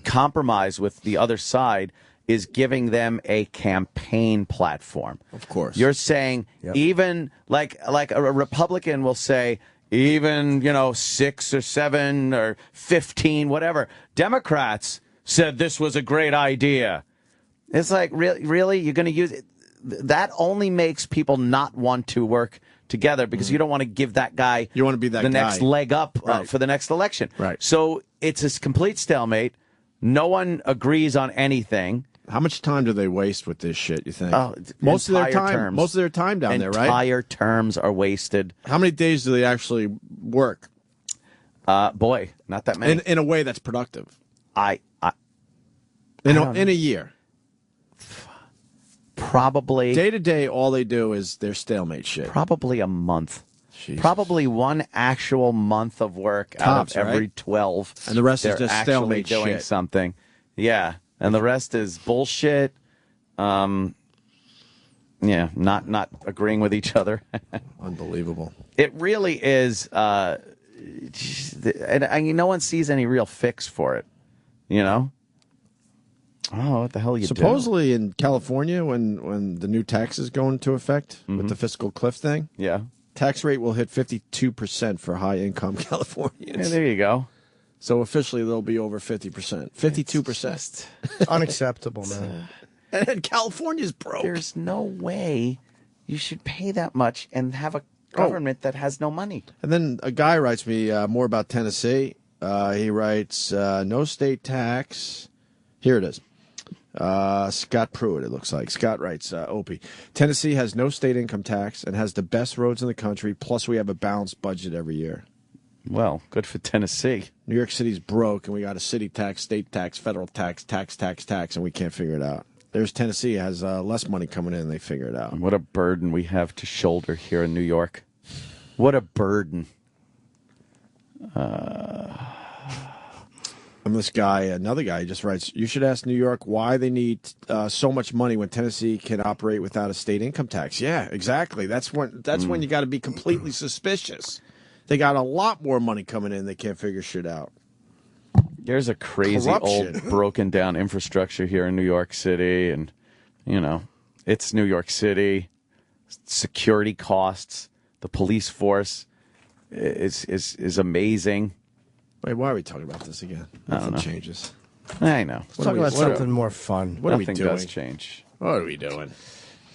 compromise with the other side is giving them a campaign platform. Of course, you're saying even like a Republican will say, even 6 or 7 or 15, whatever. Democrats said this was a great idea. It's like, really, you're going to use it? That only makes people not want to work together because you don't want to give that guy you want to be that the guy. next leg up for the next election. Right. So it's a complete stalemate. No one agrees on anything. How much time do they waste with this shit, you think? Most of their time down there, right? Entire terms are wasted. How many days do they actually work? Boy, not that many. In a way that's productive. In a year. Probably. Day to day, all they do is their stalemate shit. Probably a month. Jesus. Probably one actual month of work Tops, out of every right? 12. And the rest is they're just actually stalemate doing shit. something. Yeah. And the rest is bullshit. Not agreeing with each other. Unbelievable. It really is. And no one sees any real fix for it. Oh, what the hell you Supposedly in California, when the new taxes go into effect with the fiscal cliff thing, tax rate will hit 52% for high income Californians. Yeah, there you go. So officially, they'll be over 50%. 52%. Unacceptable, man. And California's broke. There's no way you should pay that much and have a government that has no money. And then a guy writes me more about Tennessee. He writes, no state tax. Here it is. Scott Pruitt, it looks like. Scott writes, Opie, Tennessee has no state income tax and has the best roads in the country, plus we have a balanced budget every year. Well, good for Tennessee. New York City's broke, and we got a city tax, state tax, federal tax, and we can't figure it out. There's Tennessee has less money coming in, and they figure it out. What a burden we have to shoulder here in New York. What a burden. And this guy, another guy, just writes, you should ask New York why they need so much money when Tennessee can operate without a state income tax. Yeah, exactly. That's when you got to be completely suspicious. They got a lot more money coming in. They can't figure shit out. There's a crazy old broken down infrastructure here in New York City. And, it's New York City. Security costs. The police force is amazing. Wait, why are we talking about this again? Nothing changes. I know. Let's talk about something more fun. What are we Nothing doing? does change. What are we doing?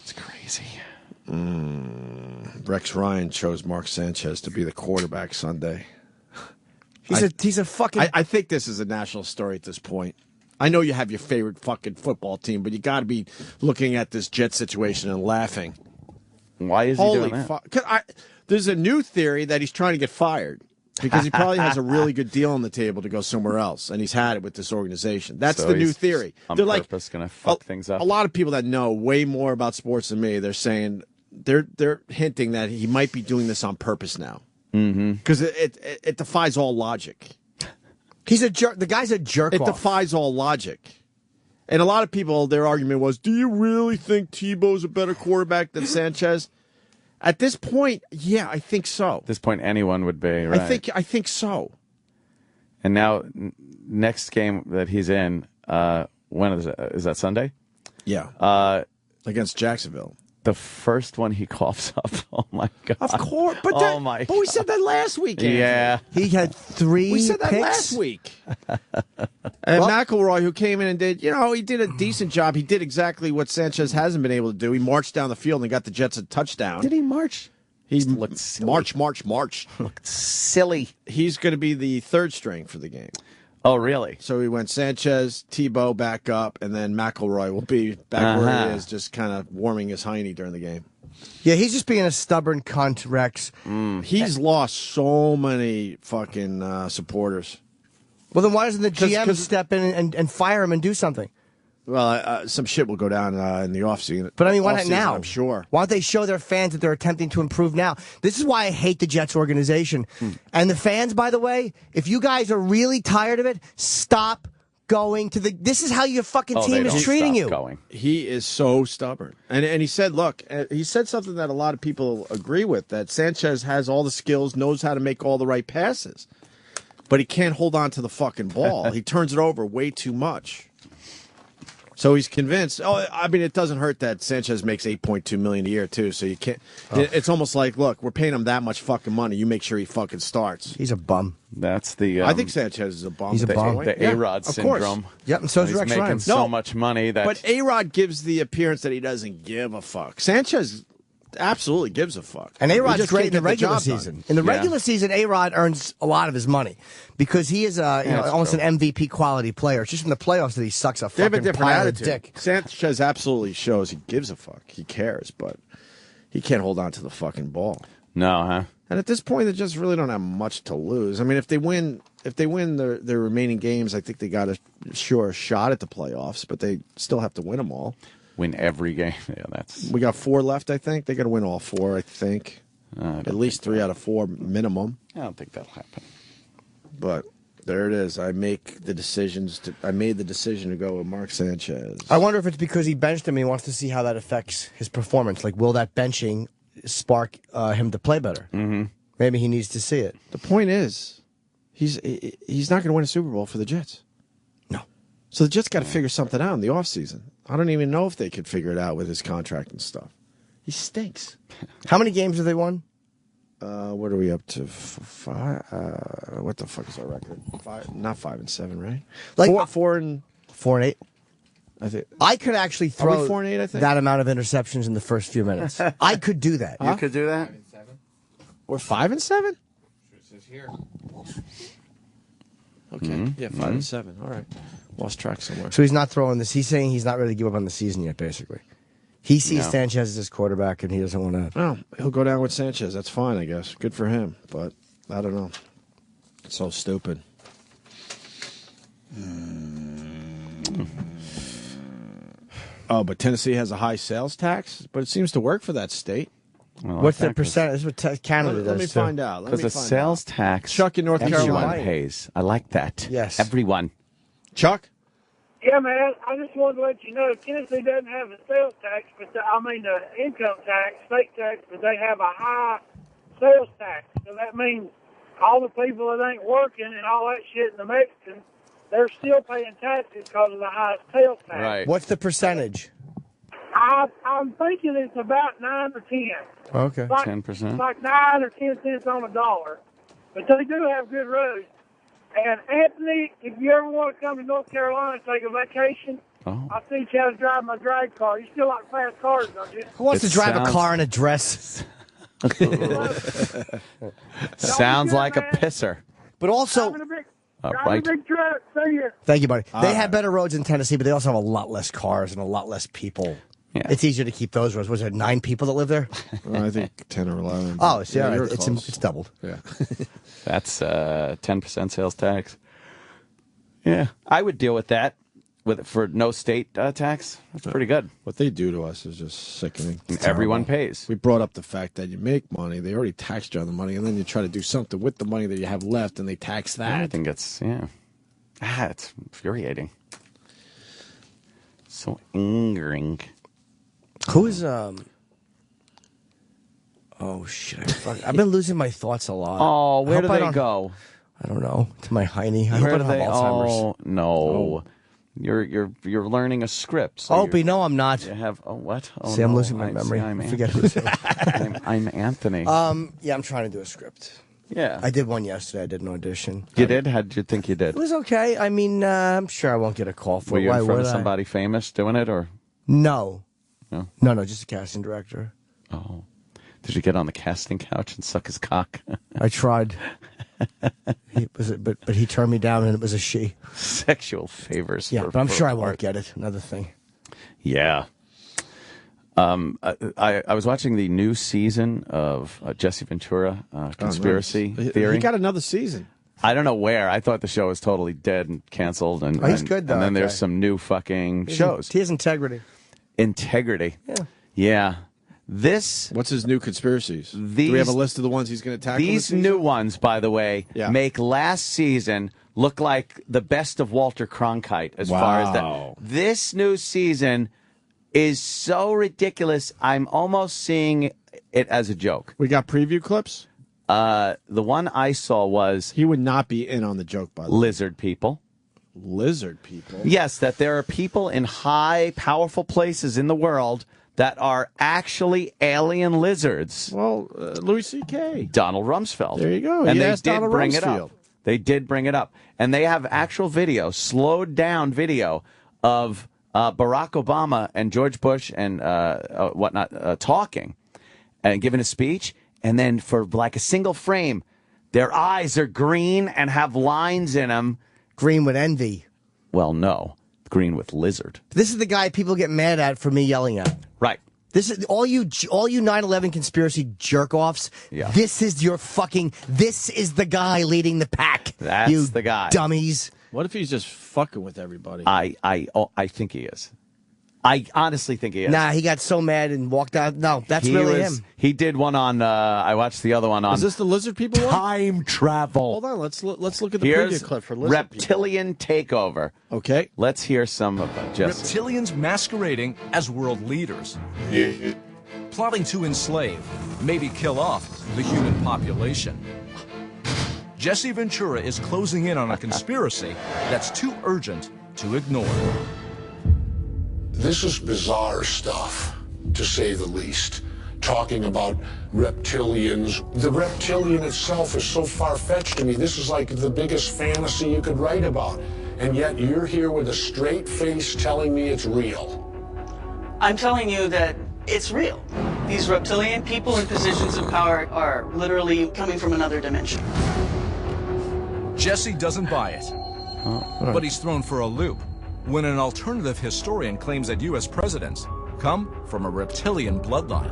It's crazy. Rex Ryan chose Mark Sanchez to be the quarterback Sunday. He's a fucking... I think this is a national story at this point. I know you have your favorite fucking football team, but you got to be looking at this Jet situation and laughing. Why is he doing that? There's a new theory that he's trying to get fired because he probably has a really good deal on the table to go somewhere else, and he's had it with this organization. That's So the new he's theory. On They're purpose going to fuck things up. A lot of people that know way more about sports than me, they're saying they're hinting that he might be doing this on purpose now because it defies all logic. He's a jerk. The guy's a jerk. It defies all logic. And a lot of people, their argument was, do you really think Tebow's a better quarterback than Sanchez? At this point, yeah, I think so. At this point, anyone would be, right? I think so. And now, next game that he's in, when is it? Is that Sunday? Yeah. Against Jacksonville. The first one he coughs up. Oh, my God. Of course. But we said that last week, Andrew. Yeah. He had 3 We said that picks. last week. And McElroy, who came in and did, he did a decent job. He did exactly what Sanchez hasn't been able to do. He marched down the field and got the Jets a touchdown. Did he march? He looked silly. March. Looked silly. He's going to be the third string for the game. Oh, really? So he went Sanchez, Tebow back up, and then McElroy will be back where he is, just kind of warming his hiney during the game. Yeah, he's just being a stubborn cunt, Rex. He's lost so many fucking supporters. Well, then why doesn't the GM step in and fire him and do something? Well, some shit will go down in the offseason. But I mean, why not Offseason, now? I'm sure. Why don't they show their fans that they're attempting to improve now? This is why I hate the Jets organization. And the fans, by the way, if you guys are really tired of it, stop going to the... This is how your fucking team is treating you. He is so stubborn. And he said, look, he said something that a lot of people agree with, that Sanchez has all the skills, knows how to make all the right passes. But he can't hold on to the fucking ball. He turns it over way too much. So he's convinced. Oh, I mean, it doesn't hurt that Sanchez makes $8.2 million a year too. So you can't. It's almost like, look, we're paying him that much fucking money. You make sure he fucking starts. He's a bum. That's the. I think Sanchez is a bum. He's a bum. The A-Rod syndrome. Yep, and so is he's Rex making Ryan. so much money that. But A-Rod gives the appearance that he doesn't give a fuck. Sanchez absolutely gives a fuck. And He A-Rod's just great can't in the get regular job done. season. In the regular season, A-Rod earns a lot of his money because he is almost an MVP quality player. It's just in the playoffs that he sucks a They have a fucking different pile of attitude. dick. Sanchez absolutely shows he gives a fuck. He cares, but he can't hold on to the fucking ball. No, huh? And at this point, they just really don't have much to lose. I mean, if they win their remaining games, I think they got a sure shot at the playoffs, but they still have to win them all. Win every game. Yeah, that's. We got 4 left, I think. They got to win all 4, I think. At least 3 out of 4 minimum. I don't think that'll happen. But there it is. I made the decision to go with Mark Sanchez. I wonder if it's because he benched him and he wants to see how that affects his performance. Like, will that benching spark him to play better? Mm-hmm. Maybe he needs to see it. The point is, he's not going to win a Super Bowl for the Jets. No. So the Jets got to figure something out in the offseason. I don't even know if they could figure it out with his contract and stuff. He stinks. How many games have they won? What are we up to? 5? What the fuck is our record? 5, not 5 and 7, right? Like 4 and 8. I think I could actually throw 4 and 8. I think that amount of interceptions in the first few minutes. I could do that. You could do that. We're 5 and 7. It says here. Okay. Yeah, 5 and 7. All right. Lost track somewhere. So he's not throwing this. He's saying he's not ready to give up on the season yet, basically. He sees No. Sanchez as his quarterback, and he doesn't want to. Well, he'll go down with Sanchez. That's fine, I guess. Good for him. But I don't know. It's so stupid. Oh, but Tennessee has a high sales tax, but it seems to work for that state. Well, What's the percent? This is what Canada does. Let me too. find out. Because the sales tax. Chuck in North everyone Carolina pays. I like that. Yes. Everyone. Chuck? Yeah, man. I just wanted to let you know Tennessee doesn't have a sales tax, but the income tax, state tax, but they have a high sales tax. So that means all the people that ain't working and all that shit in the Mexicans, they're still paying taxes because of the high sales tax. Right. What's the percentage? I'm thinking it's about 9 or 10. Okay. Like, 10%. Like 9 or 10 cents on a dollar. But they do have good roads. And Anthony, if you ever want to come to North Carolina and take a vacation, I'll teach you how to drive my drag car. You still like fast cars, don't you? Who wants to drive a car in a dress? Sounds like a pisser. But also, Driving right. a big truck. See ya. thank you, buddy. They have better roads in Tennessee, but they also have a lot less cars and a lot less people. Yeah. It's easier to keep those roads. Was there 9 people that live there? I think 10 or 11. Oh, it's, yeah, you're it's close. doubled. Yeah. That's 10% sales tax. Yeah, I would deal with that for no state tax. That's pretty good. What they do to us is just sickening. It's Everyone terrible. pays. We brought up the fact that you make money, they already taxed you on the money, and then you try to do something with the money that you have left, and they tax that. I think it's it's infuriating. So angering. Who's Oh shit! I've been losing my thoughts a lot. Oh, where do I they don't- go? I don't know. To my hiney. I hope Where I do don't have they? Alzheimer's. Oh no, you're learning a script. So Opie, no, I'm not. You have what? Oh, I'm no, losing my memory. I'm I forget who's who. I'm Anthony. Yeah, I'm trying to do a script. Yeah. I did one yesterday. I did an audition. You did? How did you think you did? It was okay. I mean, I'm sure I won't get a call for Were it. you Why in front would of I? somebody famous doing it, or? No. No? No, just a casting director. Oh. Did you get on the casting couch and suck his cock? I tried. But he turned me down, and it was a she. Sexual favors. Yeah, for, but I'm for sure I art. won't get it. Another thing. Yeah. I was watching the new season of Jesse Ventura Conspiracy Theory. He got another season. I don't know where. I thought the show was totally dead and canceled. And He's good, though. And then that there's guy. some new fucking shows. He has integrity. Integrity. Yeah. Yeah. This. What's his new conspiracies? Do we have a list of the ones he's going to tackle? These new ones, by the way, make last season look like the best of Walter Cronkite as far as that. This new season is so ridiculous. I'm almost seeing it as a joke. We got preview clips? The one I saw was... He would not be in on the joke, by the way. Lizard people. Lizard people? Yes, that there are people in high, powerful places in the world that are actually alien lizards. Well, Louis C.K. Donald Rumsfeld. There you go. And He they asked did Donald bring it Rumsfeld. up. They did bring it up. And they have actual video, slowed down video of Barack Obama and George Bush and whatnot talking and giving a speech. And then for like a single frame, their eyes are green and have lines in them. Green with envy. Well, no. Green with lizard. This is the guy people get mad at for me yelling at. Right. This is all you 9/11 conspiracy jerk-offs. Yeah. This is the guy leading the pack. That's you the guy. Dummies. What if he's just fucking with everybody? I think he is. I honestly think he is. Nah, he got so mad and walked out. No, that's really him. He did one on. I watched the other one on. Is this the lizard people one? Time travel. Hold on, let's look at the Here's preview clip for lizard people. reptilian takeover. Okay, let's hear some of Jesse. Reptilians masquerading as world leaders, plotting to enslave, maybe kill off the human population. Jesse Ventura is closing in on a conspiracy that's too urgent to ignore. This is bizarre stuff, to say the least. Talking about reptilians. The reptilian itself is so far-fetched to me. This is like the biggest fantasy you could write about. And yet you're here with a straight face telling me it's real. I'm telling you that it's real. These reptilian people in positions of power are literally coming from another dimension. Jesse doesn't buy it, but he's thrown for a loop when an alternative historian claims that U.S. presidents come from a reptilian bloodline.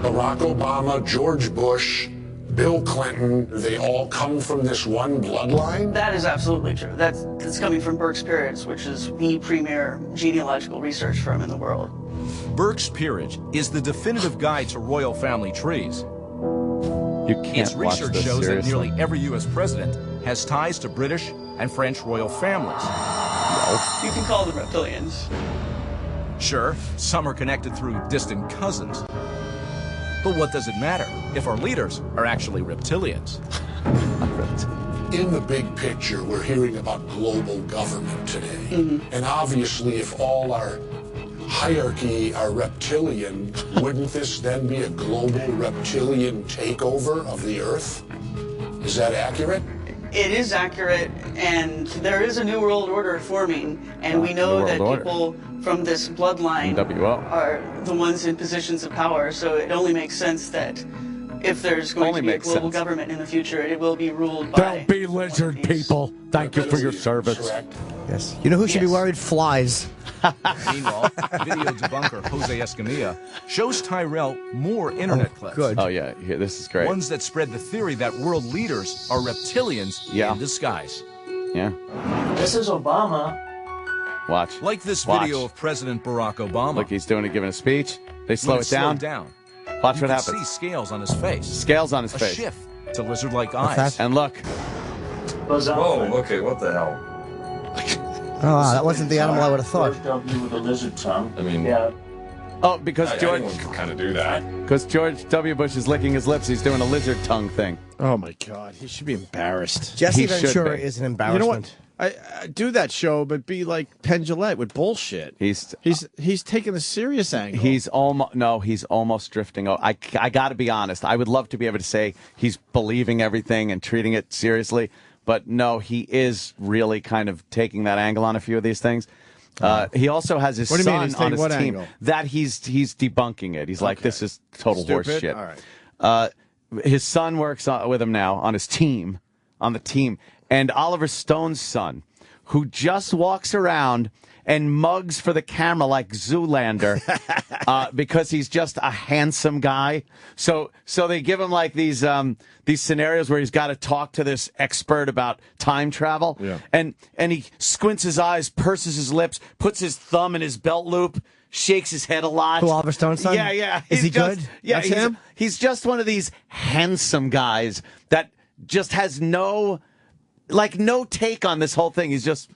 Barack Obama, George Bush, Bill Clinton, they all come from this one bloodline? That is absolutely true. That's coming from Burke's Peerage, which is the premier genealogical research firm in the world. Burke's Peerage is the definitive guide to royal family trees. You can't Its watch research this shows seriously. that nearly every U.S. president has ties to British and French royal families. You can call them reptilians. Sure, some are connected through distant cousins. But what does it matter if our leaders are actually reptilians? In the big picture, we're hearing about global government today. And obviously, if all our hierarchy are reptilian, wouldn't this then be a global reptilian takeover of the Earth? Is that accurate? It is accurate, and there is a new world order forming, and we know that people from this bloodline NWO. are the ones in positions of power, so it only makes sense that if there's going to be a global government in the future, it will be ruled by... They'll be lizard people. Thank you for your service. Yes. You know who should be worried? Flies. Meanwhile, video debunker Jose Escamilla shows Tyrell more internet clips. Good. Oh, yeah. This is great. Ones that spread the theory that world leaders are reptilians in disguise. Yeah. This is Obama. Watch. Like this Watch. video of President Barack Obama. Look, he's doing it, giving a speech. They slow When it it's down. slowed down. Watch You what can happens. see scales on his face. Scales on his a face. shift to lizard-like What's eyes. that? And look. Whoa, okay, what the hell? Oh, wow, that wasn't the animal I would have thought. W with a lizard tongue. I mean, Oh, because George anyone can kind of do that. Because George W. Bush is licking his lips. He's doing a lizard tongue thing. Oh my God, he should be embarrassed. Jesse He should Ventura be. is an You embarrassment. know what? I do that show, but be like Penn Jillette with bullshit. He's taking a serious angle. He's almost drifting. I got to be honest. I would love to be able to say he's believing everything and treating it seriously, but no, he is really kind of taking that angle on a few of these things. He also has his son on his team angle? that he's debunking it. He's like, this is total horse shit. All right. His son works with him now on his team, and Oliver Stone's son, who just walks around and mugs for the camera like Zoolander because he's just a handsome guy. So they give him like these scenarios where he's got to talk to this expert about time travel. Yeah. And he squints his eyes, purses his lips, puts his thumb in his belt loop, shakes his head a lot. Who, Oliver Stone's son? Yeah. Is he good? Yeah, That's him? He's just one of these handsome guys that just has no take on this whole thing. He's just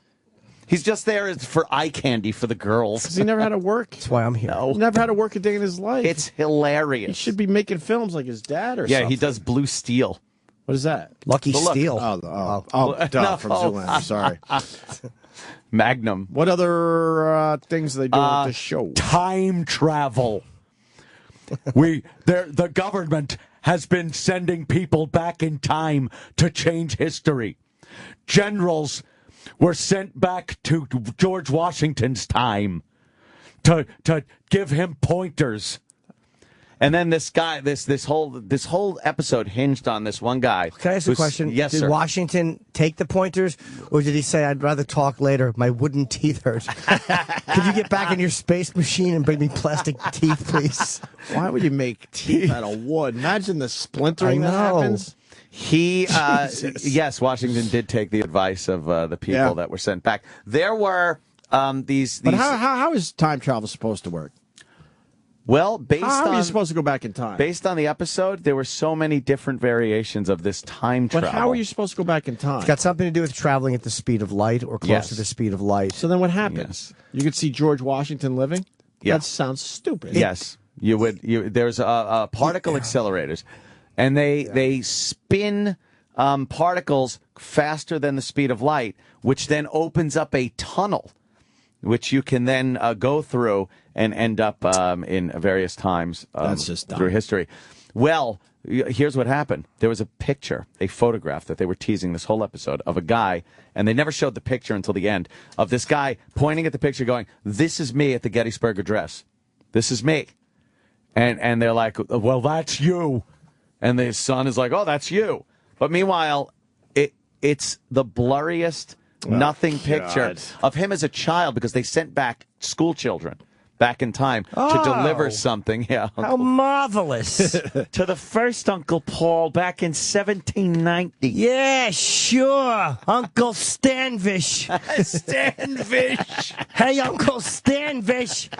there for eye candy for the girls. Because he never had to work. That's why I'm here. No. He never had to work a day in his life. It's hilarious. He should be making films like his dad or something. Yeah, he does Blue Steel. What is that? Lucky Look. Steel. Duh, from Zoolander. Sorry. Magnum. What other things do they do with the show? Time travel. The government has been sending people back in time to change history. Generals were sent back to George Washington's time to give him pointers. And then this guy, this whole episode hinged on this one guy. Can I ask a question? Yes, did sir. Washington take the pointers, or did he say, "I'd rather talk later. My wooden teeth hurt"? Could you get back in your space machine and bring me plastic teeth, please? Why would you make teeth out of wood? Imagine the splintering that happens. He, yes, Washington did take the advice of the people that were sent back. There were these. But how is time travel supposed to work? Well, how are you supposed to go back in time? Based on the episode, there were so many different variations of this time travel. But how are you supposed to go back in time? It's got something to do with traveling at the speed of light or close to the speed of light. So then what happens? You could see George Washington living? Yeah. That sounds stupid. Yes, you would. There's particle accelerators, and they spin particles faster than the speed of light, which then opens up a tunnel, which you can then go through and end up in various times That's just dumb. through history. Well, here's what happened. There was a picture, a photograph that they were teasing this whole episode of a guy, and they never showed the picture until the end, of this guy pointing at the picture going, "This is me at the Gettysburg Address. This is me." And they're like, "Well, that's you." And the son is like, "Oh, that's you." But meanwhile, it's the blurriest nothing picture of him as a child, because they sent back school children back in time to deliver something. Yeah, How marvelous. To the first Uncle Paul back in 1790. Yeah, sure. Uncle Stanvish. Stanvish. Hey, Uncle Stanvish.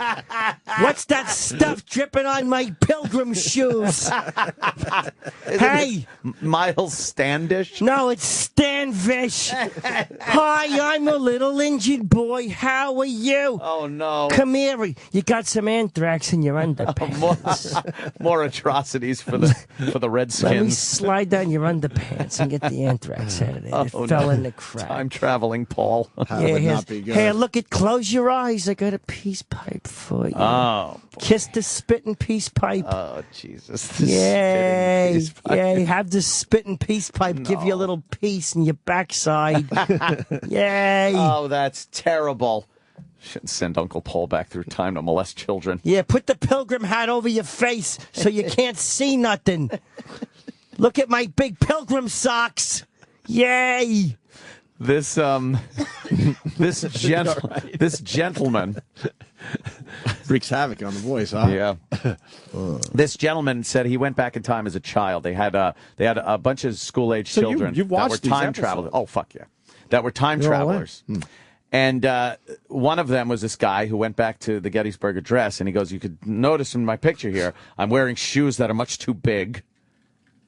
What's that stuff dripping on my pilgrim shoes? Hey. Miles Standish? No, it's Stanvish. Hi, I'm a little injured boy. How are you? Oh, no. Come here. You got some anthrax in your underpants. More atrocities for the Redskins. Let me slide down your underpants and get the anthrax out of there. It fell in the crack. Time traveling, Paul. Hey, look at, close your eyes. I got a peace pipe for you. Oh. Kiss the spitting peace pipe. Oh, Jesus. Yay. Yay. Have the spitting peace pipe give you a little peace in your backside. Yay. Oh, that's terrible. Shouldn't send Uncle Paul back through time to molest children. Yeah, put the pilgrim hat over your face so you can't see nothing. Look at my big pilgrim socks. Yay. This gentleman wreaks havoc on the voice, huh? Yeah. This gentleman said he went back in time as a child. They had a bunch of school-age children you've watched that were time these travelers. episodes. Oh, fuck yeah. That were time They're all travelers. And one of them was this guy who went back to the Gettysburg Address, and he goes, "You could notice in my picture here, I'm wearing shoes that are much too big."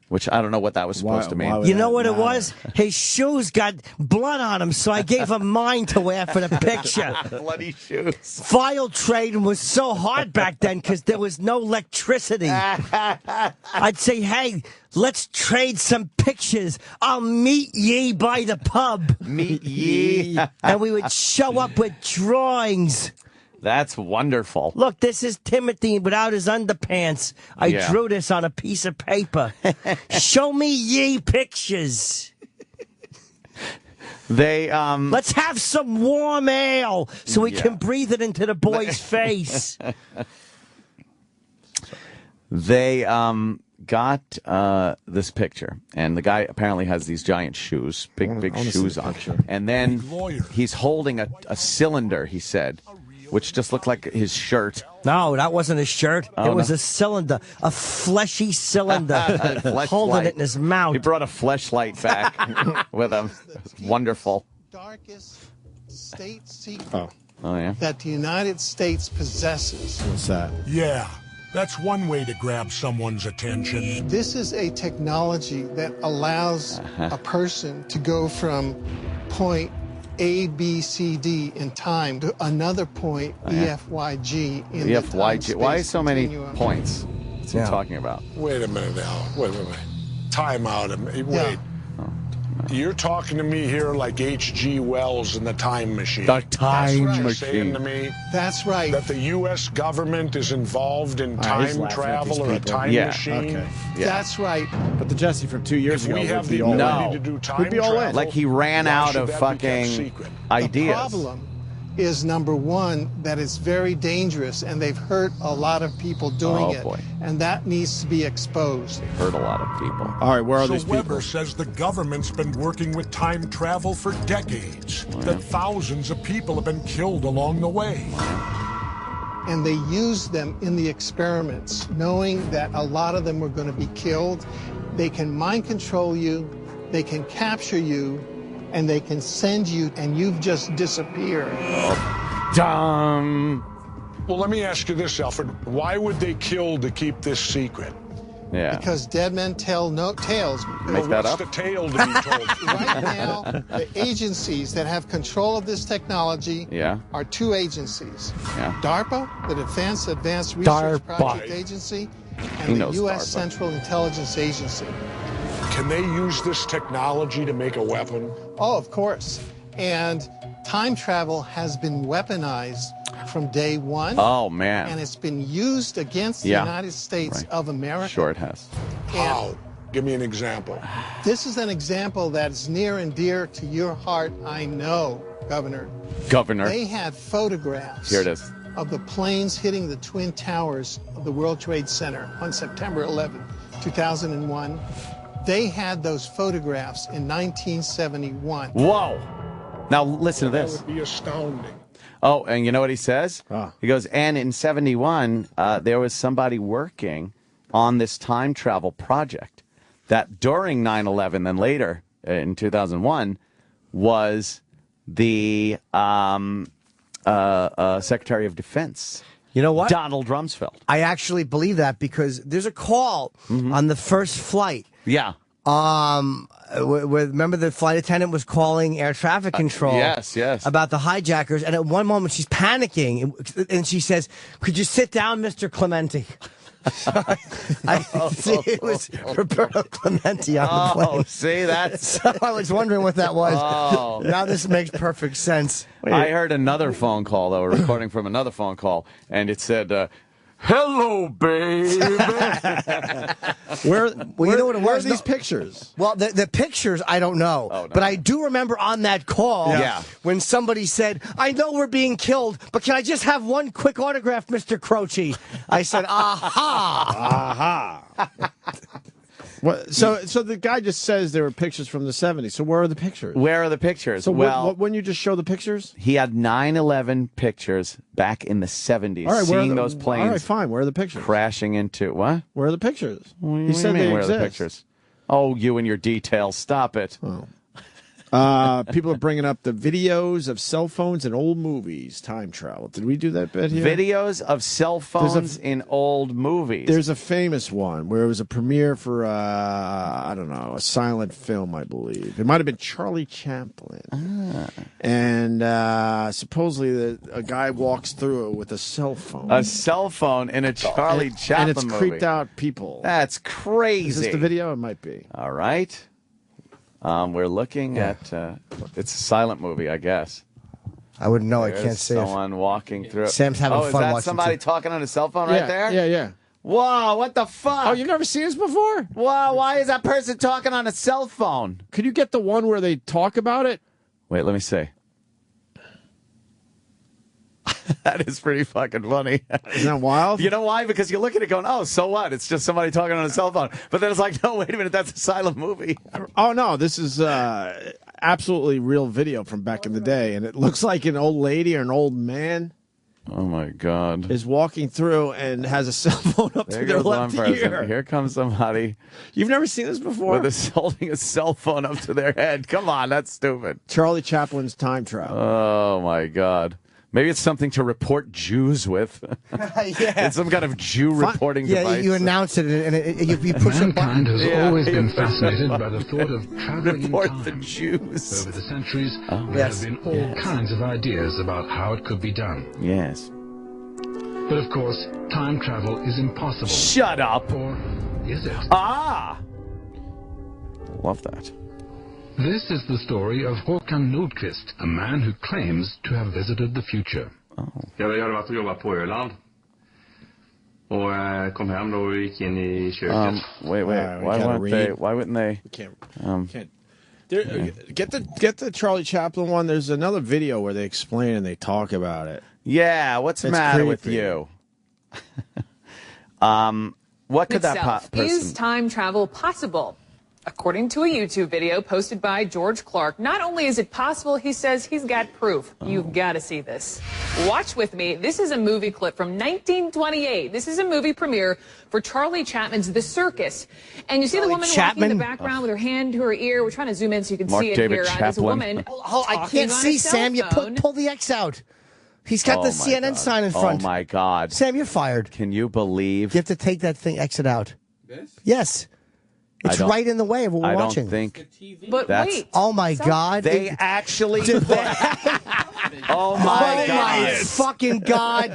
which I don't know what that was supposed to mean. You know what it was? His shoes got blood on them, so I gave him mine to wear for the picture. Bloody shoes. File trading was so hard back then because there was no electricity. I'd say, hey, let's trade some pictures. I'll meet ye by the pub. Meet ye. And we would show up with drawings. That's wonderful. Look, this is Timothy without his underpants. I drew this on a piece of paper. Show me ye pictures. Let's have some warm ale so we can breathe it into the boy's face. They got this picture, and the guy apparently has these giant shoes, big shoes on. And then he's holding a cylinder, he said, which just looked like his shirt. No, that wasn't his shirt. It was a cylinder, a fleshy cylinder, holding it in his mouth. He brought a fleshlight back with him. It's wonderful. Darkest state secret yeah. that the United States possesses. What's that? Yeah, that's one way to grab someone's attention. This is a technology that allows a person to go from point A, B, C, D in time to another point, E, F, Y, G in the time-space Why so many continuum. points? What's he talking about? Wait a minute now. Wait. Time out. Wait. You're talking to me here like H.G. Wells in The Time Machine. The Time That's what you're Machine. saying to me? That's right. That the U.S. government is involved in time travel or a time machine? Okay. That's right. But the Jesse from 2 years If ago we have would be the all ability in. to do Would time be all in. travel, Like he ran why out should of that be kept fucking secret? ideas. The problem is, number one, that it's very dangerous, and they've hurt a lot of people doing it. Boy. And that needs to be exposed. Hurt a lot of people. All right, where are So these people? Weber says the government's been working with time travel for decades, that thousands of people have been killed along the way. And they used them in the experiments, knowing that a lot of them were going to be killed. They can mind control you, they can capture you, and they can send you, and you've just disappeared. Dumb. Well, let me ask you this, Alfred. Why would they kill to keep this secret? Yeah. Because dead men tell no tales. Make that What's up? the tale to be told? Right now, the agencies that have control of this technology are two agencies. Yeah. DARPA, the Defense Advanced Research DARPA. Project Agency, He and the knows U.S. DARPA. Central Intelligence Agency. Can they use this technology to make a weapon? Oh, of course. And time travel has been weaponized from day one. Oh, man. And it's been used against the United States of America. Sure it has. How? Give me an example. This is an example that's near and dear to your heart, I know, Governor. Governor. They had photographs Here it is. of the planes hitting the Twin Towers of the World Trade Center on September 11, 2001. They had those photographs in 1971. Whoa. Now listen to That this. would be astounding. Oh, and you know what he says? He goes, and in 71, there was somebody working on this time travel project that during 9/11, then later in 2001, was the Secretary of Defense. You know what? Donald Rumsfeld. I actually believe that because there's a call on the first flight. Yeah. Remember the flight attendant was calling air traffic control. Yes. About the hijackers, and at one moment she's panicking, and she says, "Could you sit down, Mr. Clementi?" I see it was Roberto Clemente on the plane. Oh, see, that's... So I was wondering what that was. Oh. Now this makes perfect sense. I heard another phone call, though, a recording from another phone call, and it said, hello, baby. Where you know what it where are was? these pictures? Well, the pictures, I don't know. Oh, no. But I do remember on that call when somebody said, I know we're being killed, but can I just have one quick autograph, Mr. Croce? I said, aha. So the guy just says there were pictures from the 70s. So where are the pictures? Where are the pictures? So well, when you just show the pictures? He had 9/11 pictures back in the 70s, All right, where are seeing the- those planes All right, fine. Where are the pictures? crashing into... What? Where are the pictures? What do He you said mean, they where are the exist. pictures? Oh, you and your details. Stop it. Oh. People are bringing up the videos of cell phones and old movies. Time travel. Did we do that bit here? Videos of cell phones in old movies. There's a famous one where it was a premiere for, I don't know, a silent film, I believe. It might have been Charlie Chaplin. And supposedly a guy walks through it with a cell phone. A cell phone in a Charlie Chaplin and it's movie. creeped out people. That's crazy. Is this the video? It might be. All right. We're looking at, it's a silent movie, I guess. I wouldn't know. There's I can't say. someone walking through. Sam's having fun is that watching somebody too. talking on a cell phone right there? Yeah. Whoa, what the fuck? Oh, you've never seen this before? Whoa, why is that person talking on a cell phone? Could you get the one where they talk about it? Wait, let me see. That is pretty fucking funny. Isn't that wild? You know why? Because you look at it going, oh, so what? It's just somebody talking on a cell phone. But then it's like, no, wait a minute, that's a silent movie. Oh, no, this is absolutely real video from back in the day. And it looks like an old lady or an old man. Oh, my God. Is walking through and has a cell phone up There to their goes one left person. ear. Here comes somebody. You've never seen this before? Holding a cell phone up to their head. Come on, that's stupid. Charlie Chaplin's time travel. Oh, my God. Maybe it's something to report Jews with. Yeah. It's some kind of Jew reporting device. You announce it and you push a button. Mankind has always been fascinated by the thought of traveling in time. the Jews. Over the centuries, there Yes. have been all kinds of ideas about how it could be done. Yes. But of course, time travel is impossible. Shut up. Or is it? Ah! Love that. This is the story of Håkan Nordqvist, a man who claims to have visited the future. Jag hade varit och jobbat på Öland. Och kom hem då och gick in I köket. Wait. Why wouldn't they? We can't. Get the Charlie Chaplin one. There's another video where they explain and they talk about it. Yeah, what's the It's matter with creepy. you? What could that Itself. person... Is time travel possible? According to a YouTube video posted by George Clark, not only is it possible, he says he's got proof. You've got to see this. Watch with me. This is a movie clip from 1928. This is a movie premiere for Charlie Chapman's The Circus. And you see the woman walking in the background with her hand to her ear. We're trying to zoom in so you can Mark see it David here. There's a Chaplin. woman. Oh, I talking can't on a see, cell Sam. You phone. pull the X out. He's got the CNN sign in front. Oh, my God. Sam, you're fired. Can you believe... You have to take that thing, exit out. This? Yes. It's right in the way of what we're watching. I don't think But that's... wait. Oh, my God. They actually... Oh, my God. fucking God.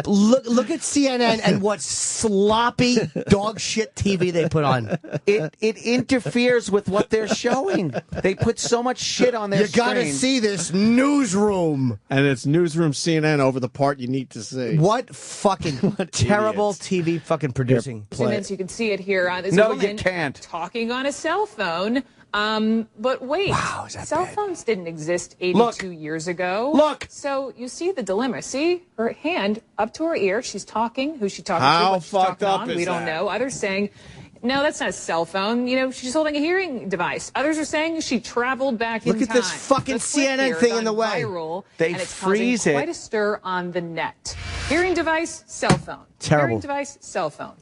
Look at CNN and what sloppy dog shit TV they put on. It interferes with what they're showing. They put so much shit on their You got to screen. see this newsroom. And it's Newsroom CNN over the part you need to see. What fucking terrible TV fucking producing. Zoom in so you can see it here. There's No, a woman you can't. talking on a cell phone. But wait, cell phones didn't exist 82 years ago. Look. So you see the dilemma. See her hand up to her ear. She's talking. Who's she talking to? How What's she fucked talking up on? is We don't that? know. Others saying, no, that's not a cell phone. You know, she's holding a hearing device. Others are saying she traveled back in Look time. at this fucking The clip CNN here thing gone in the way. Viral, They and it's freeze causing it. quite a stir on the net. Hearing device, cell phone. Terrible. Hearing device, cell phone.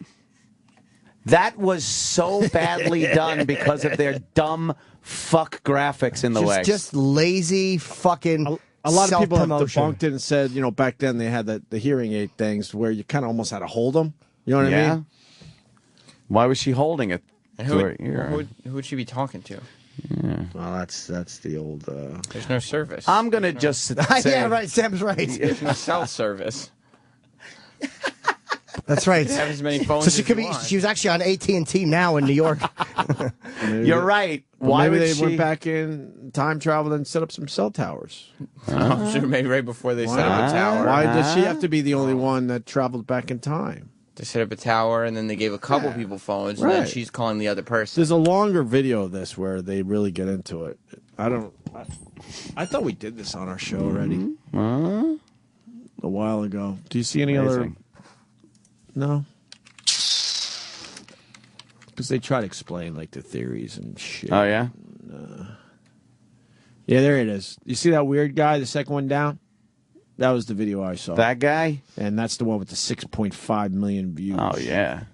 That was so badly done because of their dumb fuck graphics in the way. Just lazy fucking A lot of people have self-promotion. debunked it and said, back then they had the hearing aid things where you kind of almost had to hold them. You know what I mean? Why was she holding it? Who would she be talking to? Yeah. Well, that's the old... There's no service. I'm going to just say... Yeah, right. Sam's right. There's no cell service. That's right. You have as many phones So she as could you be. want. She was actually on AT&T now in New York. You're right. Why Maybe would they she... went back in time travel and set up some cell towers. Should have made right before they set up a tower. Why does she have to be the only one that traveled back in time? To set up a tower, and then they gave a couple people phones, and then Right. she's calling the other person. There's a longer video of this where they really get into it. I thought we did this on our show already a while ago. Do you see any other? Amazing. No. Because they try to explain like the theories and shit. Oh, yeah? Yeah, there it is. You see that weird guy, the second one down? That was the video I saw. That guy? And that's the one with the 6.5 million views. Oh, yeah.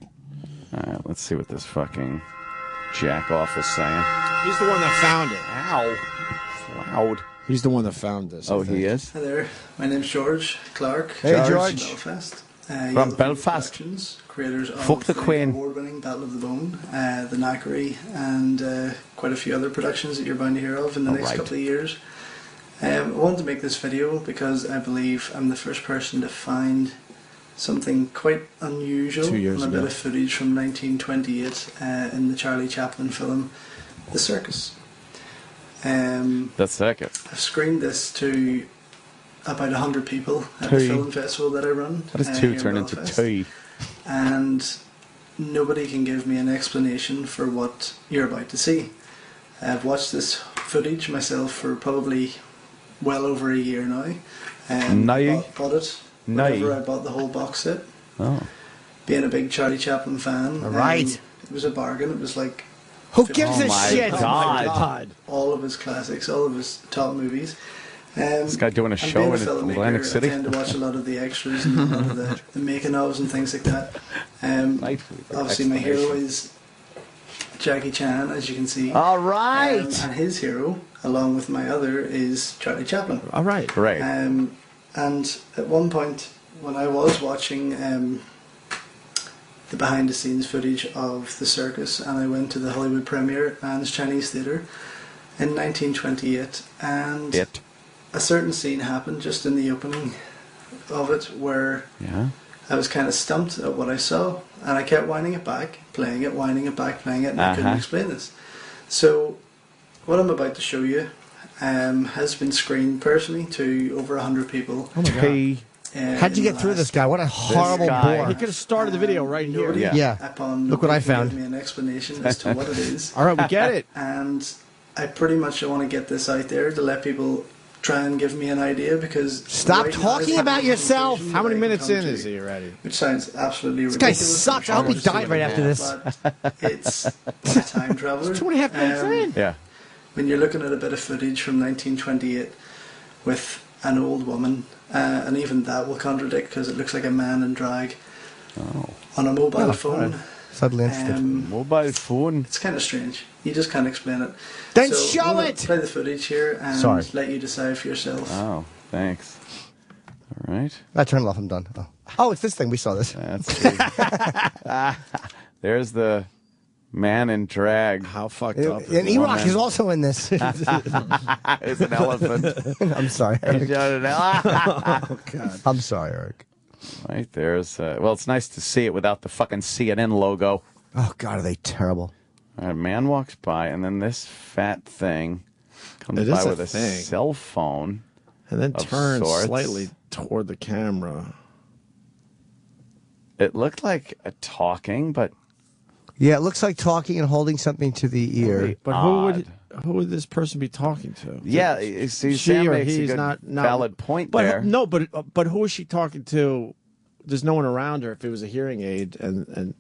All right, let's see what this fucking jack-off is saying. He's the one that found it. Ow. Loud. He's the one that found this. Oh, he is? Hi there. My name's George Clark. Hey, George. From Belfast. From Belfast. Productions, creators Fuck of the Queen. award-winning Battle of the Bone, The Knackery, and quite a few other productions that you're bound to hear of in the next couple of years. I wanted to make this video because I believe I'm the first person to find something quite unusual 2 years on a bit ago. of footage from 1928 in the Charlie Chaplin film The Circus. The Circus. I've screened this to about 100 people at Two. the film festival that I run. How does here 2 in turn into Belfast. 2? And nobody can give me an explanation for what you're about to see. I've watched this footage myself for probably well over a year now. Bought it whenever I bought the whole box set. Oh. Being a big Charlie Chaplin fan. All right. It was a bargain. It was like... Who gives a shit? Oh my God. All of his classics, all of his top movies. This guy doing a and show being in filmmaker, Atlantic City. I tend to watch a lot of the extras and a lot of the making ofs and things like that. Obviously, my hero is Jackie Chan, as you can see. All right. And his hero, along with my other, is Charlie Chaplin. All right. Right. And at one point, when I was watching the behind-the-scenes footage of The Circus, and I went to the Hollywood premiere and Chinese Theatre in 1928, and a certain scene happened just in the opening of it where I was kind of stumped at what I saw, and I kept winding it back, playing it, winding it back, playing it, and I couldn't explain this. So what I'm about to show you has been screened personally to over 100 people. Oh my God. How'd you get through this guy? What a horrible bore. He could have started the video right here. Look what I found. Give me an explanation as to what it is. All right, we get it. And I pretty much want to get this out there to let people try and give me an idea, because Stop talking about yourself. How many minutes in is he already? Which sounds absolutely This guy ridiculous. sucks. I hope he died right after this. But it's a time traveler. It's 2.5 minutes in. Yeah. When you're looking at a bit of footage from 1928 with an old woman, and even that will contradict because it looks like a man in drag on a mobile phone. Suddenly interested. Mobile phone. It's kind of strange. You just can't explain it. Then so show I'm gonna it! Play the footage here and let you decide for yourself. Oh, thanks. All right. I turned it off. I'm done. Oh, it's this thing. We saw this. That's There's the man in drag. How fucked up. And Erock is also in this. It's an elephant. I'm sorry, Eric. Oh, God. I'm sorry, Eric. Right, there's... well, it's nice to see it without the fucking CNN logo. Oh, God, are they terrible. A man walks by, and then this fat thing comes It by is a with a thing. cell phone. And then of turns sorts. slightly toward the camera. It looked like a talking, but... Yeah, it looks like talking and holding something to the ear. But who would this person be talking to? Yeah, you see, she Sam or makes a he's good not valid point but, there. No, but who is she talking to? There's no one around her. If it was a hearing aid, and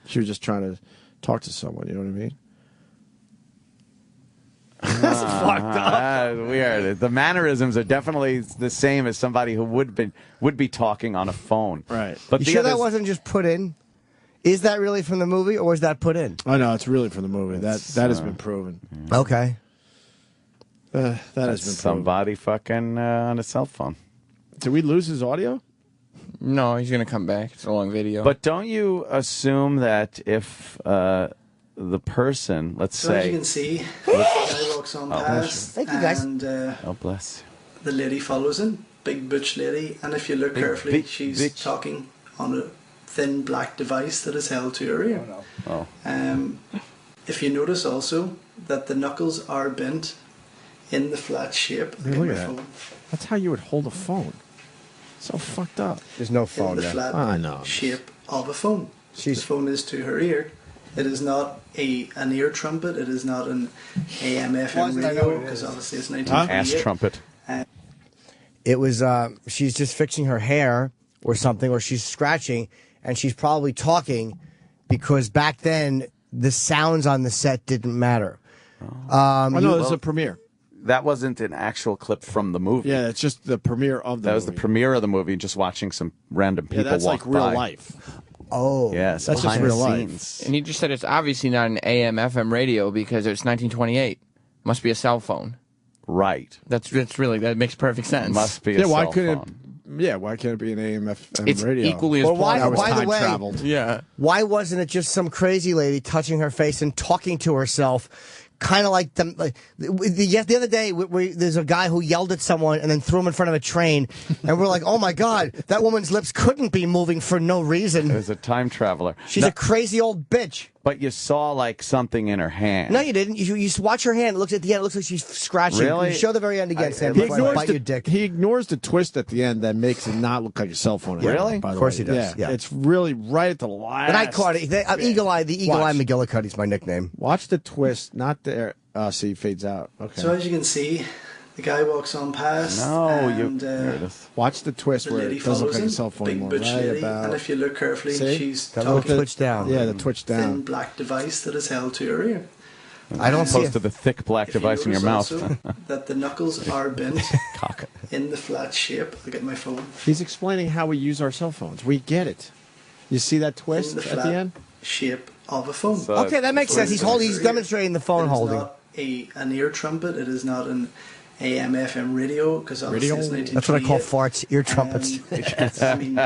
she was just trying to talk to someone, you know what I mean? That's fucked up. That's weird. The mannerisms are definitely the same as somebody who would be talking on a phone. Right. But You the sure that others- wasn't just put in? Is that really from the movie, or was that put in? Oh no, it's really from the movie. That has been proven. Okay. That has That's been proven. somebody fucking on a cell phone. Did we lose his audio? No, he's going to come back. It's a long video. But don't you assume that if the person, let's So as say... you can see, the guy walks on past, Thank you, guys. and oh, bless the lady follows him, big butch lady, and if you look Big carefully, bitch, she's bitch. talking on a thin black device that is held to her ear. Oh. If you notice also that the knuckles are bent in the flat shape Hey, of look my at that. phone. That's how you would hold a phone. So fucked up. There's no In phone the there. flat I know. shape of a phone. The phone is to her ear. It is not an ear trumpet. It is not an AM Why FM doesn't I know radio what it because is? obviously it's Ass 1928. trumpet. It was, she's just fixing her hair or something, or she's scratching, and she's probably talking because back then the sounds on the set didn't matter. Oh no, it's a premiere. That wasn't an actual clip from the movie. Yeah, it's just the premiere of the That was the movie. premiere of the movie, just watching some random people Yeah, that's walk like real by. life. Oh, Yes, that's just behind real the life. scenes. And he just said it's obviously not an AM FM radio because it's 1928. Must be a cell phone. Right. That makes perfect sense. Must be a Yeah, why cell couldn't phone. why can't it be an AM/FM It's radio? equally as Well, why- that was by the time way- traveled. Yeah. Why wasn't it just some crazy lady touching her face and talking to herself? Kind of like them. The other day, there's a guy who yelled at someone and then threw him in front of a train, and we're like, "Oh my God, that woman's lips couldn't be moving for no reason." It was a time traveler. She's a crazy old bitch. But you saw like something in her hand. No, you didn't. You watch her hand. It looks at the end. It looks like she's scratching. Really? You show the very end again, Sam. He before I ignores, bite your dick. he ignores the twist at the end that makes it not look like a cell phone. Really? By the Of course way. he does, yeah. It's really right at the last. And I caught it. Eagle Eye, the Eagle Eye McGillicuddy's my nickname. Watch the twist, not the. See, he fades out. Okay. So as you can see, the guy walks on past. No, and, there it is. Watch the twist the where lady it doesn't look follows like a him, cell phone big anymore. butch Right lady, about. and if you look carefully, See? she's That little talking twitch down. Yeah, the twitch thin down. black device that is held to her ear. I don't see Opposed to the thick black If you device in your mouth. notice also that the knuckles are bent Cock it. in the flat shape. Look at my phone. He's explaining how we use our cell phones. We get it. You see that twist In the at flat the end? shape of a phone. So- Okay, that makes sense. He's demonstrating the phone It is holding. not an ear trumpet. It is not an AM/FM radio because obviously it's 1928. That's what I call farts, ear trumpets. I mean,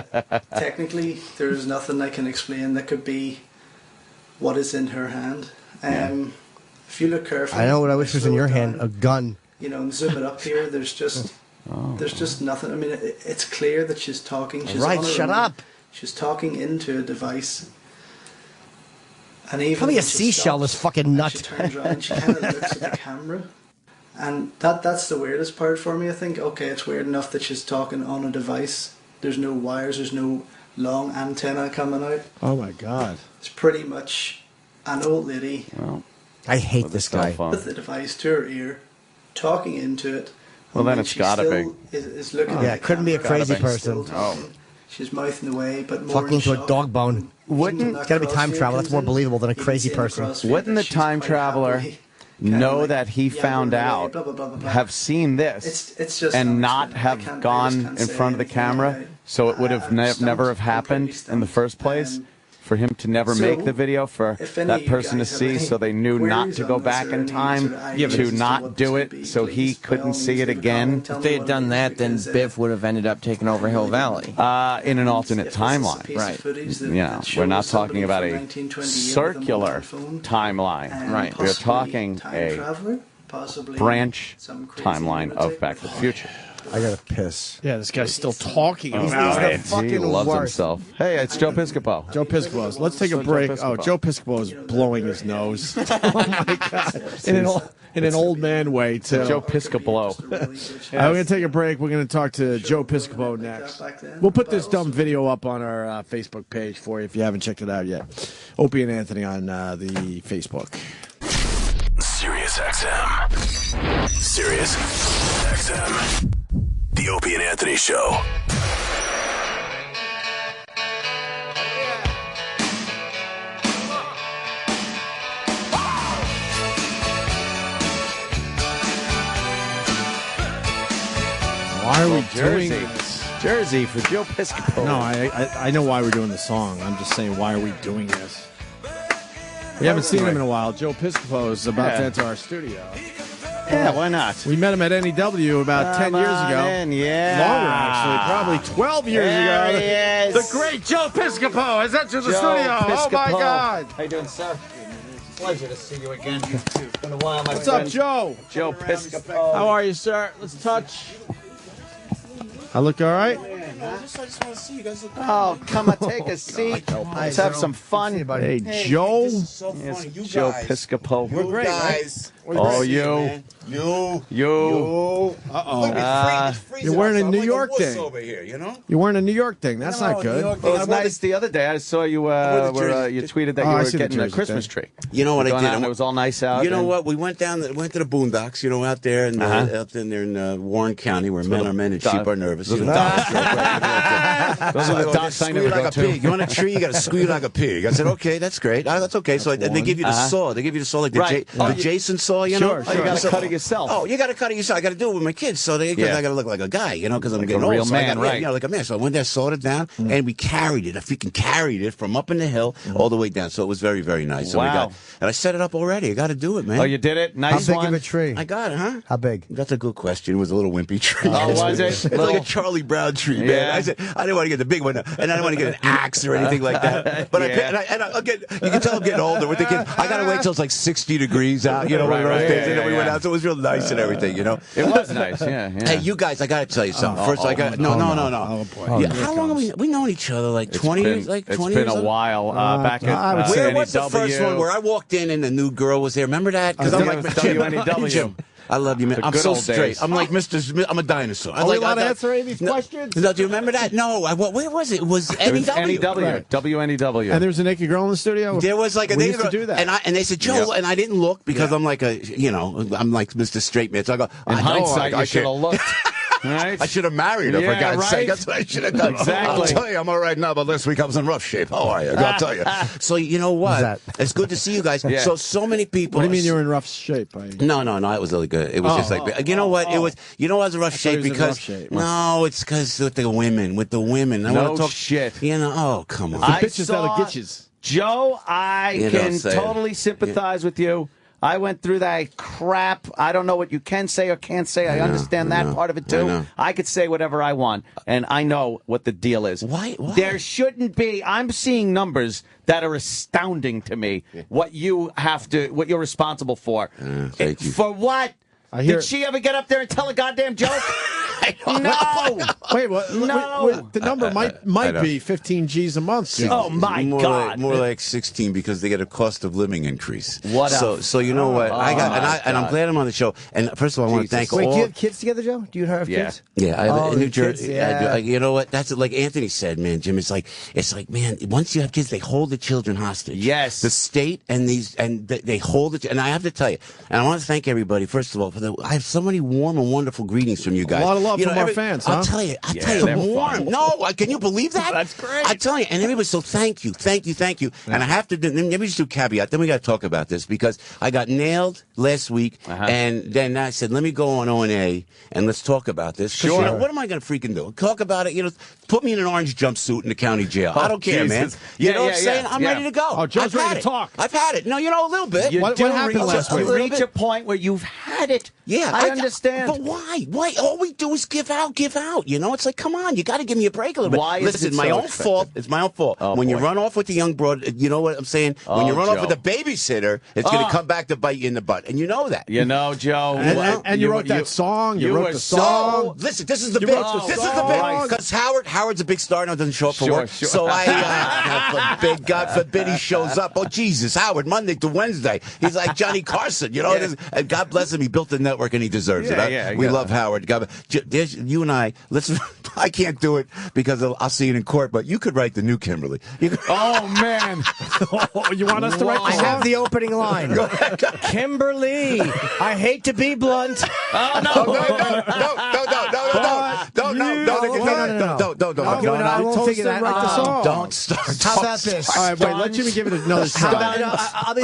technically, there is nothing I can explain that could be what is in her hand. If you look carefully, I know what I wish was in slow your it hand, down, a gun. You know, and zoom it up here. There's just nothing. I mean, it's clear that she's talking. She's Right, on her shut own. up. She's talking into a device. And even Probably a when she seashell, stops, this fucking and nut. She turns around. She kind of looks at the camera, and that's the weirdest part for me. I think okay, it's weird enough that she's talking on a device. There's no wires. There's no long antenna coming out. Oh my God! It's pretty much an old lady Well, I hate with this a cell guy. phone. with the device to her ear, talking into it. Well, and then when it's she gotta still be. Is looking Yeah, at it the couldn't be a camera, crazy she's still person. talking. She's mouthing away, but more Fucking in into a shock. dog bone. It's gotta be time travel. That's more believable than a crazy person. Wouldn't the time traveler know that he found out, have seen this, It's just and not not have gone in front of the camera, so it would have never have happened in the first place? For him to never So, make the video, for if any that of you person to guys have see, any so they knew not queries to on go this back or in any time, sort of ideas to as to not what do this it, could be, so he please, by all couldn't see means, it leave a again. comment, tell If me they had what done it is, that, then because, Biff would have ended up taking over Hill Valley. In an alternate if this is a timeline. piece of Right. footage that- You know, that we're not shows talking somebody about from a 1928 with a circular mobile phone, timeline. and Right. We're possibly talking time a traveler, possibly branch some crazy timeline of lunatic. Back to the Future. I gotta piss. Yeah, this guy's still talking Oh, about man, it. he loves himself. Hey, it's Joe Piscopo. Joe Piscopo. Let's take a So Joe break. Piscopo. Joe Piscopo is blowing his nose. Oh my God! In an old man way too. Joe Piscopo. We're going to take a break. We're going to talk to Joe Piscopo next. We'll put this dumb video up on our Facebook page for you if you haven't checked it out yet. Opie and Anthony on the Facebook. Sirius XM. Sirius XM. The Opie and Anthony Show. Why are we Jersey. doing this? Jersey for Joe Piscopo. No, I know why we're doing the song. I'm just saying, why are we doing this? We haven't seen him in a while. Joe Piscopo is about to enter our studio. Yeah, why not? We met him at NEW about 10 years on ago. in, yeah. Longer, actually. Probably 12 years There ago. he is. The great Joe Piscopo has entered the Joe studio. Oh, my Piscopo. God. How you doing, sir? Pleasure to see you again. It's been a while, my What's friend. up, Joe? Joe Piscopo. How are you, sir? Let's touch. I look all right? I just want to see you guys. Oh, come on, take a seat. Let's have some fun. Hey, Joe. This is so Yes, funny. You Joe guys. Piscopo. You guys. Oh, you. Man. You. Uh-oh. You're wearing a New York thing. over here, you know? You're wearing a New York thing. That's not good. Well, it's nice. The other day, I saw you. You tweeted that Oh, you I were see the getting a Jersey Christmas thing. tree. You know what I Going did? out and it was all nice out. You know and- what? We went to the boondocks, you know, out there in out in there in Warren County, where men are men and sheep are nervous. Those You are know? the Those are the docks I never like go a to. pig. You want a tree? You got to squeal like a pig. I said, okay, that's great. That's okay. So and they give you the saw. They give you the saw like the Right. the Jason saw. You know, Sure. You got a cutting yourself. Oh, you got to cut it yourself. I got to do it with my kids, so I got to look like a guy, because I'm getting a old. real so man, right? Like a man. So I went there, sawed it down, and we carried it. I freaking carried it from up in the hill all the way down. So it was very, very nice. So Wow. and I set it up already. I got to do it, man. Oh, you did it? Nice How big one. of a tree? I got it, huh? How big? That's a good question. It was a little wimpy tree. Oh, was it? It's like a Charlie Brown tree, man. Yeah. I said I didn't want to get the big one, and I didn't want to get an axe or anything like that. But you can tell I'm getting older with the kids. I got to wait till it's like 60 degrees out, one of those days, and then we went out. So it was real nice and everything, It was nice, yeah. Hey, you guys, I got to tell you something. First, I got no. Oh, boy. Yeah, how long have we known each other? Like 20 years? Like 20 It's been years? a while. Back at where was the NEW. first one where I walked in and the new girl was there? Remember that? Because I'm like WNEW. Jim. I love you, man. The I'm good so old straight. days. I'm like I'm a dinosaur. Are we allowed to answer any of these questions? No, do you remember that? No. Where was it? It was NEW. Right. WNEW. And there was a naked girl in the studio? There was like a we naked used to girl. do that. And they said, Joe, and I didn't look because I'm like I'm like Mr. Straight Man. So I go, In hindsight, you should have looked. Right? I should have married her, for God's sake. That's what I should have done. Exactly. I'll tell you, I'm all right now, but last week I was in rough shape. How are you? I'll tell you. So, you know what? It's good to see you guys. Yeah. So many people. What do you mean you were in rough shape? No, it was really good. It was just like, you know what? It was, I was in rough shape because, no, it's because with the women. I No want to talk shit. Oh, come on. The bitches that'll get you. Joe, I can totally sympathize with you. I went through that crap. I don't know what you can say or can't say. I understand that part of it, too. I could say whatever I want, and I know what the deal is. Why? There shouldn't be. I'm seeing numbers that are astounding to me, what you're responsible for. Thank you. For what? Did she ever get up there and tell a goddamn joke? No. Wait, what? No. The number might be 15 G's a month. Oh, my God. More like 16 because they get a cost of living increase. What So you know what? I'm glad I'm on the show. And first of all, I want to thank all. Wait, do you have kids together, Joe? Do you have kids? Yeah, I have in New Jersey. Kids, you know what? That's like Anthony said, man, Jim. It's like, man, once you have kids, they hold the children hostage. Yes. The state and they hold it. And I have to tell you, and I want to thank everybody, first of all, I have so many warm and wonderful greetings from you guys. A lot of love from our fans, huh? I'll tell you, warm. No, can you believe that? That's great. I tell you, and everybody, so thank you. And I have to, let me just do a caveat, then we got to talk about this, because I got nailed last week, and then I said, let me go on O&A, and let's talk about this. Sure. What am I going to freaking do? Talk about it, put me in an orange jumpsuit in the county jail. I don't care, man. You know what I'm saying? I'm ready to go. Oh, Joe's ready to talk. I've had it. No, a little bit. What happened last week? You reach a point where you've had it. Yeah, I understand. But why? Why? All we do is give out. It's like, come on, you got to give me a break a little bit. Why Listen, is it it's my so own expensive? fault. It's my own fault. When you run off with the young broad, you know what I'm saying? When you run off with a babysitter, it's going to come back to bite you in the butt. And you know that. You know, Joe. And you wrote that song. You wrote the song. Listen, this is the You bit. wrote the This is the song. bit. Because Howard's a big star now, doesn't show up for work. Sure. So God forbid he shows up. Oh, Jesus, Howard, Monday to Wednesday. He's like Johnny Carson, and God bless him. He built the network and he deserves it. We love Howard. You and I, I can't do it because I'll see it in court, but you could write the new Kimberly. Oh, man. You want us to write the I song? have the opening line. Kimberly, I hate to be blunt. Oh, no. Don't start. How about this? All right, wait, let Jimmy give it another shot. I'll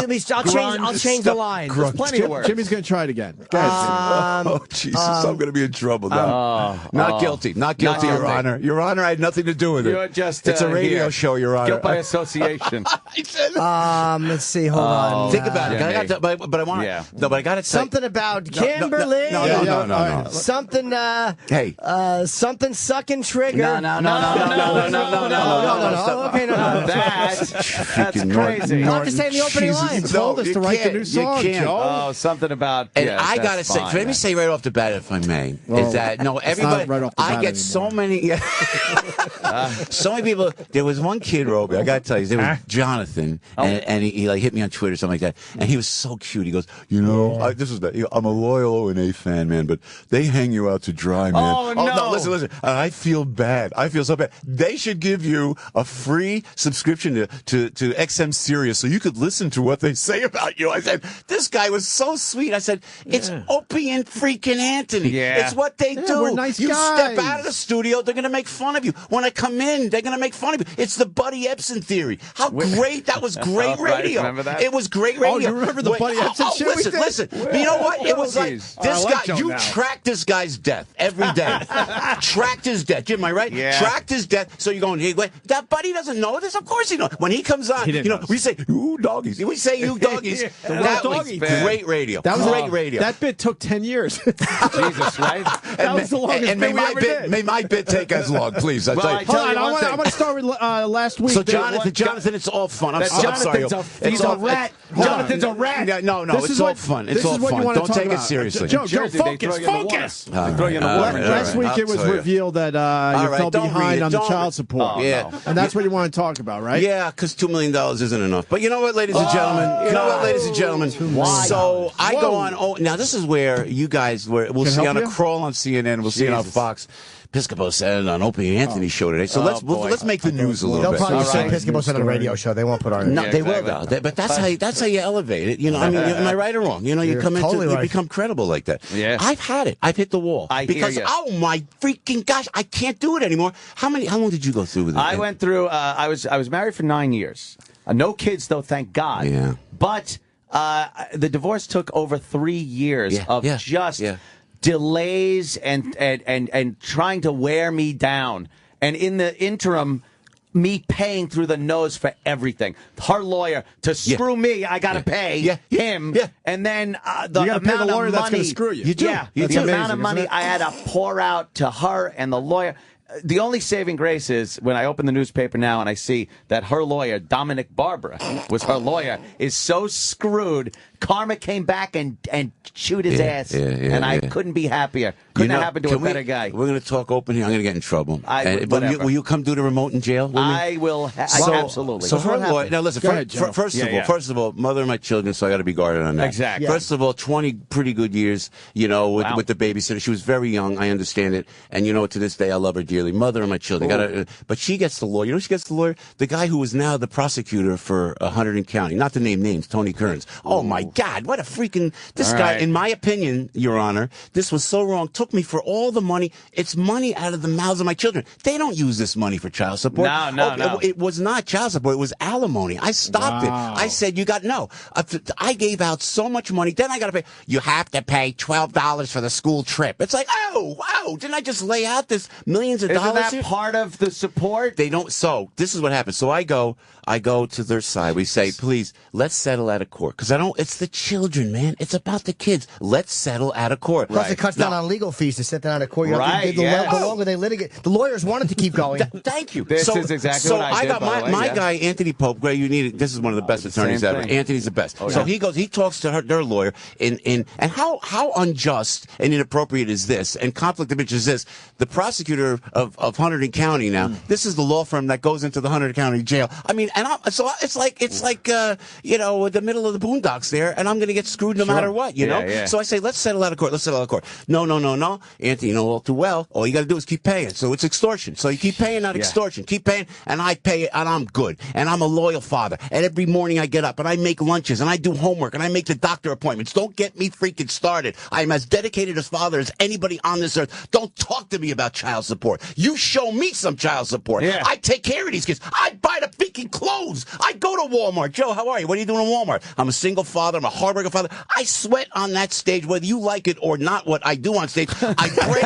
change the line. There's plenty of words. Jimmy's going to try it again. Go ahead, Jimmy. Oh, Jesus, I'm going to be in trouble now. Not guilty, Your Honor. Your Honor, I had nothing to do with it. You're just, it's a radio show, Your Honor. Guilt by association. Let's see, hold on. Think about it. But I want to. No, but I got to say something about Kimberly. No. Something. Hey. Something sucking trigger. No. Okay, no. That's crazy. I'll have to say in the opening line. You told us to write the new song, Joe. Oh, something about. And I got to say, let me say right off the bat, if I may, is that everybody. Right off the bat I get so many. So many people. There was one kid, Roby. I got to tell you, there was Jonathan, and he like hit me on Twitter, something like that, and he was so cute. He goes, I'm a loyal O&A fan, man, but they hang you out to dry, man. Oh, no. Listen. I feel bad bad. I feel so bad. They should give you a free subscription to XM Sirius so you could listen to what they say about you. I said, this guy was so sweet. I said, it's Opie and freaking Anthony. Yeah. It's what they do. We're nice you guys. step out of the studio, they're going to make fun of you. When I come in, they're going to make fun of you. It's the Buddy Epson theory. How great. That was great radio. Remember that? It was great radio. Oh, you remember the Buddy Epson shit we did? Listen. But you know what? It was like, this guy, you tracked this guy's death every day. Tracked his death. Jim, am I right? Yeah. Tracked his death. So you're going, hey, wait, that Buddy doesn't know this? Of course he knows. When he comes on, we say, you doggies. We say, you doggies. That was great radio. That was great radio. That bit took 10 years. Jesus, right? That was the longest and bit we ever did. May my bit take as long, please. Well, I tell you one thing. I want to start with last week. So Jonathan, it's all fun. I'm sorry. He's a rat. Jonathan's a rat. No, it's all fun. It's all fun. Don't take it seriously. Joe, focus. Last week it was revealed that you fell behind on the child support. Yeah. And that's what you want to talk about, right? Yeah, because $2 million isn't enough. But you know what, ladies and gentlemen? So I go on. Oh, now this is where you guys we'll see on a crawl on CNN. We'll see it on Fox. Piscopo said on Opie and Anthony's show today. So let's make the news a little bit. They'll probably say Piscopo said on a radio show. They won't put on. No, they will though. But that's how you elevate it. You know, I mean, am I right or wrong? You know, you come into you become credible like that. Yeah. I've had it. I've hit the wall because oh my freaking gosh, I can't do it anymore. How long did you go through with it? I went through. I was married for 9 years. No kids though, thank God. Yeah. But the divorce took over 3 years of just delays and trying to wear me down. And in the interim, me paying through the nose for everything. Her lawyer to screw me, I got to pay him. Yeah. And then the amount pay the lawyer of that's money going to screw you. You do. Yeah, You the do. amount of money I had to pour out to her and the lawyer. The only saving grace is when I open the newspaper now and I see that her lawyer, Dominic Barbara, was her lawyer, is so screwed. Karma came back and chewed his ass, and I couldn't be happier. Couldn't have happened to a better guy. We're going to talk open here. I'm going to get in trouble. Whatever. Will you come do the remote in jail with me? I will. Absolutely. So her lawyer. Now listen. ahead, First of all, mother of my children, so I got to be guarded on that. Exactly. First of all, 20 pretty good years. You know, with the babysitter. She was very young. I understand it, and you know, to this day, I love her dearly. Mother of my children. But she gets the lawyer. You know, she gets the lawyer. The guy who is now the prosecutor for Hunterdon County. Not to name names. Tony Kearns. Oh my God! What a freaking this guy. In my opinion, Your Honor, this was so wrong. Took me for all the money. It's money out of the mouths of my children. They don't use this money for child support. No. It was not child support. It was alimony. I stopped it. I said, I gave out so much money. Then I got to pay. You have to pay $12 for the school trip. It's like, oh, wow. Didn't I just lay out this millions of dollars? Isn't that part of the support? They don't. So this is what happens. So I go to their side. We say, please, let's settle out of court. Because it's the children, man. It's about the kids. Let's settle out of court. Plus, it cuts down on legal fees to sit down out of court. The longer they litigate, the lawyers wanted to keep going. Thank you. This is exactly what I did. So I got my guy, Anthony Pope. Gray, you need it. This is one of the best attorneys ever. Anthony's the best. So he goes, he talks to their lawyer, and how unjust and inappropriate is this? And conflict of interest is this? The prosecutor of Hunterdon County now. This is the law firm that goes into the Hunterdon County jail. I mean, so it's like the middle of the boondocks there, and I'm going to get screwed no matter what, you know? Yeah. So I say, let's settle out of court. No. Anthony, you know all too well. All you got to do is keep paying. So it's extortion. So you keep paying, not extortion. Keep paying, and I pay it, and I'm good. And I'm a loyal father. And every morning I get up, and I make lunches, and I do homework, and I make the doctor appointments. Don't get me freaking started. I'm as dedicated a father as anybody on this earth. Don't talk to me about child support. You show me some child support. Yeah. I take care of these kids. I buy the freaking clothes. I go to Walmart. Joe, how are you? What are you doing in Walmart? I'm a single father. I'm a hardworking father. I sweat on that stage, whether you like it or not, what I do on stage. I break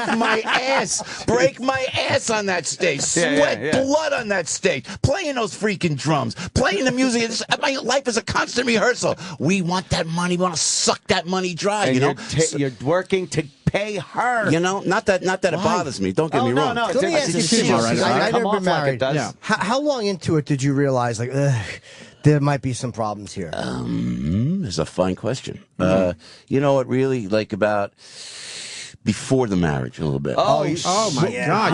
my ass on that stage. Sweat blood on that stage. Playing those freaking drums. Playing the music. My life is a constant rehearsal. We want that money. We want to suck that money dry, and you know? You're working to pay her. You know, not that it bothers me. Don't get me wrong. No, let me ask you seriously. I've never been married. How long into it did you realize, like, there might be some problems here? It's a fine question. You know what, really, like about before the marriage a little bit. Oh my God!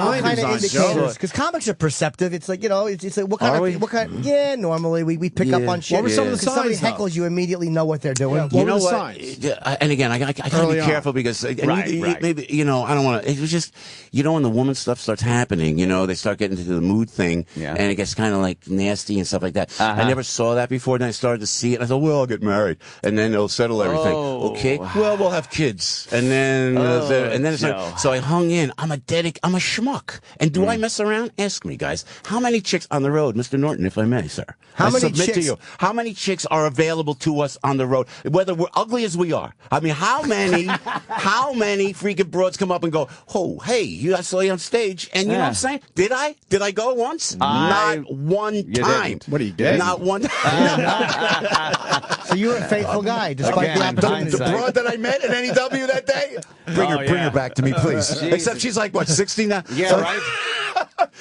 What kind of indicators? Because comics are perceptive. It's like it's like what kind? Yeah, normally we pick up on shit. What were some of the somebody signs? heckles, you immediately know what they're doing. You know what? And again, I gotta be careful because maybe I don't want to. It was just when the woman stuff starts happening, they start getting into the mood thing, and it gets kind of like nasty and stuff like that. I never saw that before. Then I started to see it. And I thought, well, I'll get married, and then they'll settle everything. Okay, well, we'll have kids, and then so I hung in. I'm a schmuck, and do I mess around? Ask me, guys. How many chicks on the road, Mr. Norton, if I may, sir? How many chicks are available to us on the road, whether we're ugly as we are? I mean, how many freaking broads come up and go, oh, hey, I saw you on stage, and you know what I'm saying? Did I go once? Not one time. What are you gay? Not one time. So you were a faithful guy, despite the opportunity. The broad that I met at NEW that day, bring her back to me, please. Jesus. Except she's like, what, 60 now? Yeah, right.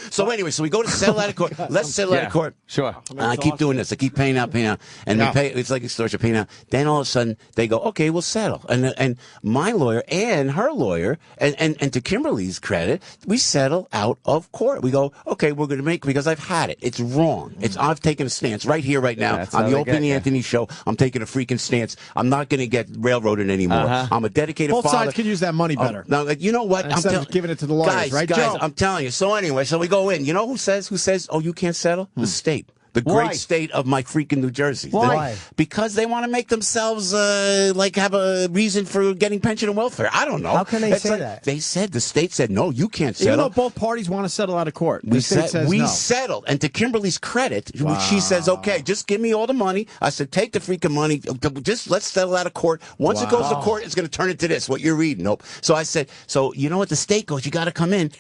So anyway, we go to settle out of court. Let's settle out of court. Sure. And I keep doing this. I keep paying out. And we pay, it's like extortion, paying out. Then all of a sudden, they go, okay, we'll settle. And my lawyer and her lawyer, and to Kimberly's credit, we settle out of court. We go, okay, we're going to make, because I've had it. It's wrong. I've taken a stance right here, right now, on the Opie and Anthony show. I'm taking a freaking stance. I'm not going to get railroaded anymore. I'm a dedicated father. Both sides could use that money better. Now, you know what? Instead of giving it to the lawyers, right, guys, Joe? I'm telling you. So anyway, so we go in. You know who says, oh, you can't settle? The state. The great state of my freaking New Jersey. Why? Because they want to make themselves have a reason for getting pension and welfare. I don't know. How can they say that? The state said, no, you can't settle. Even though both parties want to settle out of court, the state says we no. settled. And to Kimberly's credit, she says, okay, just give me all the money. I said, take the freaking money. Just let's settle out of court. Once it goes to court, it's going to turn into this, what you're reading. Nope. So I said, so you know what? The state goes, you got to come in.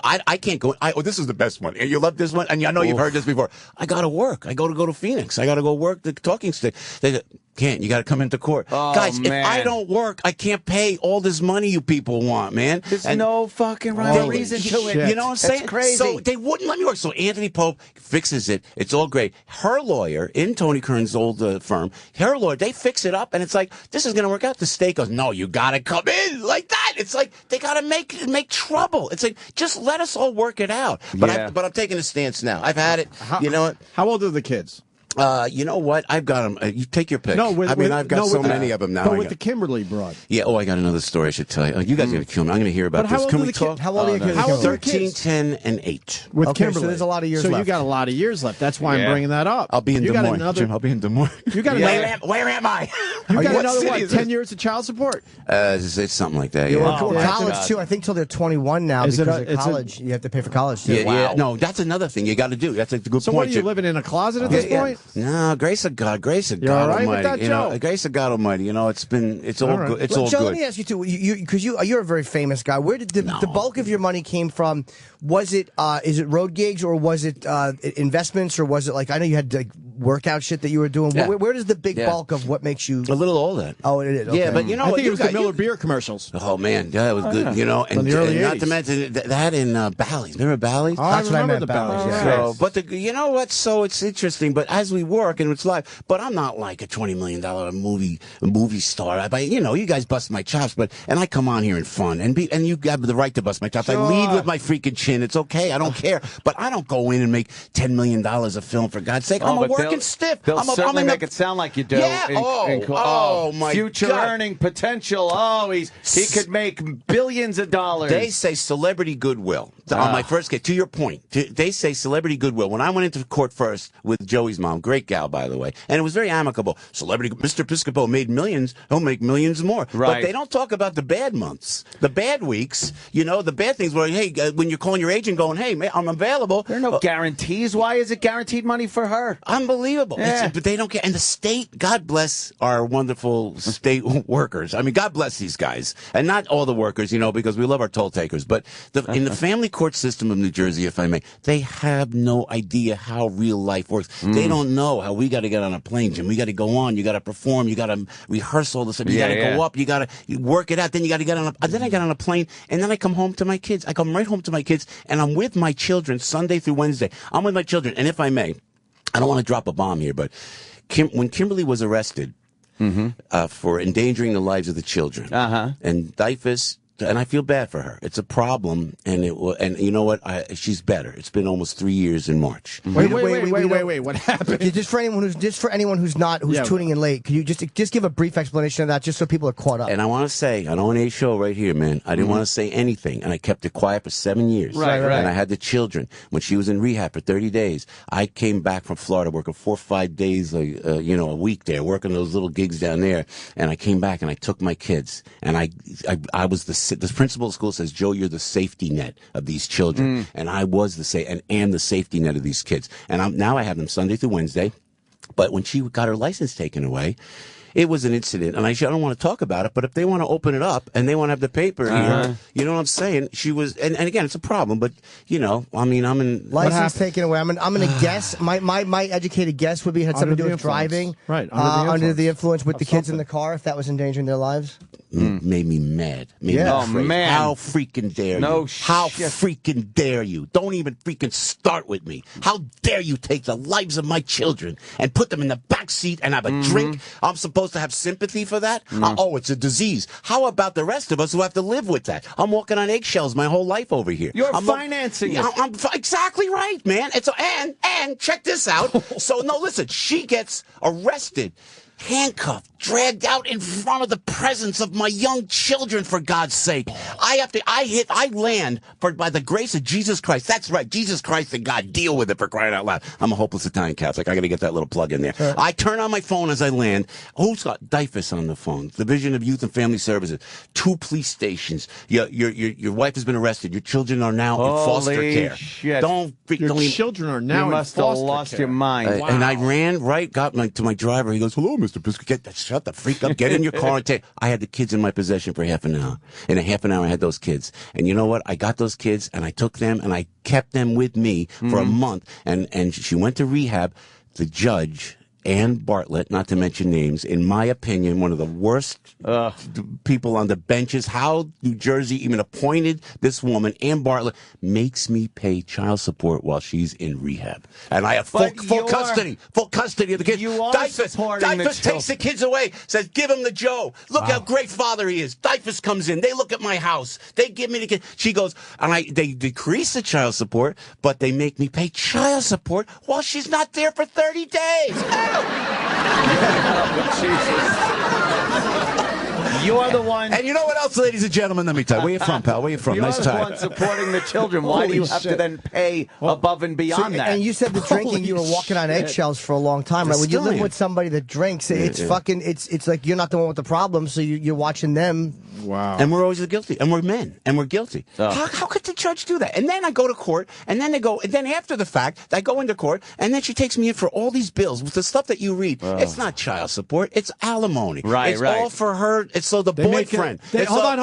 I can't go. This is the best one. You love this one, and I know you've heard this before. I got to work. I go to Phoenix. I got to go work the talking stick. They can't. You got to come into court, guys. If I don't work, I can't pay all this money you people want, man. There's no fucking reason to it. You know what I'm saying? That's crazy. So they wouldn't let me work. So Anthony Pope fixes it. It's all great. Her lawyer in Tony Kern's old firm, her lawyer, they fix it up, and it's like, this is going to work out. The state goes, no, you got to come in like that. It's like they got to make trouble. It's like, just let us all work it out. But I'm taking a stance now. I've had it. You know what? How old are the kids? You know what? I've got them. You take your pick. No, I've got so many of them now. But with the Kimberly broad. Yeah. Oh, I got another story I should tell you. You guys are going to kill me. I'm going to hear about this. Can we talk? How old are your kids? How old are 13, 10, and 8. With Kimberly. So there's a lot of years left. left. So you got a lot of years left. That's why I'm bringing that up. I'll be in Des Moines. I'll be in Des Moines. You got Where am I? You got another 10 years of child support? It's something like that. Yeah. College too. I think till they're 21 now. Because of college, you have to pay for college too. Yeah. No, that's another thing you got to do. That's a good point. So what are you living in a closet at this point? No, grace of God Almighty. With that, Joe? Grace of God Almighty. It's all good. It's all Joe, good. let me ask you too, because you're a very famous guy. Where did the bulk of your money came from? Was it is it road gigs, or was it investments, or was it like, I know you had like workout shit that you were doing. Yeah. Where does the big bulk of what makes you? A little all that. Oh, it is. Okay. Yeah, but you know I what? think it was the Miller beer commercials. Oh man, that was good. From the early 80s. Not to mention that in Bally's. Remember Bally's? Oh, That's what I remember meant. the Bally's. Bally's. Yeah. So, but you know what? So it's interesting. But as we work and it's live, but I'm not like a $20 million movie star. You guys bust my chops, and I come on here and fun, and you have the right to bust my chops. Sure. I lead with my freaking chin. It's okay. I don't care. But I don't go in and make $10 million a film, for God's sake. I'm a working stiff. They'll certainly make it sound like you do. Yeah. My future God. earning potential. Oh, he could make billions of dollars. They say celebrity goodwill. On my first case, to your point, they say celebrity goodwill. When I went into court first with Joey's mom, great gal, by the way, and it was very amicable. Celebrity, Mr. Piscopo made millions. He'll make millions more. Right. But they don't talk about the bad months, the bad weeks. The bad things where, hey, when you're calling your agent going, hey, man, I'm available. There are no guarantees. Why is it guaranteed money for her? Unbelievable. Yeah. But they don't care. And the state, God bless our wonderful state workers. I mean, God bless these guys. And not all the workers, because we love our toll takers. But in the family court system of New Jersey, if I may, they have no idea how real life works. They don't know how we got to get on a plane, Jim. We got to go on. You got to perform. You got to rehearse all this stuff. You got to go up. You got to work it out. Then you got to get on then I got on a plane, and then I come home to my kids. I come right home to my kids, and I'm with my children Sunday through Wednesday. I'm with my children. And if I may, I don't want to drop a bomb here, but when Kimberly was arrested, for endangering the lives of the children. And Dyfus, and I feel bad for her. It's a problem, and and you know what? She's better. It's been almost 3 years in March. Wait! What happened? Just for anyone who's tuning in late, can you just give a brief explanation of that, just so people are caught up? And I want to say, on ONA show right here, man, I didn't want to say anything, and I kept it quiet for 7 years. Right. And I had the children. When she was in rehab for 30 days, I came back from Florida working 4 or 5 days, a week there, working those little gigs down there, and I came back and I took my kids, and I was the principal of the school says, Joe, you're the safety net of these children. And I was and am the safety net of these kids. And now I have them Sunday through Wednesday. But when she got her license taken away, it was an incident, and I don't want to talk about it, but if they want to open it up and they want to have the paper here, you know what I'm saying? She was, and again, it's a problem, but, I'm in... License taken away. I'm going to guess, my educated guess would be it had something to do with driving. Right, under the influence with the kids in the car, if that was endangering their lives. Made me mad. Oh, man. How freaking dare you? How freaking dare you? Don't even freaking start with me. How dare you take the lives of my children and put them in the back seat and have a drink? I'm supposed to have sympathy for that? It's a disease. How about the rest of us who have to live with that? I'm walking on eggshells my whole life over here. You're financing it. I'm exactly right, man. And check this out. Listen, she gets arrested, handcuffed, dragged out in front of the presence of my young children, for God's sake. I land by the grace of Jesus Christ. That's right, Jesus Christ and God, deal with it, for crying out loud. I'm a hopeless Italian Catholic. I got to get that little plug in there. I turn on my phone as I land. Who's got Dyfus on the phone? Division of Youth and Family Services. 2 police stations. Your wife has been arrested. Your children are now in foster care. Shit. Your children are now in foster care. You must have lost your mind. Wow. And I ran got to my driver. He goes, "Hello, Mr. Biscuit. Shut the freak up. Get in your car and take." I had the kids in my possession for half an hour. In a half an hour, I had those kids. And you know what? I got those kids, and I took them, and I kept them with me for a month. And she went to rehab. The judge, Ann Bartlett, not to mention names, in my opinion, one of the worst people on the benches. How New Jersey even appointed this woman, Ann Bartlett, makes me pay child support while she's in rehab. And I have full custody of the kids. Dyfus takes the kids away, says, "Give him to Joe. Look how great father he is." Dyfus comes in. They look at my house. They give me the kids. She goes, they decrease the child support, but they make me pay child support while she's not there for 30 days. You're the one. And you know what else, ladies and gentlemen? Let me tell you. Where you from, pal? Where you from? Nice tie. You're the one supporting the children. Why do you have to then pay above and beyond that? And you said the drinking, you were walking on eggshells for a long time, right? When you live with somebody that drinks, it's like you're not the one with the problem, so you're watching them. Wow. And we're always guilty. And we're men. And we're guilty. How could the judge do that? And then I go to court, and then after the fact, I go into court, and then she takes me in for all these bills with the stuff that you read. It's not child support. It's alimony. It's all for her. It's so the boyfriend. Hold on.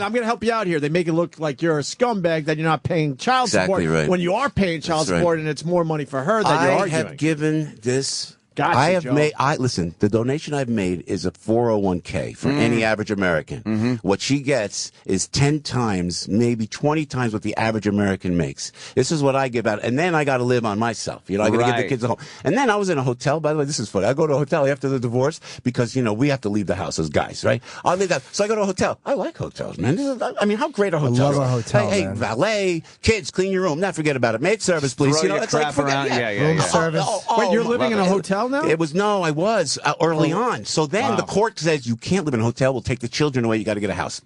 I'm going to help you out here. They make it look like you're a scumbag, that you're not paying child support. Right. When you are paying child support, and it's more money for her than you're arguing. I have given this... Gotcha, listen, the donation I've made is a 401k for any average American. What she gets is 10 times, maybe 20 times what the average American makes. This is what I give out. And then I got to live on myself. I got to get the kids at home. And then I was in a hotel. By the way, this is funny. I go to a hotel after the divorce because, we have to leave the house as guys, right? I'll leave that. So I go to a hotel. I like hotels, man. How great are hotels? I love a hotel, Hey, valet, kids, clean your room. Not forget about it. Maid service, please. Throw your crap around. Room service. Wait, you're living in a hotel now? I was early on. So then the court says you can't live in a hotel. We'll take the children away. You got to get a house.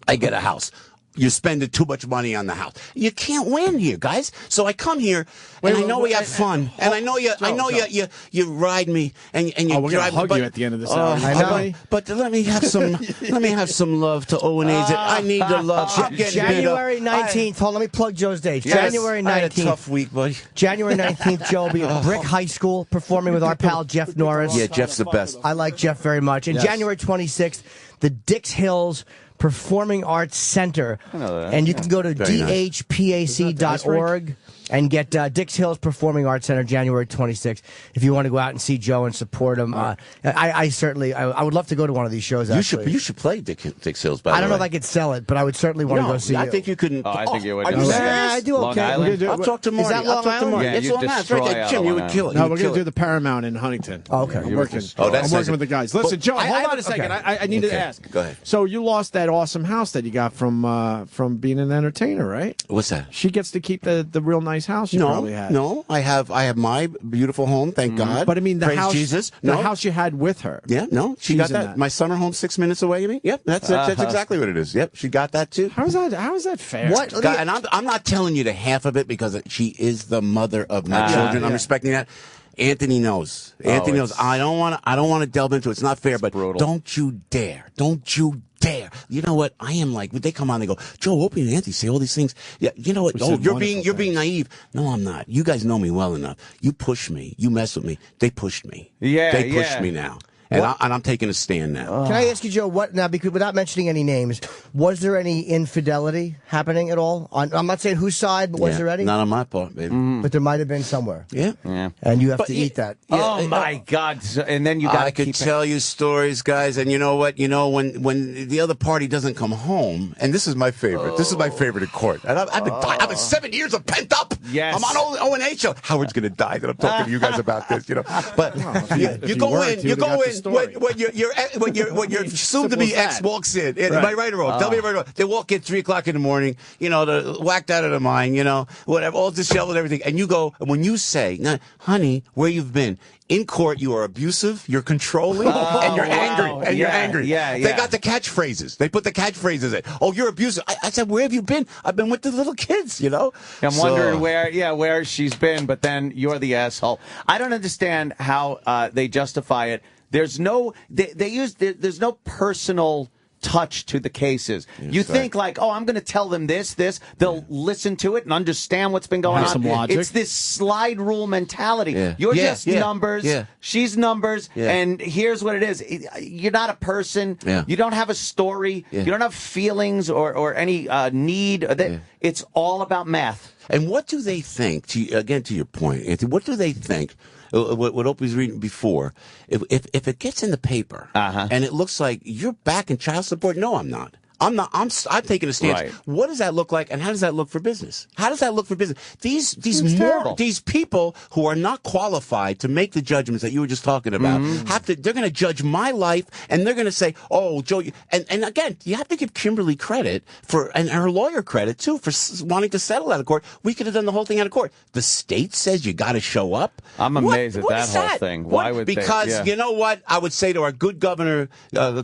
I get a house. You're spending too much money on the house. You can't win here, guys. So I come here, and I know we have fun, and I know you ride me, and you we're drive gonna hug you at the end of this hour. I know. But let me have some love to O&A's. I need the love. January 19th. Hold on, let me plug Joe's date. January 19th. I had a tough week, buddy. January 19th, Joe will be at Brick High School performing with our pal Jeff Norris. Yeah, Jeff's the best. I like Jeff very much. And January 26th, the Dix Hills Performing Arts Center. And you can go to dhpac.org and get Dix Hills Performing Arts Center January 26th. If you want to go out and see Joe and support him, I certainly I would love to go to one of these shows. You should play Dix Hills. By the way, I don't know if I could sell it, but I would certainly want to go see. I think you couldn't. I think you would. Are you serious? I do Long okay. Island? I'll talk to Marty. Is that Long Island? Yeah, it's you Long Island. It's right destroy there. Jim, you would kill it. No, we're going to do the Paramount in Huntington. Oh, okay. I'm working. Oh, I'm working with the guys. Listen, Joe, hold on a second. okay. I need to ask. Go ahead. So you lost that awesome house that you got from being an entertainer, right? What's that? She gets to keep the real nice house you probably had. No, I have my beautiful home, thank God. But I mean, the Praise house, Jesus. the house you had with her. Yeah, no, she She's got in that. My summer home 6 minutes away. You mean? Yep, that's exactly what it is. Yep, she got that too. How is that fair? What? God, and I'm not telling you the half of it because she is the mother of my children. I'm respecting that. Anthony knows. Anthony knows. I don't want to delve into it. It's not fair, but brutal. Don't you dare. You know what? I am like, they come on, they go, Joe, Opie and Anthony say all these things. Yeah, you know what? We said You're being naive. No, I'm not. You guys know me well enough. You push me. You mess with me. They pushed me. Yeah, they pushed me now. And I'm taking a stand now. Can I ask you, Joe, what now? Because without mentioning any names, was there any infidelity happening at all? I'm not saying whose side, but was there any? Not on my part, baby. But there might have been somewhere. Yeah. And you have to eat that. Oh my God! And then you got. I could tell you stories, guys, and you know what? You know when the other party doesn't come home, and this is my favorite. This is my favorite in court. And I've been 7 years of pent up. Yes. I'm on O&A show. Howard's gonna die that I'm talking to you guys about this, you know. But you go in when your soon to be ex walks in. Am I right or wrong? Tell me right or wrong. They walk in 3 o'clock in the morning. You know, they're whacked out of their mind. You know, whatever, all disheveled and everything. And you go, and when you say, "Now, honey, where you've been?" In court, you are abusive, you're controlling, and you're angry. And you're angry. Yeah. They got the catchphrases. They put the catchphrases in. Oh, you're abusive. I said, where have you been? I've been with the little kids, you know? I'm wondering where she's been, but then you're the asshole. I don't understand how they justify it. There's no, there's no personal touch to the cases. You think like, oh, I'm going to tell them this. They'll listen to it and understand what's been going on. Some logic. It's this slide rule mentality. You're just numbers. She's numbers. And here's what it is. You're not a person. You don't have a story. You don't have feelings or any need. It's all about math. And what do they think, to your point, Anthony, what do they think? What Opie was reading before, if it gets in the paper and it looks like you're back in child support, no, I'm not. I'm taking a stance. Right. What does that look like, and how does that look for business? How does that look for business? These people who are not qualified to make the judgments that you were just talking about they're going to judge my life, and they're going to say, "Oh, Joe," and again, you have to give Kimberly credit and her lawyer credit too for wanting to settle out of court. We could have done the whole thing out of court. The state says you got to show up. I'm amazed at that whole thing. Why would because you know what? I would say to our good governor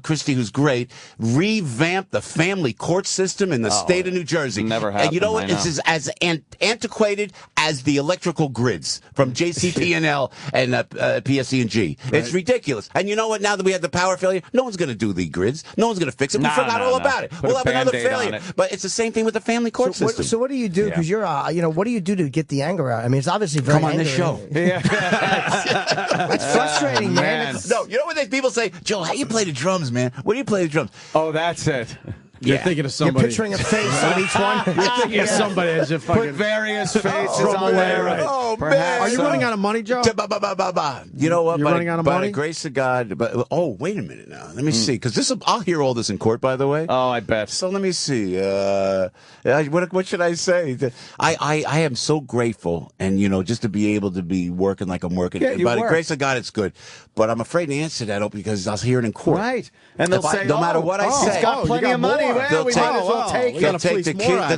Christie, who's great, revamp the family court system in the state of New Jersey. Never happened. And you know what? It's as antiquated as the electrical grids from JCP&L and PSE&G. Right. It's ridiculous. And you know what? Now that we had the power failure, no one's going to do the grids. No one's going to fix it. We forgot all about it. We'll have another failure. But it's the same thing with the family court system. So what do you do? Because you're, what do you do to get the anger out? I mean, it's obviously very Come on this show. It's frustrating, man. No, you know what people say? Joe, how you play the drums, man? Where do you play the drums? Oh, that's it. You're thinking of somebody. You're picturing a face on each one. You're thinking of somebody as if put various faces on there. Right. Oh, man. Are you running out of money, Joe? You know what? You're running out of money? By the grace of God. Wait a minute now. Let me see. Because I'll hear all this in court, by the way. Oh, I bet. So let me see. What should I say? I am so grateful, and, just to be able to be working like I'm working. Yeah, by the grace of God, it's good. But I'm afraid to answer that because I'll hear it in court. Right. And they'll say, no matter what I say. He's got plenty of money. They'll we might as well take it. They'll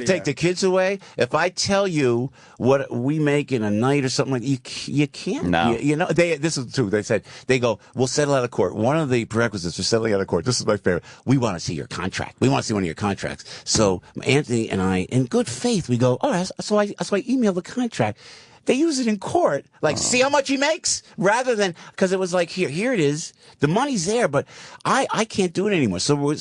take the kids away. If I tell you what we make in a night or something like you can't. No. This is true. They go, we'll settle out of court. One of the prerequisites for settling out of court, this is my favorite, we want to see your contract. We want to see one of your contracts. So Anthony and I, in good faith, we go, all right, so I email the contract. They use it in court, see how much he makes, rather than because it was like here it is, the money's there, but I can't do it anymore. So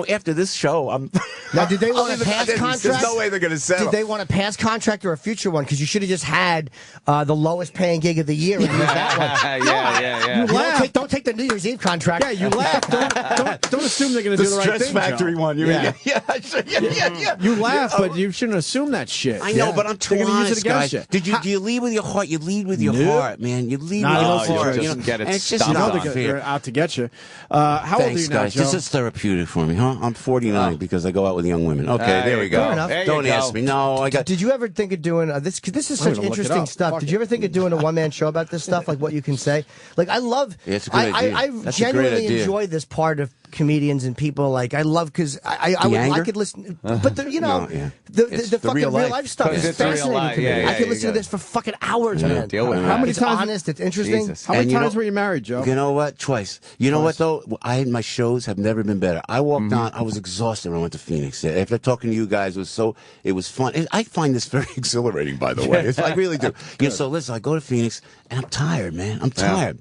after this show, I'm. Now, did they want to pass contract? There's no way they're going to settle. Did they want to pass contract or a future one? Because you should have just had the lowest paying gig of the year and used that one. Yeah. You laugh. Don't take the New Year's Eve contract. Yeah, you laugh. Don't assume they're going to do the right thing. Stress Factory Joe. one. Yeah. You laugh, but you shouldn't assume that shit. I know, but I'm too honest, guys. You. Do you lead with your heart? You lead with your heart, man. You lead with your heart. You get it. And it's just Stop. not fair. They're out to get you. How old are you now, guys. Joe? This is therapeutic for me, huh? I'm 49 because I go out with young women. Okay, there we go. Fair enough. Don't ask me. No, I got. Did you ever think of doing this? Cause this is such interesting stuff. Did you ever think of doing a one-man show about this stuff, like what you can say? Like I love. Yeah, it's a good idea. I That's a great genuinely idea. enjoy this part of comedians and people. Like I love because I could listen, but the fucking real life stuff is fascinating to me. I could listen to this for fucking hours, man. Deal with How many It's times? honest. It's interesting. How many times were you married, Joe? You know what? Twice. You know what though? My shows have never been better. I walked on. I was exhausted when I went to Phoenix. After talking to you guys, it was fun. I find this very exhilarating, by the way. I really do. So listen, I go to Phoenix and I'm tired, man. I'm tired.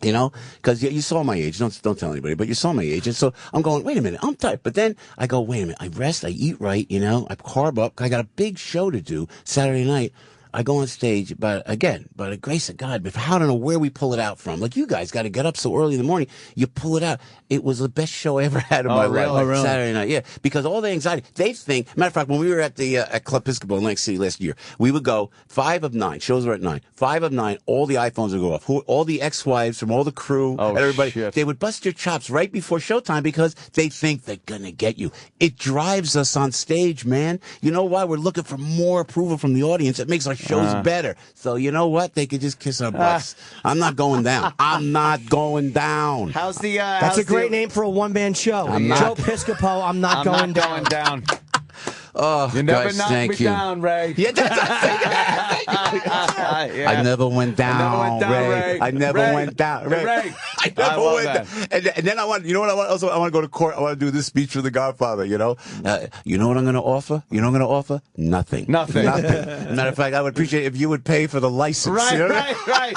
You know, because you saw my age. Don't tell anybody, but you saw my age. And so I'm going, wait a minute, I'm tired. But then I go, wait a minute, I rest, I eat right, you know, I carb up. I got a big show to do Saturday night. I go on stage, but again, by the grace of God, but I don't know where we pull it out from. Like you guys got to get up so early in the morning. You pull it out. It was the best show I ever had in my life. Really? Saturday night, yeah. Because all the anxiety, they think. Matter of fact, when we were at the at Club Piscopo in Lake City last year, we would go 5 of 9. Shows were at 9. 5 of 9. All the iPhones would go off. All the ex-wives from all the crew, and everybody, they would bust your chops right before showtime because they think they're gonna get you. It drives us on stage, man. You know why? We're looking for more approval from the audience. It makes our shows better. So you know what? They could just kiss our butts. I'm not going down. I'm not going down. How's the? That's a great name for a one-man show. Joe Piscopo. I'm not going down. Oh, You never guys, knocked thank me you. down, Ray. Yeah, I never went down, Ray. I never went down, Ray. I never went down. And then I want, you know what I want? Also, I want to go to court. I want to do this speech for the Godfather. You know, you know what I'm going to offer? You know what I'm going to offer? Nothing. Matter of fact, I would appreciate if you would pay for the license. Right, you know? right.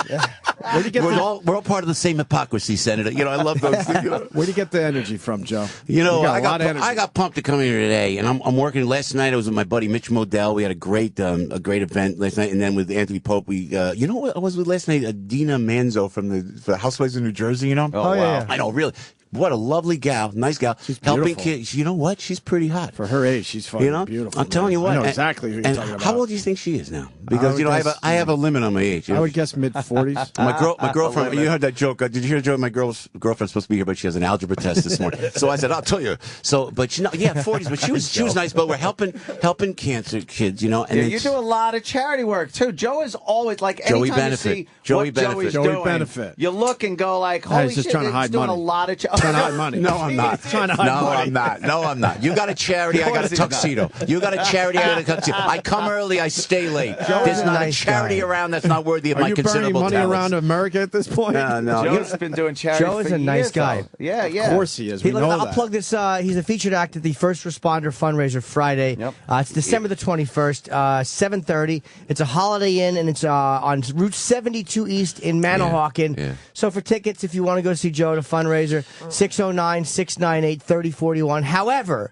We're all part of the same hypocrisy, Senator. You know, I love those things. You know? Where do you get the energy from, Joe? You know, got a lot of energy. I got pumped to come here today, and I'm working. Last night I was with my buddy Mitch Modell. We had a great event last night, and then with Anthony Pope, we you know what I was with last night? Dina Manzo from the Housewives of New Jersey. You know? Oh, wow. Yeah. I know, really. What a lovely gal, nice gal. She's helping beautiful. kids. You know what? She's pretty hot For her age, she's fucking beautiful. I'm telling you what. I know exactly who you're talking about. How old do you think she is now? Because I have a limit on my age. I would guess mid-40s. My girlfriend. You heard that joke? Did you hear the joke? My girlfriend's supposed to be here, but she has an algebra test this morning. So I said, I'll tell you. So, but 40s. But she was nice. But we're helping cancer kids. You know. And you do a lot of charity work too. Joe is always like Joey anytime Benefit. you see Joey what Benefit. Joey's doing, Benefit. you look and go like, holy he's just shit, trying to hide he's doing money. a lot of Trying to hide money. No, I'm not. Trying to hide money. No, I'm not. You got a charity, I got a tuxedo. You got a charity, I got a tuxedo. I come early, I stay late. There's not a charity around that's not worthy of my considerable Are you burning money talents. around America at this point? No. Joe's been doing charity. Joe is for a nice years, guy. though. Yeah. Of course he is. We know I'll that. plug this. He's a featured act at the First Responder Fundraiser Friday. Yep. It's December the 21st, 7:30. It's a Holiday Inn, and it's on Route 72 East in Manahawkin. Yeah. So for tickets, if you want to go see Joe at a fundraiser, 609-698-3041. However,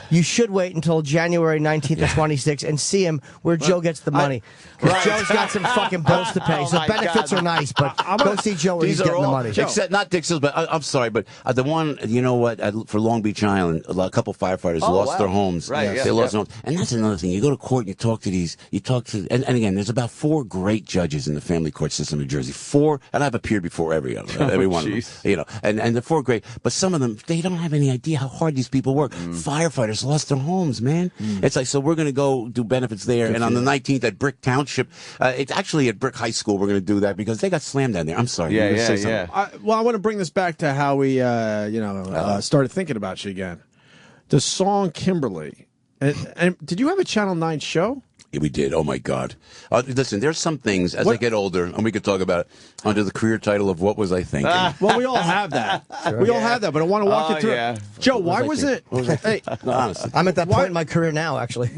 you should wait until January 19th or 26th and see him where Joe gets the money. Because Joe's got some fucking bills to pay. So benefits are nice, but go see Joe where he's getting the money. Except not Dick Sills, but I'm sorry, but the one, you know what, for Long Beach Island, a couple firefighters lost their homes. Right, They lost their homes. And that's another thing. You go to court and you talk to, and again, there's about 4 great judges in the family court system in New Jersey. 4, and I've appeared before every one of them. You know, and the 4 great, but some of them, they don't have any idea how hard these people work. Firefighters lost their homes, man. It's like, so we're going to go do benefits there, and on the 19th at Brick Township, it's actually at Brick High School, we're going to do that because they got slammed down there. I'm sorry. Yeah. I want to bring this back to how we, started thinking about you again. The song Kimberly. And did you have a Channel 9 show? Yeah, we did. Oh, my God. Listen, there's some things, as I get older, and we could talk about it, under the career title of What Was I Thinking? Well, we all have that. We all have that, but I want to walk you through it. Joe, why was it? Hey, no, honestly. I'm at that point in my career now, actually.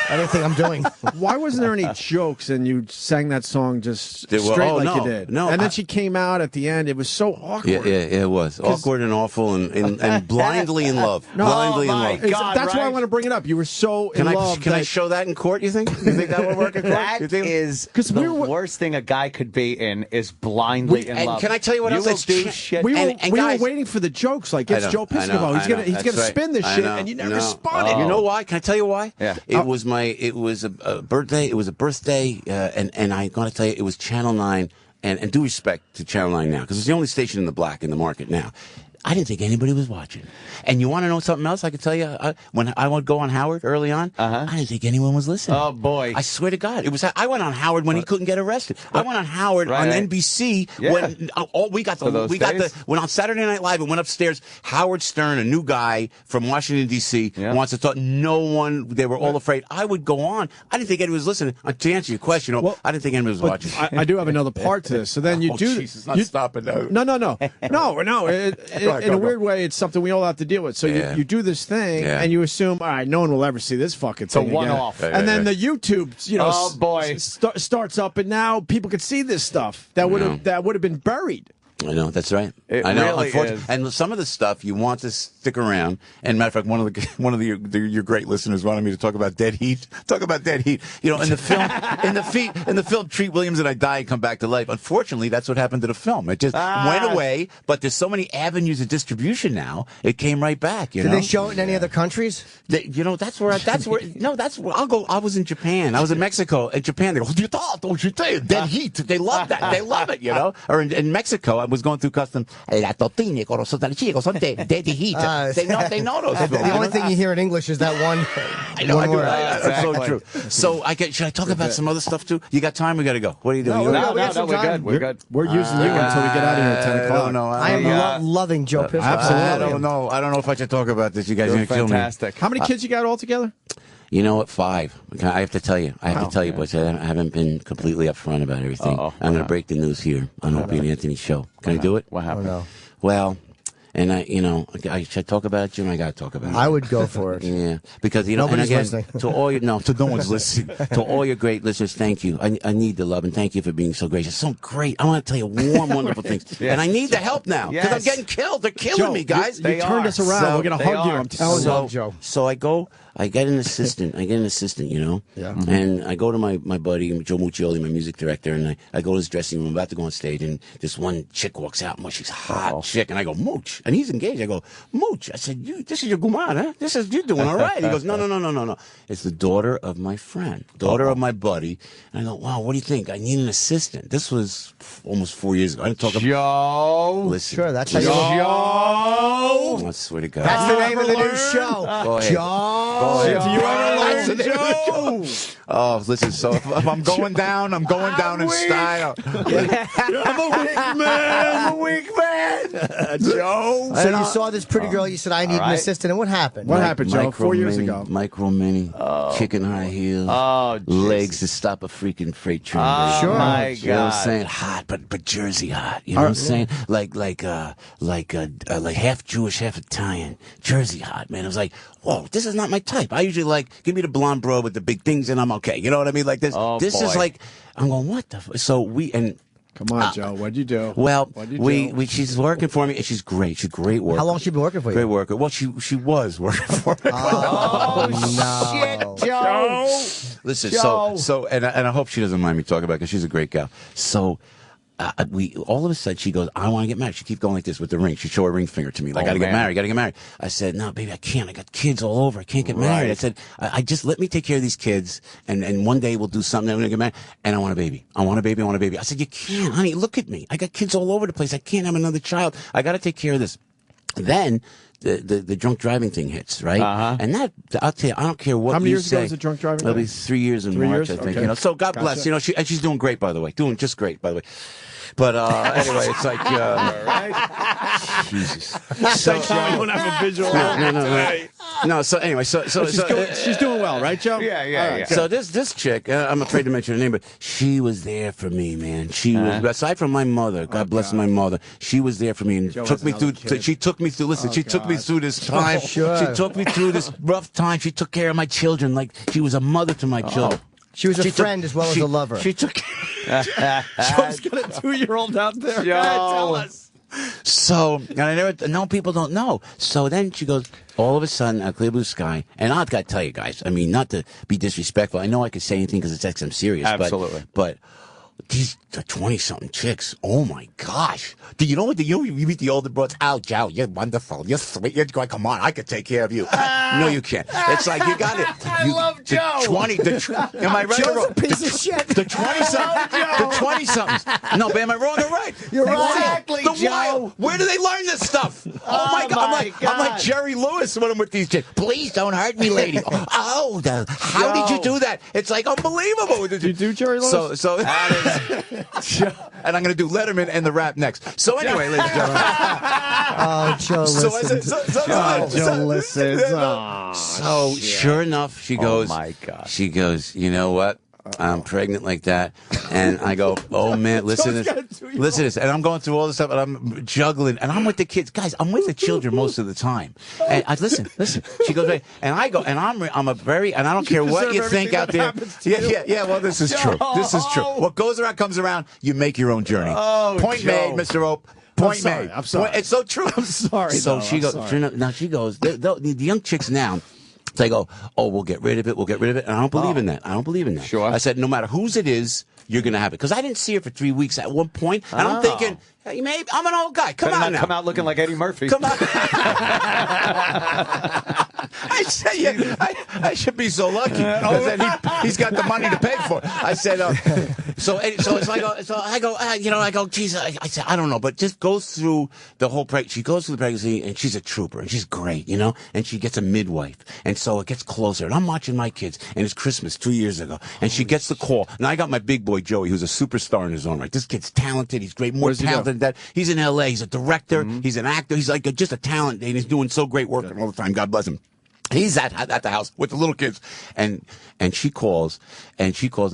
Everything I'm doing. Why wasn't there any jokes and you sang that song just straight you did? No. And then she came out at the end. It was so awkward. Yeah, it was. Awkward and awful and blindly in love. Blindly in love. That's why I want to bring it up. You were so in love. Can I show that in court, you think? think? You think that would work? That is the worst thing a guy could be in is blindly in love. Can I tell you what else? Will do shit. We were guys, waiting for the jokes. Like, it's Joe Piscopo. He's gonna spin this shit, and you never responded. You know why? Can I tell you why? Yeah. It was a birthday. It was a birthday, and I'm going to tell you, it was Channel 9, and due respect to Channel 9 now, because it's the only station in the black in the market now. I didn't think anybody was watching. And you want to know something else? I could tell you, when I would go on Howard early on, I didn't think anyone was listening. Oh, boy. I swear to God. I went on Howard when he couldn't get arrested. I went on Howard on NBC when when on Saturday Night Live, it went upstairs. Howard Stern, a new guy from Washington, D.C., wants to talk. No one, they were all afraid. I would go on. I didn't think anybody was listening. To answer your question, I didn't think anybody was watching. I do have another part to this. So then you do. Jesus, not stopping now. No. In a weird way, it's something we all have to deal with. So you do this thing, and you assume, all right, no one will ever see this fucking thing. It's a one-off. And then the YouTube, starts up, and now people can see this stuff that would have been buried. I know, that's right. I know, really is. And some of the stuff you want to stick around. And matter of fact, one of your great listeners wanted me to talk about Dead Heat. Talk about Dead Heat. You know, in the film, Treat Williams and I Die and Come Back to Life. Unfortunately, that's what happened to the film. It just went away. But there's so many avenues of distribution now. It came right back. Did they show it in any other countries? That's where I'll go. I was in Japan. I was in Mexico. In Japan, they go, Dead Heat. They love that. They love it. Or in Mexico, I was going through custom. Dead Heat. They know those films. The only thing you hear in English is that one. I know. One word. That's so true. So should I talk about some other stuff too? You got time? We got to go. What are you doing? No, we're good. We're using you until we get out of here at 10 o'clock. I am loving Joe Piscopo. Absolutely. I don't know if I should talk about this. You guys are going to kill me. Fantastic. How many kids you got all together? You know what? 5. I have to tell you. Boys. I haven't been completely upfront about everything. I'm going to break the news here on Opie and Anthony show. Can I do it? What happened? Oh, no. Well, and should I talk about it, Jim? I got to talk about it. I would go for it. Yeah, because nobody's listening. To all no one's listening. To all your great listeners, thank you. I need the love and thank you for being so gracious. So great. I want to tell you warm, wonderful things, and I need the help now because I'm getting killed. They're killing me, guys. You turned us around. We're gonna hug you. I'm telling you, Joe. So I get an assistant. Yeah. And I go to my buddy, Joe Muccioli, my music director, and I go to his dressing room, about to go on stage, and this one chick walks out, and she's a hot chick, and I go, Mooch. And he's engaged. I go, Mooch. I said, this is your guman, huh? You're doing all right. He goes, no. It's the daughter of my friend, of my buddy. And I go, wow, what do you think? I need an assistant. This was almost 4 years ago. I didn't talk about Joe. Listen. Sure, that's how you Joe. I swear to God. That's the name of the new show. Go ahead. Joe. If you ever learn, Joe. Oh, listen, so if I'm going down, I'm going down in style. I'm a weak man. Joe. So you saw this pretty girl, you said, I need an assistant, and what happened? What happened, Joe? 4 years ago. Micro mini, chicken high heels, legs to stop a freaking freight train. Sure. My You know what I'm God. saying? Hot, but Jersey hot. You know what I'm saying? Like half Jewish, half Italian. Jersey hot, man. I was like, whoa, this is not my type. I usually give me the blonde bro with the big things and I'm okay. You know what I mean? Like this. This is like, I'm going, what the? So come on, Joe. What'd you do? Well, she's working for me, and she's great. She's a great worker. How long has she been working for you? Great worker. Well, she was working for me. Oh, shit, Joe. Listen, Joe. so, and I hope she doesn't mind me talking about it because she's a great gal. So. All of a sudden she goes, I want to get married. She keeps going like this with the ring. She'd show her ring finger to me. Like, gotta get married. I said, no, baby, I can't. I got kids all over. I can't get married. I said, I just let me take care of these kids and one day we'll do something. I'm going to get married. And I want a baby. I said, you can't, honey. Look at me. I got kids all over the place. I can't have another child. I got to take care of this. Then the drunk driving thing hits, right? And that, I'll tell you, I don't care what you say. How many years ago was the drunk driving? It'll be 3 years in March, I think. Okay. So God bless. And she's doing great, by the way. Doing just great, by the way. But anyway, it's like, Jesus. So you don't have a visual. No. So anyway, so she's doing well, right, Joe? Yeah. So this chick, I'm afraid to mention her name, but she was there for me, man. She was, aside from my mother, God bless my mother, she was there for me and took me through. She took me through. Listen, she took me through this time. Sure. She took me through this rough time. She took care of my children like she was a mother to my children. She was a friend as well as a lover. She took. Joe's got a 2-year-old out there. Joe. Tell us. So, and I never, no, people don't know. So then she goes, all of a sudden, a clear blue sky. And I've got to tell you guys, I mean, not to be disrespectful. I know I could say anything because it's XM serious. Absolutely. But these 20-something chicks, oh my gosh. Do you know what? You meet the older broads? Oh, Joe, you're wonderful. You're sweet. You're going, come on, I could take care of you. No, you can't. It's like, you got it. I love Joe. Am I right? Joe's a piece of shit. The 20-somethings. No, but am I wrong or right? You're right. Exactly, Joe. Where do they learn this stuff? Oh my God. I'm like Jerry Lewis when I'm with these chicks. Please don't hurt me, lady. How did you do that? It's like unbelievable. Did you do Jerry Lewis? So and I'm going to do Letterman and the rap next. So anyway, ladies and gentlemen. Oh, Joe listens. Joe listens. So sure enough, she goes, oh my God. She goes, you know what? I'm pregnant like that. And I go, oh man, listen to this. And I'm going through all this stuff and I'm juggling and I'm with the kids. Guys, I'm with the children most of the time. And I listen. She goes, right. And I go, and I'm a very, and I don't care what you think out there. Yeah. Well, this is true. This is true. What goes around comes around. You make your own journey. Point made, Mr. Ope. Point made. I'm sorry. It's so true. I'm sorry. So she goes, now she goes, the young chicks now, they go, oh, we'll get rid of it. And I don't believe in that. Sure. I said, no matter whose it is, you're going to have it. Because I didn't see her for 3 weeks at one point. And I'm thinking, hey, maybe I'm an old guy. Come on now. Come out looking like Eddie Murphy. Come on. I say, I should be so lucky. Because then he's got the money to pay for it. I said, so it's like, I go, geez, I said, I don't know. But just goes through the whole pregnancy. She goes through the pregnancy and she's a trooper. And she's great, And she gets a midwife. And so it gets closer. And I'm watching my kids. And it's Christmas 2 years ago. And she gets the call. And I got my big boy, Joey, who's a superstar in his own right. This kid's talented. He's great. More talented than that. He's in L.A. He's a director. Mm-hmm. He's an actor. He's like just a talent. And he's doing so great work all the time. God bless him. He's at the house with the little kids. And she calls. And she goes,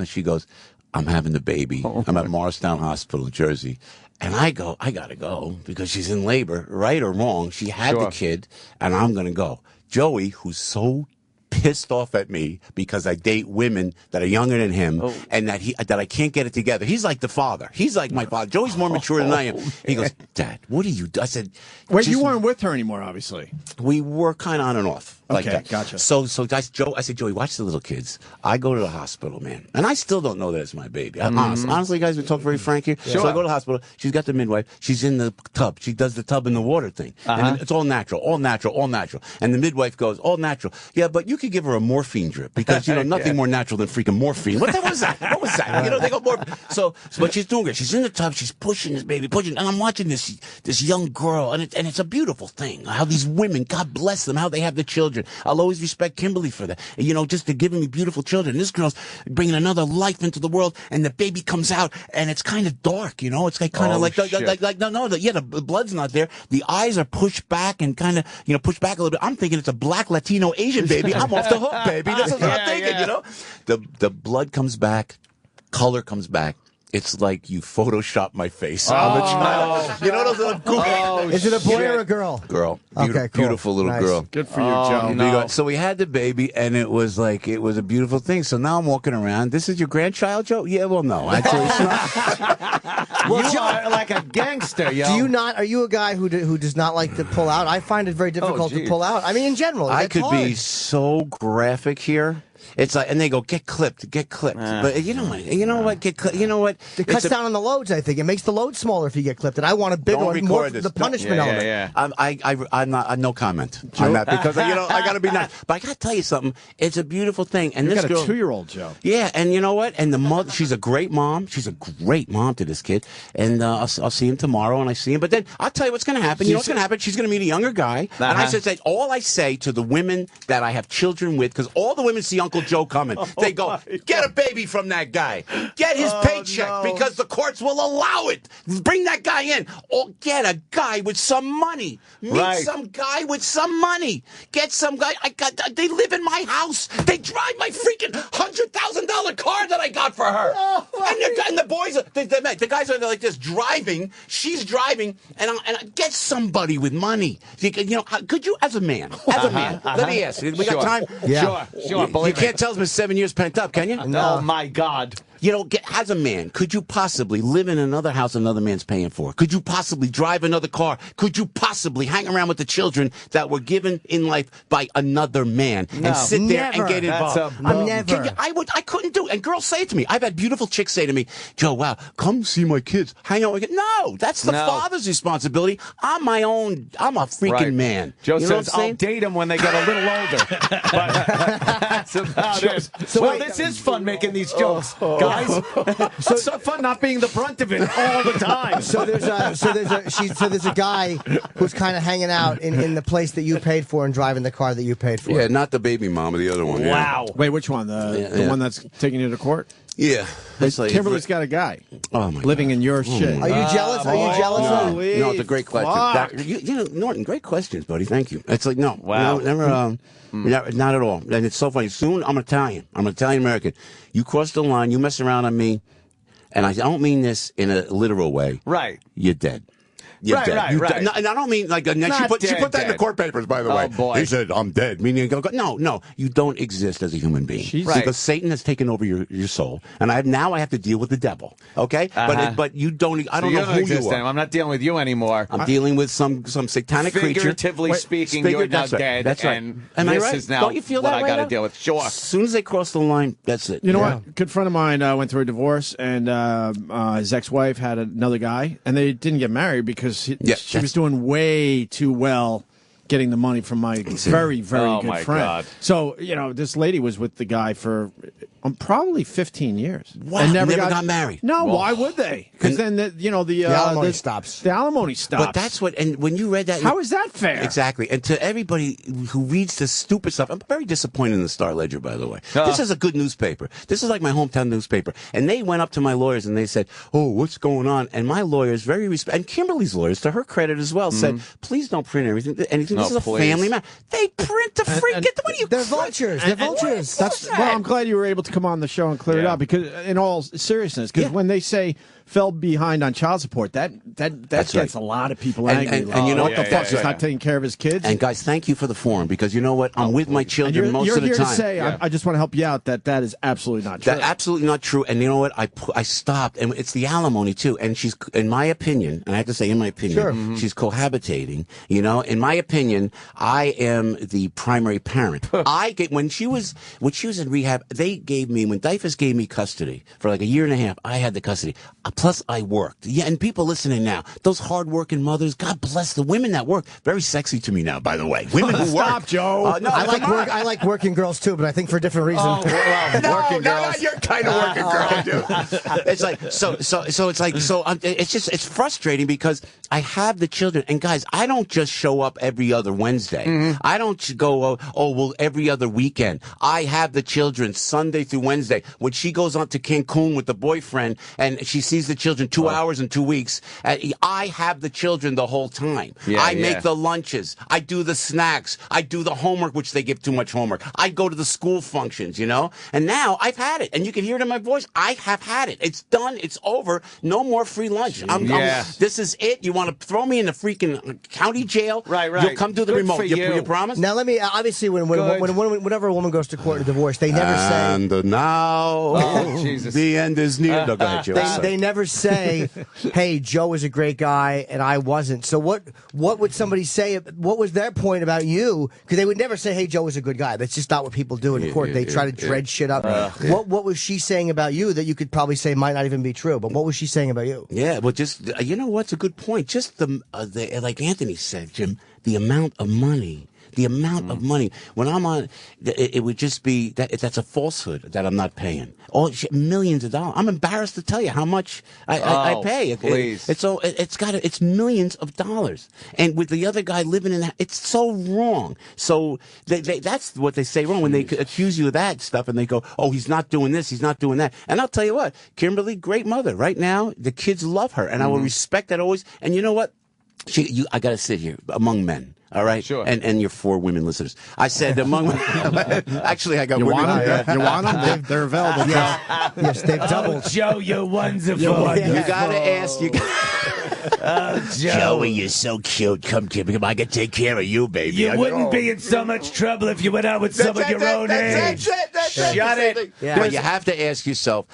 I'm having the baby. I'm at Morristown Hospital in Jersey. And I go, I got to go because she's in labor, right or wrong. She had the kid, and I'm going to go. Joey, who's so pissed off at me because I date women that are younger than him and that I can't get it together. He's like the father. He's like my father. Joey's more mature than I am. He goes, Dad, what do you do? I said, wait, you weren't with her anymore, obviously. We were kind of on and off. Like okay, that. Gotcha. So guys, I said, Joey, watch the little kids. I go to the hospital, man. And I still don't know that it's my baby. Honestly, guys, we talk very frank here. Sure. So I go to the hospital. She's got the midwife. She's in the tub. She does the tub in the water thing. And it's all natural. And the midwife goes, all natural. Yeah, but you could give her a morphine drip because, nothing more natural than freaking morphine. What was that? They go more. So, but she's doing it. She's in the tub. She's pushing this baby, and I'm watching this young girl, and it's a beautiful thing. How these women, God bless them, how they have the children. I'll always respect Kimberly for that. just to giving me beautiful children. This girl's bringing another life into the world, and the baby comes out, and it's kind of dark. It's like kind of the blood's not there. The eyes are pushed back and kind of pushed back a little bit. I'm thinking it's a black Latino Asian baby. I'm off the hook, baby. That's what I'm thinking. The blood comes back, color comes back. It's like you Photoshop my face on the child. Those little goofy. Is it a boy or a girl? Girl. Okay, cool. Beautiful little girl. Good for you, Joe. No. So we had the baby, and it was a beautiful thing. So now I'm walking around. This is your grandchild, Joe? Yeah, well, no. Actually, it's not. Well, you are like a gangster, yo. Are you a guy who does not like to pull out? I find it very difficult to pull out. I mean, in general, I could be so graphic here. It's like, and they go, get clipped. But you know what, get clipped. You know what? It cuts down on the loads, I think. It makes the load smaller if you get clipped. And I want a big one, more for the punishment element. Yeah. I'm not, no comment on that because, I got to be nice. But I got to tell you something. It's a beautiful thing. And you this got a 2-year-old, Joe. Yeah, and you know what? And the mother, she's a great mom. She's a great mom to this kid. And I'll see him tomorrow, and I see him. But then I'll tell you what's going to happen. You know what's going to happen? She's going to meet a younger guy. And I said, all I say to the women that I have children with, because all the women see Uncle Joe coming. They go, get a baby from that guy. Get his paycheck because the courts will allow it. Bring that guy in. Or get a guy with some money. Meet some guy with some money. Get some guy. They live in my house. They drive my freaking $100,000 car that I got for her. And the boys, the guys are like this driving. She's driving. And I get somebody with money. Could you, as a man, let me ask you. We got time? Yeah. Sure. You can't tell us 7 years pent up, can you? No. Oh, my God. as a man, could you possibly live in another house another man's paying for? Could you possibly drive another car? Could you possibly hang around with the children that were given in life by another man and sit there and get involved? I couldn't do it. And girls say it to me. I've had beautiful chicks say to me, Joe, wow, come see my kids. Hang out with kids. No, that's the father's responsibility. I'm a freaking man. Joe you know says, I'll date them when they get a little older. But that's about it. So this is fun making these jokes, guys. So it's so fun not being the brunt of it all the time. So there's a guy who's kind of hanging out in the place that you paid for and driving the car that you paid for. Yeah, not the baby mama, the other one. Wow. Yeah. Wait, which one? The one that's taking you to court? Yeah. Kimberly's got a guy living in your shit. Are you jealous? Are you jealous? No, it's a great question. You know, Norton, great questions, buddy. Thank you. It's like, no. Wow. Never, not at all. And it's so funny. Soon, I'm Italian. I'm Italian-American. You cross the line, you mess around on me, and I don't mean this in a literal way. Right. You're dead. You're dead. Right. And I don't mean like she put that in the court papers, by the way. Oh, boy. He said, I'm dead. Meaning, no, you don't exist as a human being. Because Satan has taken over your soul. And now I have to deal with the devil. Okay? But you don't, I don't know who you are. I'm not dealing with you anymore. I'm dealing with some satanic creature. Figuratively speaking, you're now dead. That's right. And am I this right? is now Don't you feel what that I way got to now? deal with. Sure. As soon as they cross the line, that's it. You know what? A good friend of mine went through a divorce, and his ex-wife had another guy, and they didn't get married because she was doing way too well getting the money from my very, very good friend. God. So, this lady was with the guy for probably 15 years. Wow, and never got married. No, why would they? Because then, the alimony stops. The alimony stops. But that's what, and when you read that... How is that fair? Exactly. And to everybody who reads this stupid stuff, I'm very disappointed in the Star Ledger, by the way. This is a good newspaper. This is like my hometown newspaper. And they went up to my lawyers and they said, oh, what's going on? And my lawyers, and Kimberly's lawyers, to her credit as well, said, please don't print anything. This is a family matter. They print the freaking... They're vultures. They're vultures. Well, I'm glad you were able to come on the show and clear it up, because in all seriousness, because when they say fell behind on child support, that gets a lot of people angry. And you know what the fuck? He's not taking care of his kids. And guys, thank you for the forum, because you know what? I'm with my children most of the time. You're here to say, I just want to help you out, that is absolutely not true. That's absolutely not true. And you know what? I stopped, and it's the alimony too. And she's, in my opinion, and I have to say, in my opinion, she's cohabitating. In my opinion, I am the primary parent. When she was in rehab, they gave me, when DYFS gave me custody for like a year and a half, I had the custody. Plus, I worked. Yeah, and people listening now, those hard-working mothers, God bless the women that work. Very sexy to me now, by the way. Women who work. Stop, Joe. No, I like working girls too, but I think for a different reason. Working girls. Not your kind of working girl, dude. It's like it's frustrating because I have the children, and guys, I don't just show up every other Wednesday. I don't go every other weekend. I have the children Sunday through Wednesday. When she goes on to Cancun with the boyfriend and she sees the children 2 hours in 2 weeks, I have the children the whole time. I make the lunches. I do the snacks. I do the homework, which they give too much homework. I go to the school functions, And now I've had it. And you can hear it in my voice. I have had it. It's done. It's over. No more free lunch. This is it. You want to throw me in the freaking county jail? Right. You'll come do the remote. You promise? Now, let me, obviously, whenever a woman goes to court in a divorce, they never say... And now, the end is near. No, go ahead, Joe. They never say, hey, Joe is a great guy and I wasn't. So what would somebody say? What was their point about you? Because they would never say, hey, Joe is a good guy. That's just not what people do in court. They try to dredge shit up. What was she saying about you that you could probably say might not even be true? But what was she saying about you? Yeah, well, just, you know what's a good point? Just like Anthony said, Jim, the amount of money. The amount of money. When I'm on, it would just be that's a falsehood that I'm not paying. Millions of dollars. I'm embarrassed to tell you how much I pay. Please. It's millions of dollars. And with the other guy living in that, it's so wrong. So that's what they say wrong when they accuse you of that stuff, and they go, oh, he's not doing this, he's not doing that. And I'll tell you what, Kimberly, great mother. Right now, the kids love her, and I will respect that always. And you know what? I got to sit here among men. All right, sure. And your 4 women listeners. I said among actually, I got you women. Want them? You want them? They're available. Yes, they've doubled. Joe, you're wonderful. You got to ask. Joey, you're so cute. Come, I can take care of you, baby. You wouldn't be in so much trouble if you went out with someone your own age. Shut it. Yeah. But you have to ask yourself,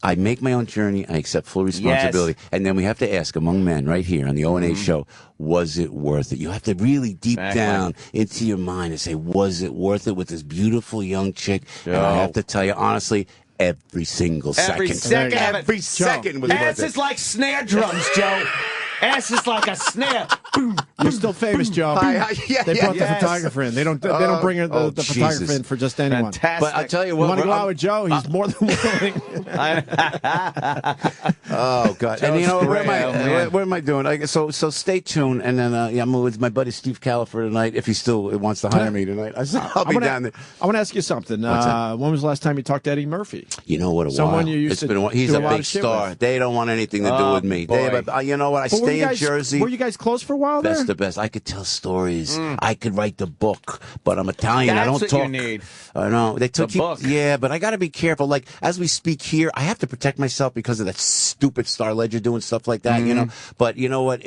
I make my own journey, I accept full responsibility, and then we have to ask among men right here on the O&A show, was it worth it? You have to really deep down into your mind and say, was it worth it with this beautiful young chick? And I have to tell you, honestly, every single second. Every second. Every second was worth Ass it. is like snare drums, Joe. Ass is like a snare. Boom. You're still famous, Joe. They brought the photographer in. They don't bring the photographer in for just anyone. Fantastic. But I'll tell you what. You want to go out with Joe? He's more than willing. Oh God! Joe's And you know great, man. what am I doing? So stay tuned, and then I'm with my buddy Steve Califer tonight. If he still wants to hire me tonight, I'll be down there. I want to ask you something. When was the last time you talked to Eddie Murphy? You know what? Someone you used it's to been a while. He's do a a lot big of shit star. with. They don't want anything to do with me. You know what? I stay in Jersey. Were you guys close for a while there? Best of best. I could tell stories. I could write the book, but I'm Italian. I don't That's talk. what you need. I know they took The book. Yeah, but I got to be careful. Like as we speak here, I have to protect myself because of that stupid Star Ledger doing stuff like that. You know. But you know what?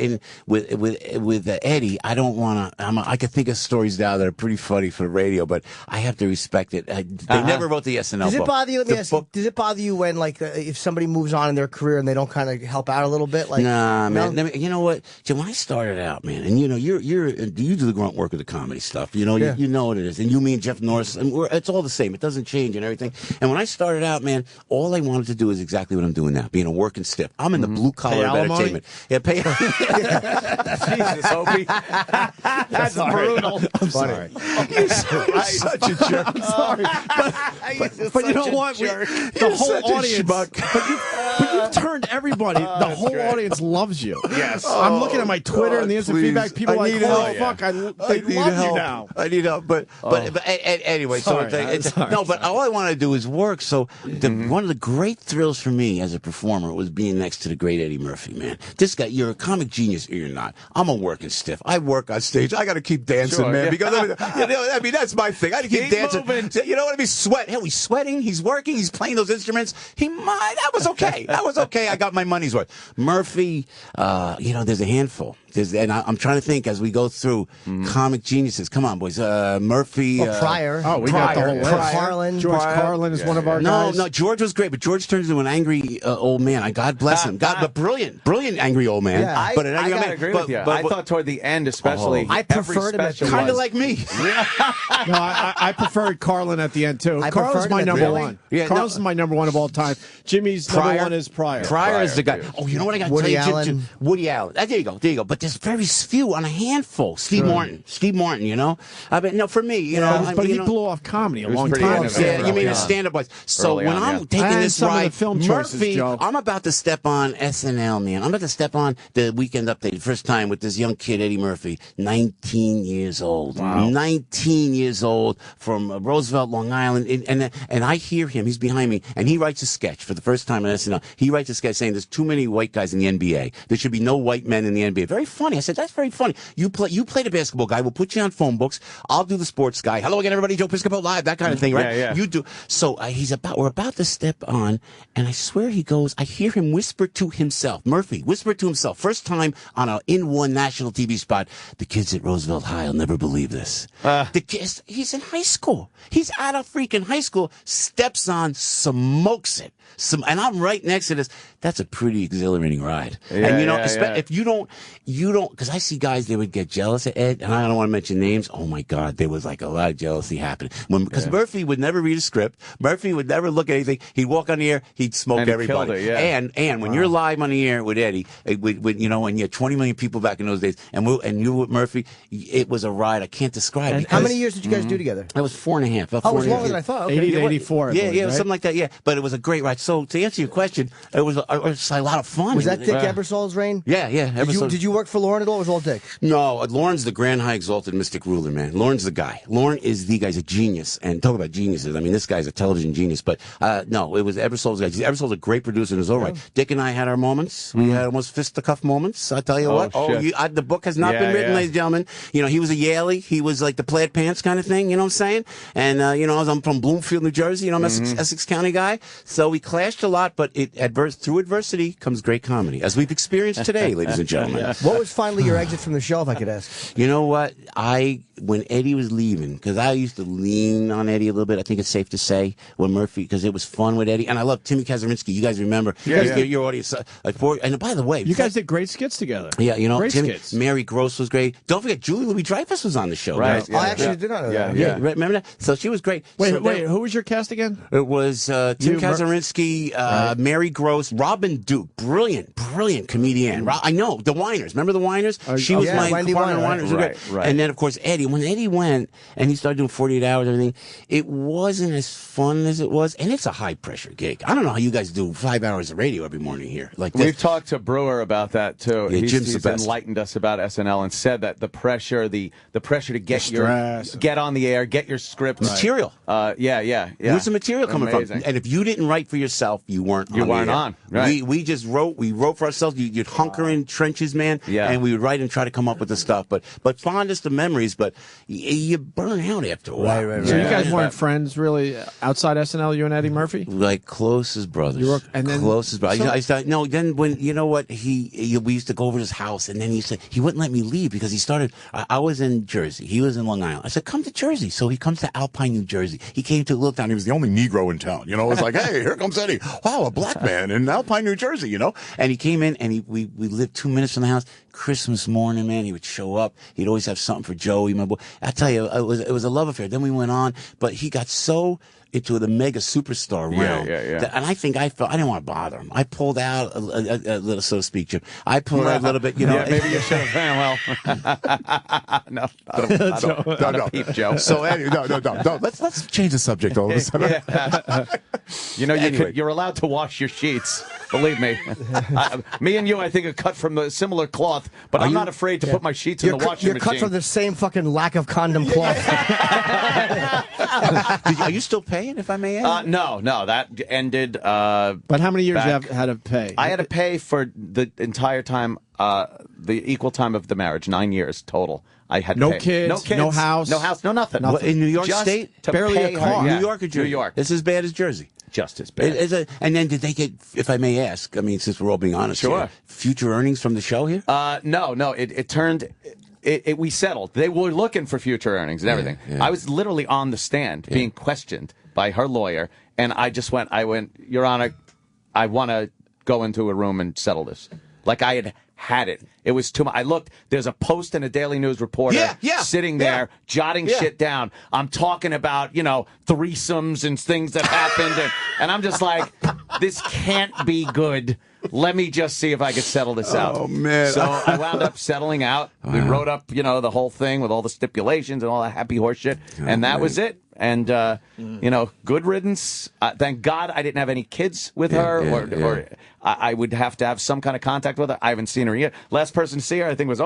With Eddie, I don't want to. I could think of stories now that are pretty funny for the radio, but I have to respect it. They never wrote the SNL Does it book. bother you? Let me The ask book- you, does it bother you when, like, if somebody moves on in their career and they don't kind of help out a little bit? Like, Nah, man. no? You know what? Jim, when I started out, man, and you know, you do the grunt work of the comedy stuff. You know, you know what it is. And you, me, and Jeff Norris, and it's all the same. It doesn't change and everything. And when I started out, man, all I wanted to do is exactly what I'm doing now, being a working stiff. I'm in the blue collar of entertainment. Yeah, pay. Jesus, Opie. That's brutal. I'm sorry. You're such a jerk. I'm sorry. But you know what? The whole audience. But you've turned everybody. The whole audience loves you. Yes. I'm looking at my Twitter and the instant please. feedback. People I are like, need holy help. fuck, they love help. you now. I need help. But anyway, Sorry, but all I want to do is work. So one of the great thrills for me as a performer was being next to the great Eddie Murphy, man. This guy, you're a comic genius or you're not. I'm a working stiff. I work on stage. I got to keep dancing, Sure, man, yeah. because I mean that's my thing. I got to keep dancing. moving. You know what I mean? Sweat. Hell, he's sweating. He's working. He's playing those instruments. That was okay. That was okay. I got my money's worth. Murphy, there's a handful. And I'm trying to think as we go through comic geniuses. Come on, boys. Murphy. Pryor. Oh, we got the whole list. Carlin. George Carlin is one of our guys. No, George was great, but George turned into an angry old man. God bless him. But brilliant angry old man. Yeah. But I gotta agree with you. I thought toward the end, especially, I preferred him at the kind of like me. No, I preferred Carlin at the end too. I Carlin's preferred my him at the number end. one. Yeah, Carlin's my number one of all time. Jimmy's number one is Pryor. Pryor is the guy. too. Oh, you know what I got to Woody tell you? Allen. Woody Allen. There you go. But there's very few on a handful. Steve Martin. You know. I mean, no, for me, you know. But he blew off comedy a long pretty time innovative. ago. Yeah, you mean a stand-up wise. So Early when on, I'm yeah. taking And this some of the ride, film choices, Murphy, Joe. I'm about to step on SNL, man. I'm about to step on the Weekend Update the first time with this young kid, Eddie Murphy, 19 years old. Wow. 19 years old from Roosevelt, Long Island. And I hear him, he's behind me, and he writes a sketch for the first time on SNL. He writes a sketch saying there's too many white guys in the NBA. There should be no white men in the NBA. Very funny. I said, that's very funny. You play the basketball guy. We'll put you on phone books. I'll do the sports guy. Hello again, everybody. Joe Piscopo live. That kind of thing, right? Yeah. You do. So we're about to step on, and I swear I hear him whisper to himself. Murphy whisper to himself. First time on a one national TV spot. The kids at Roosevelt High will never believe this. The kids, he's in high school. He's out of freaking high school. Steps on, smokes it. And I'm right next to this. That's a pretty exhilarating ride. Yeah, and you know, yeah. if you don't, because I see guys, they would get jealous of Ed, and I don't want to mention names. Oh my God, there was like a lot of jealousy happening. Because Murphy would never read a script. Murphy would never look at anything. He'd walk on the air, he'd smoke And he everybody. killed it, yeah. And when you're live on the air with Eddie, when you had 20 million people back in those days, and you with Murphy, it was a ride I can't describe. And how many years did you guys do together? It was 4.5. Oh, it was longer than I thought. Okay. 80 to 84. I Yeah, believe, right? something like that. Yeah, but it was a great ride. So to answer your question, it was a lot of fun. Was that Dick Ebersol's reign? Yeah. Did you work for Lauren at all? It was all Dick. No, Lauren's the grand high exalted mystic ruler, man. Lauren's the guy. Lauren is the guy's a genius. And talk about geniuses. I mean, this guy's a television genius. But no, it was Ebersol's guy. Ebersol's a great producer and is all right. Dick and I had our moments. We had almost fisticuff moments. I tell you what. The book has not been written, ladies and gentlemen. You know, he was a Yaley. He was like the plaid pants kind of thing. You know what I'm saying? And you know, I'm from Bloomfield, New Jersey. You know, I'm Essex County guy. So we clashed a lot, but through adversity comes great comedy, as we've experienced today, ladies and gentlemen. What was finally your exit from the show, if I could ask? You know what? When Eddie was leaving, because I used to lean on Eddie a little bit, I think it's safe to say, when Murphy, because it was fun with Eddie. And I love Timmy Kazurinsky. You guys remember? Your audience. And by the way, you guys did great skits together. Yeah, you know, great Timmy, skits. Mary Gross was great. Don't forget, Julie Louis-Dreyfus was on the show. Right. Yeah. I actually did not know that. Yeah, remember that? So she was great. Wait, who was your cast again? It was Tim Kazurinsky, Mary Gross, Robin Duke, brilliant comedian. I know, the Whiners. Remember the Whiners? She was my Wendy partner. Weiner, Right. And then, of course, Eddie. When Eddie went and he started doing 48 hours and everything, it wasn't as fun as it was. And it's a high-pressure gig. I don't know how you guys do 5 hours of radio every morning here. Like this. We've talked to Brewer about that, too. Yeah, He's the best. enlightened us about SNL and said that the pressure, the pressure to get get on the air, get your script. Material. Yeah. Where's the material coming Amazing. from? And if you didn't write for yourself, you weren't on. Right. We just wrote. We wrote for ourselves. You'd hunker in trenches, man. Yeah. And we would write and try to come up with the stuff. But fondest of memories. But you burn out after a while. Right. So you guys weren't friends really outside SNL. You and Eddie Murphy? Like close as brothers. Close as brothers. Then when you know what we used to go over to his house, and then he wouldn't let me leave because he started. I was in Jersey. He was in Long Island. I said, come to Jersey. So he comes to Alpine, New Jersey. He came to a little town. He was the only Negro in town. You know, it was like, hey, here comes Eddie. Wow, a black man in Alpine, New Jersey. You know, and he came in, and we lived 2 minutes from the house. Christmas morning, man, he would show up. He'd always have something for Joey, my boy. I tell you, it was a love affair. Then we went on, but he got so into the mega superstar realm. And I think I didn't want to bother him. I pulled out a little, so to speak, Jim. I pulled out a little bit, you know. Yeah, maybe you should have. No, I don't peep, Joe. So anyway, no. Let's change the subject all of a sudden. You know, you're allowed to wash your sheets. Believe me. Me and you, I think, are cut from a similar cloth, but I'm not afraid to put my sheets in the washing machine. You're cut from the same fucking lack of condom cloth. Are you still paying, if I may ask? No, that ended. But how many years you had to pay? I had to pay for the entire time, the equal time of the marriage, 9 years total. I had no to pay. kids, no house, no nothing. In New York Just State, barely a car. New York or Jersey? New York. It's as bad as Jersey. Just as bad. And then did they get, if I may ask, I mean, since we're all being honest here, future earnings from the show here? No. It turned. We settled. They were looking for future earnings and everything. Yeah. I was literally on the stand being questioned by her lawyer, and I went, Your Honor, I want to go into a room and settle this. Like I had it. It was too much. I looked. There's a Post and a Daily News reporter sitting there jotting shit down. I'm talking about, threesomes and things that happened, and I'm just like, this can't be good. Let me just see if I could settle this out. Oh, man. So I wound up settling out. Wow. We wrote up, the whole thing with all the stipulations and all that happy horse shit, and that was it. And, good riddance. Thank God I didn't have any kids with her, or I would have to have some kind of contact with her. I haven't seen her yet. Last person to see her, I think, was,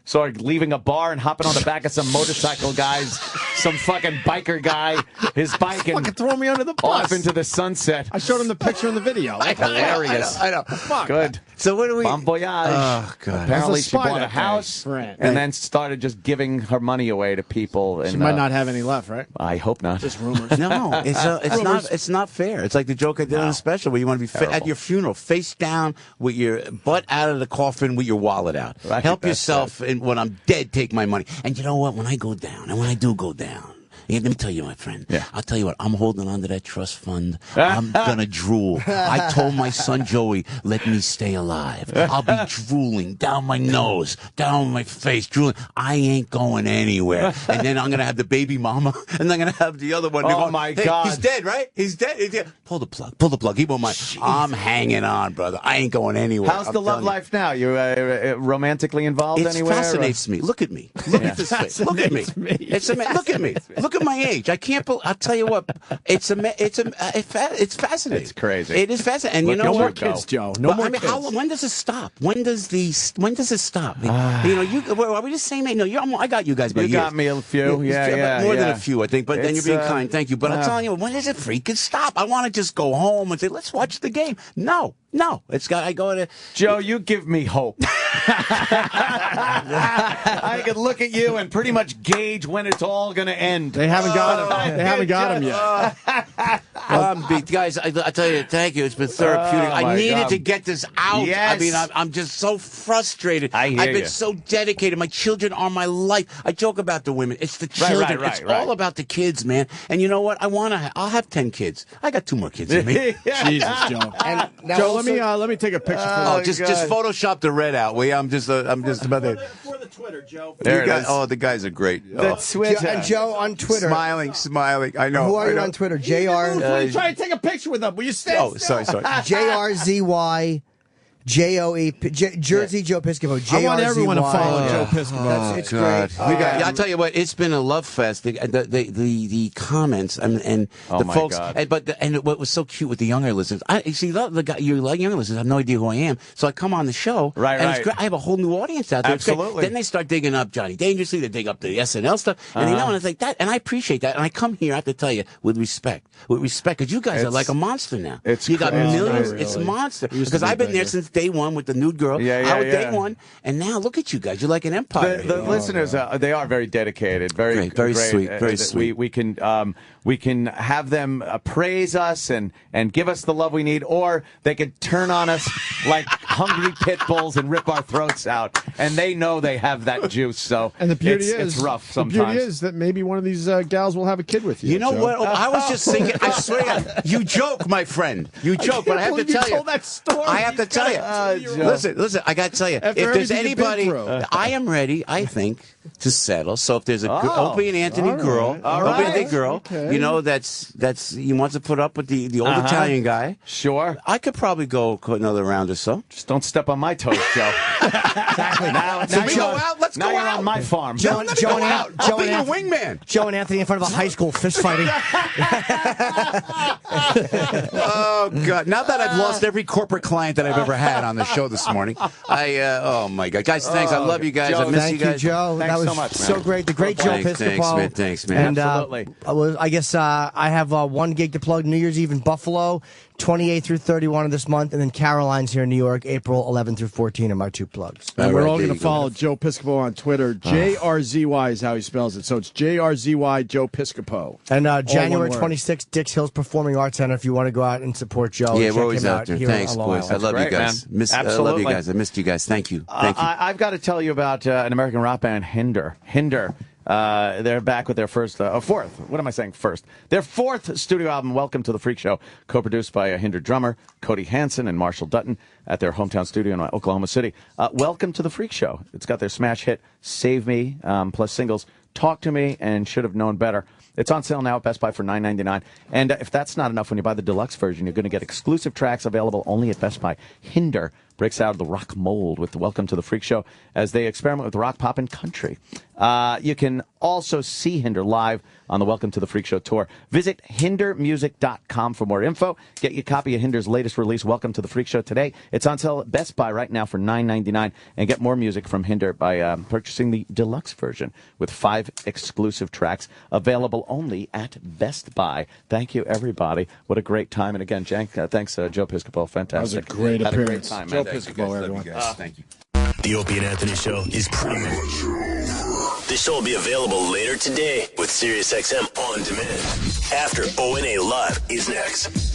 So leaving a bar and hopping on the back of some motorcycle guys, some fucking biker guy, his bike, and fucking throw me under the bus off into the sunset. I showed him the picture in the video. Hilarious. I know. Fuck. Good. So what do we? Bon voyage. Oh, God. Apparently That's a she bought spider a house thing. Right. and then started just giving her money away to people. And, She might not have any left, right? I hope not. Just rumors. No, it's not fair. It's like the joke I did on the special where you want to be at your funeral, face down with your butt out of the coffin with your wallet out. Right, Help that's yourself, and when I'm dead, take my money. And you know what? When I go down, and when I do go down, let me tell you, my friend. Yeah. I'll tell you what. I'm holding on to that trust fund. I'm gonna drool. I told my son Joey, let me stay alive. I'll be drooling down my nose, down my face, drooling. I ain't going anywhere. And then I'm gonna have the baby mama, and I'm gonna have the other one. Oh, my God. He's dead, right? He's dead. He's dead. Pull the plug. Pull the plug. He won't mind. I'm hanging on, brother. I ain't going anywhere. How's the love life now? You romantically involved It anywhere? fascinates me. Look at me. Look at this face. Look at me. Look at me. Look Look at my age. I can't believe. I'll tell you what. It's fascinating. It's crazy. It is fascinating. And you know no what? more kids, Joe. No more kids. When does it stop? When does it stop? Are we just saying that? No, I got you guys. You got me a few. Yeah, more than a few, I think. But then you're being kind. Thank you. But I'm telling you, when does it freaking stop? I want to just go home and say, let's watch the game. No. I go to Joe. You give me hope. I can look at you and pretty much gauge when it's all going to end. They haven't got him. They haven't got him yet. Guys, I tell you, thank you. It's been therapeutic. I needed to get this out. Yes. I mean, I'm just so frustrated. I've been so dedicated. My children are my life. I joke about the women. It's the children. It's all about the kids, man. And you know what? I'll have 10 kids. I got 2 more kids in me. Jesus, Joe. And now Joe, also, let me take a picture. Just Photoshop the red out. I'm just about to. For the Twitter, Joe. The guys are great. The Twitter. And Joe on Twitter. Smiling. I know. Who are you on Twitter? JR. Try to take a picture with them. Will you stand? Oh, sorry. JRZY. Jersey Joe Piscopo. I want everyone to follow Joe Piscopo. It's great. I'll tell you what, it's been a love fest. The comments and the folks. God. And what was so cute with the younger listeners. You younger listeners have no idea who I am. So I come on the show. Right. It's great. I have a whole new audience out there. Absolutely. Then they start digging up Johnny Dangerously. They dig up the SNL stuff. And they know, and it's like that. And I appreciate that. And I come here, I have to tell you, with respect, because you guys are like a monster now. You got millions. Really. It's a monster. Because I've been there since day one with the nude girl. I was day one, and now look at you guys. You're like an empire. The listeners, they are very dedicated, very sweet, very sweet. We can have them praise us and give us the love we need, or they could turn on us like hungry pit bulls and rip our throats out. And they know they have that juice. So and the beauty it's rough sometimes. The beauty is that maybe one of these gals will have a kid with you. You know Joe. what? I was just thinking. I swear, you joke, my friend. You joke, but I have to tell you. That story. I have to tell you. Listen. I got to tell you. If there's anybody, I am ready. I think to settle. So if there's a Opie and Anthony girl, Opie and Anthony girl, you know that's you want to put up with the old Italian guy. Sure, I could probably go another round or so. Just don't step on my toes, Joe. Exactly. Now we go out. Let's go you're out on my farm. Joe and I'll be your wingman. Joe and Anthony in front of a high school fist fighting. Oh God! Now that I've lost every corporate client that I've ever had on the show this morning, oh my God, guys! Thanks. I love you guys. Joe, I miss you guys. Thank you, Joe. Thanks that was so much, so man. great. The great Joe Piscopo. Thanks, man. And absolutely. I guess I have one gig to plug. New Year's Eve in Buffalo, 28 through 31 of this month, and then Caroline's here in New York, April 11 through 14 are my 2 plugs. And we're all going to follow Joe Piscopo on Twitter. JRZY is how he spells it. So it's JRZY Joe Piscopo. And January 26th, Dix Hills Performing Arts Center. If you want to go out and support Joe, yeah, check we're always him out there. Here Thanks, on Long boys. I Island. love you great, guys. man. I love you guys. I missed you guys. Thank you. Thank you. I've got to tell you about an American rock band, Hinder. They're back with their fourth. What am I saying? First, their 4th studio album, "Welcome to the Freak Show," co-produced by a Hinder drummer, Cody Hansen and Marshall Dutton, at their hometown studio in Oklahoma City. "Welcome to the Freak Show." It's got their smash hit "Save Me" plus singles "Talk to Me" and "Should Have Known Better." It's on sale now at Best Buy for $9.99. And if that's not enough, when you buy the deluxe version, you're going to get exclusive tracks available only at Best Buy. Hinder breaks out of the rock mold with "Welcome to the Freak Show" as they experiment with rock, pop, and country. You can also see Hinder live on the Welcome to the Freak Show tour. Visit hindermusic.com for more info. Get your copy of Hinder's latest release, "Welcome to the Freak Show," today. It's on sale at Best Buy right now for $9.99. And get more music from Hinder by purchasing the deluxe version with 5 exclusive tracks available only at Best Buy. Thank you, everybody. What a great time. And again, thanks, Joe Piscopo. Fantastic. That was a great appearance. A great time, man. Joe Piscopo, everyone. Thank you. The Opie and Anthony Show is pretty much over. This show will be available later today with SiriusXM On Demand. After ONA Live is next.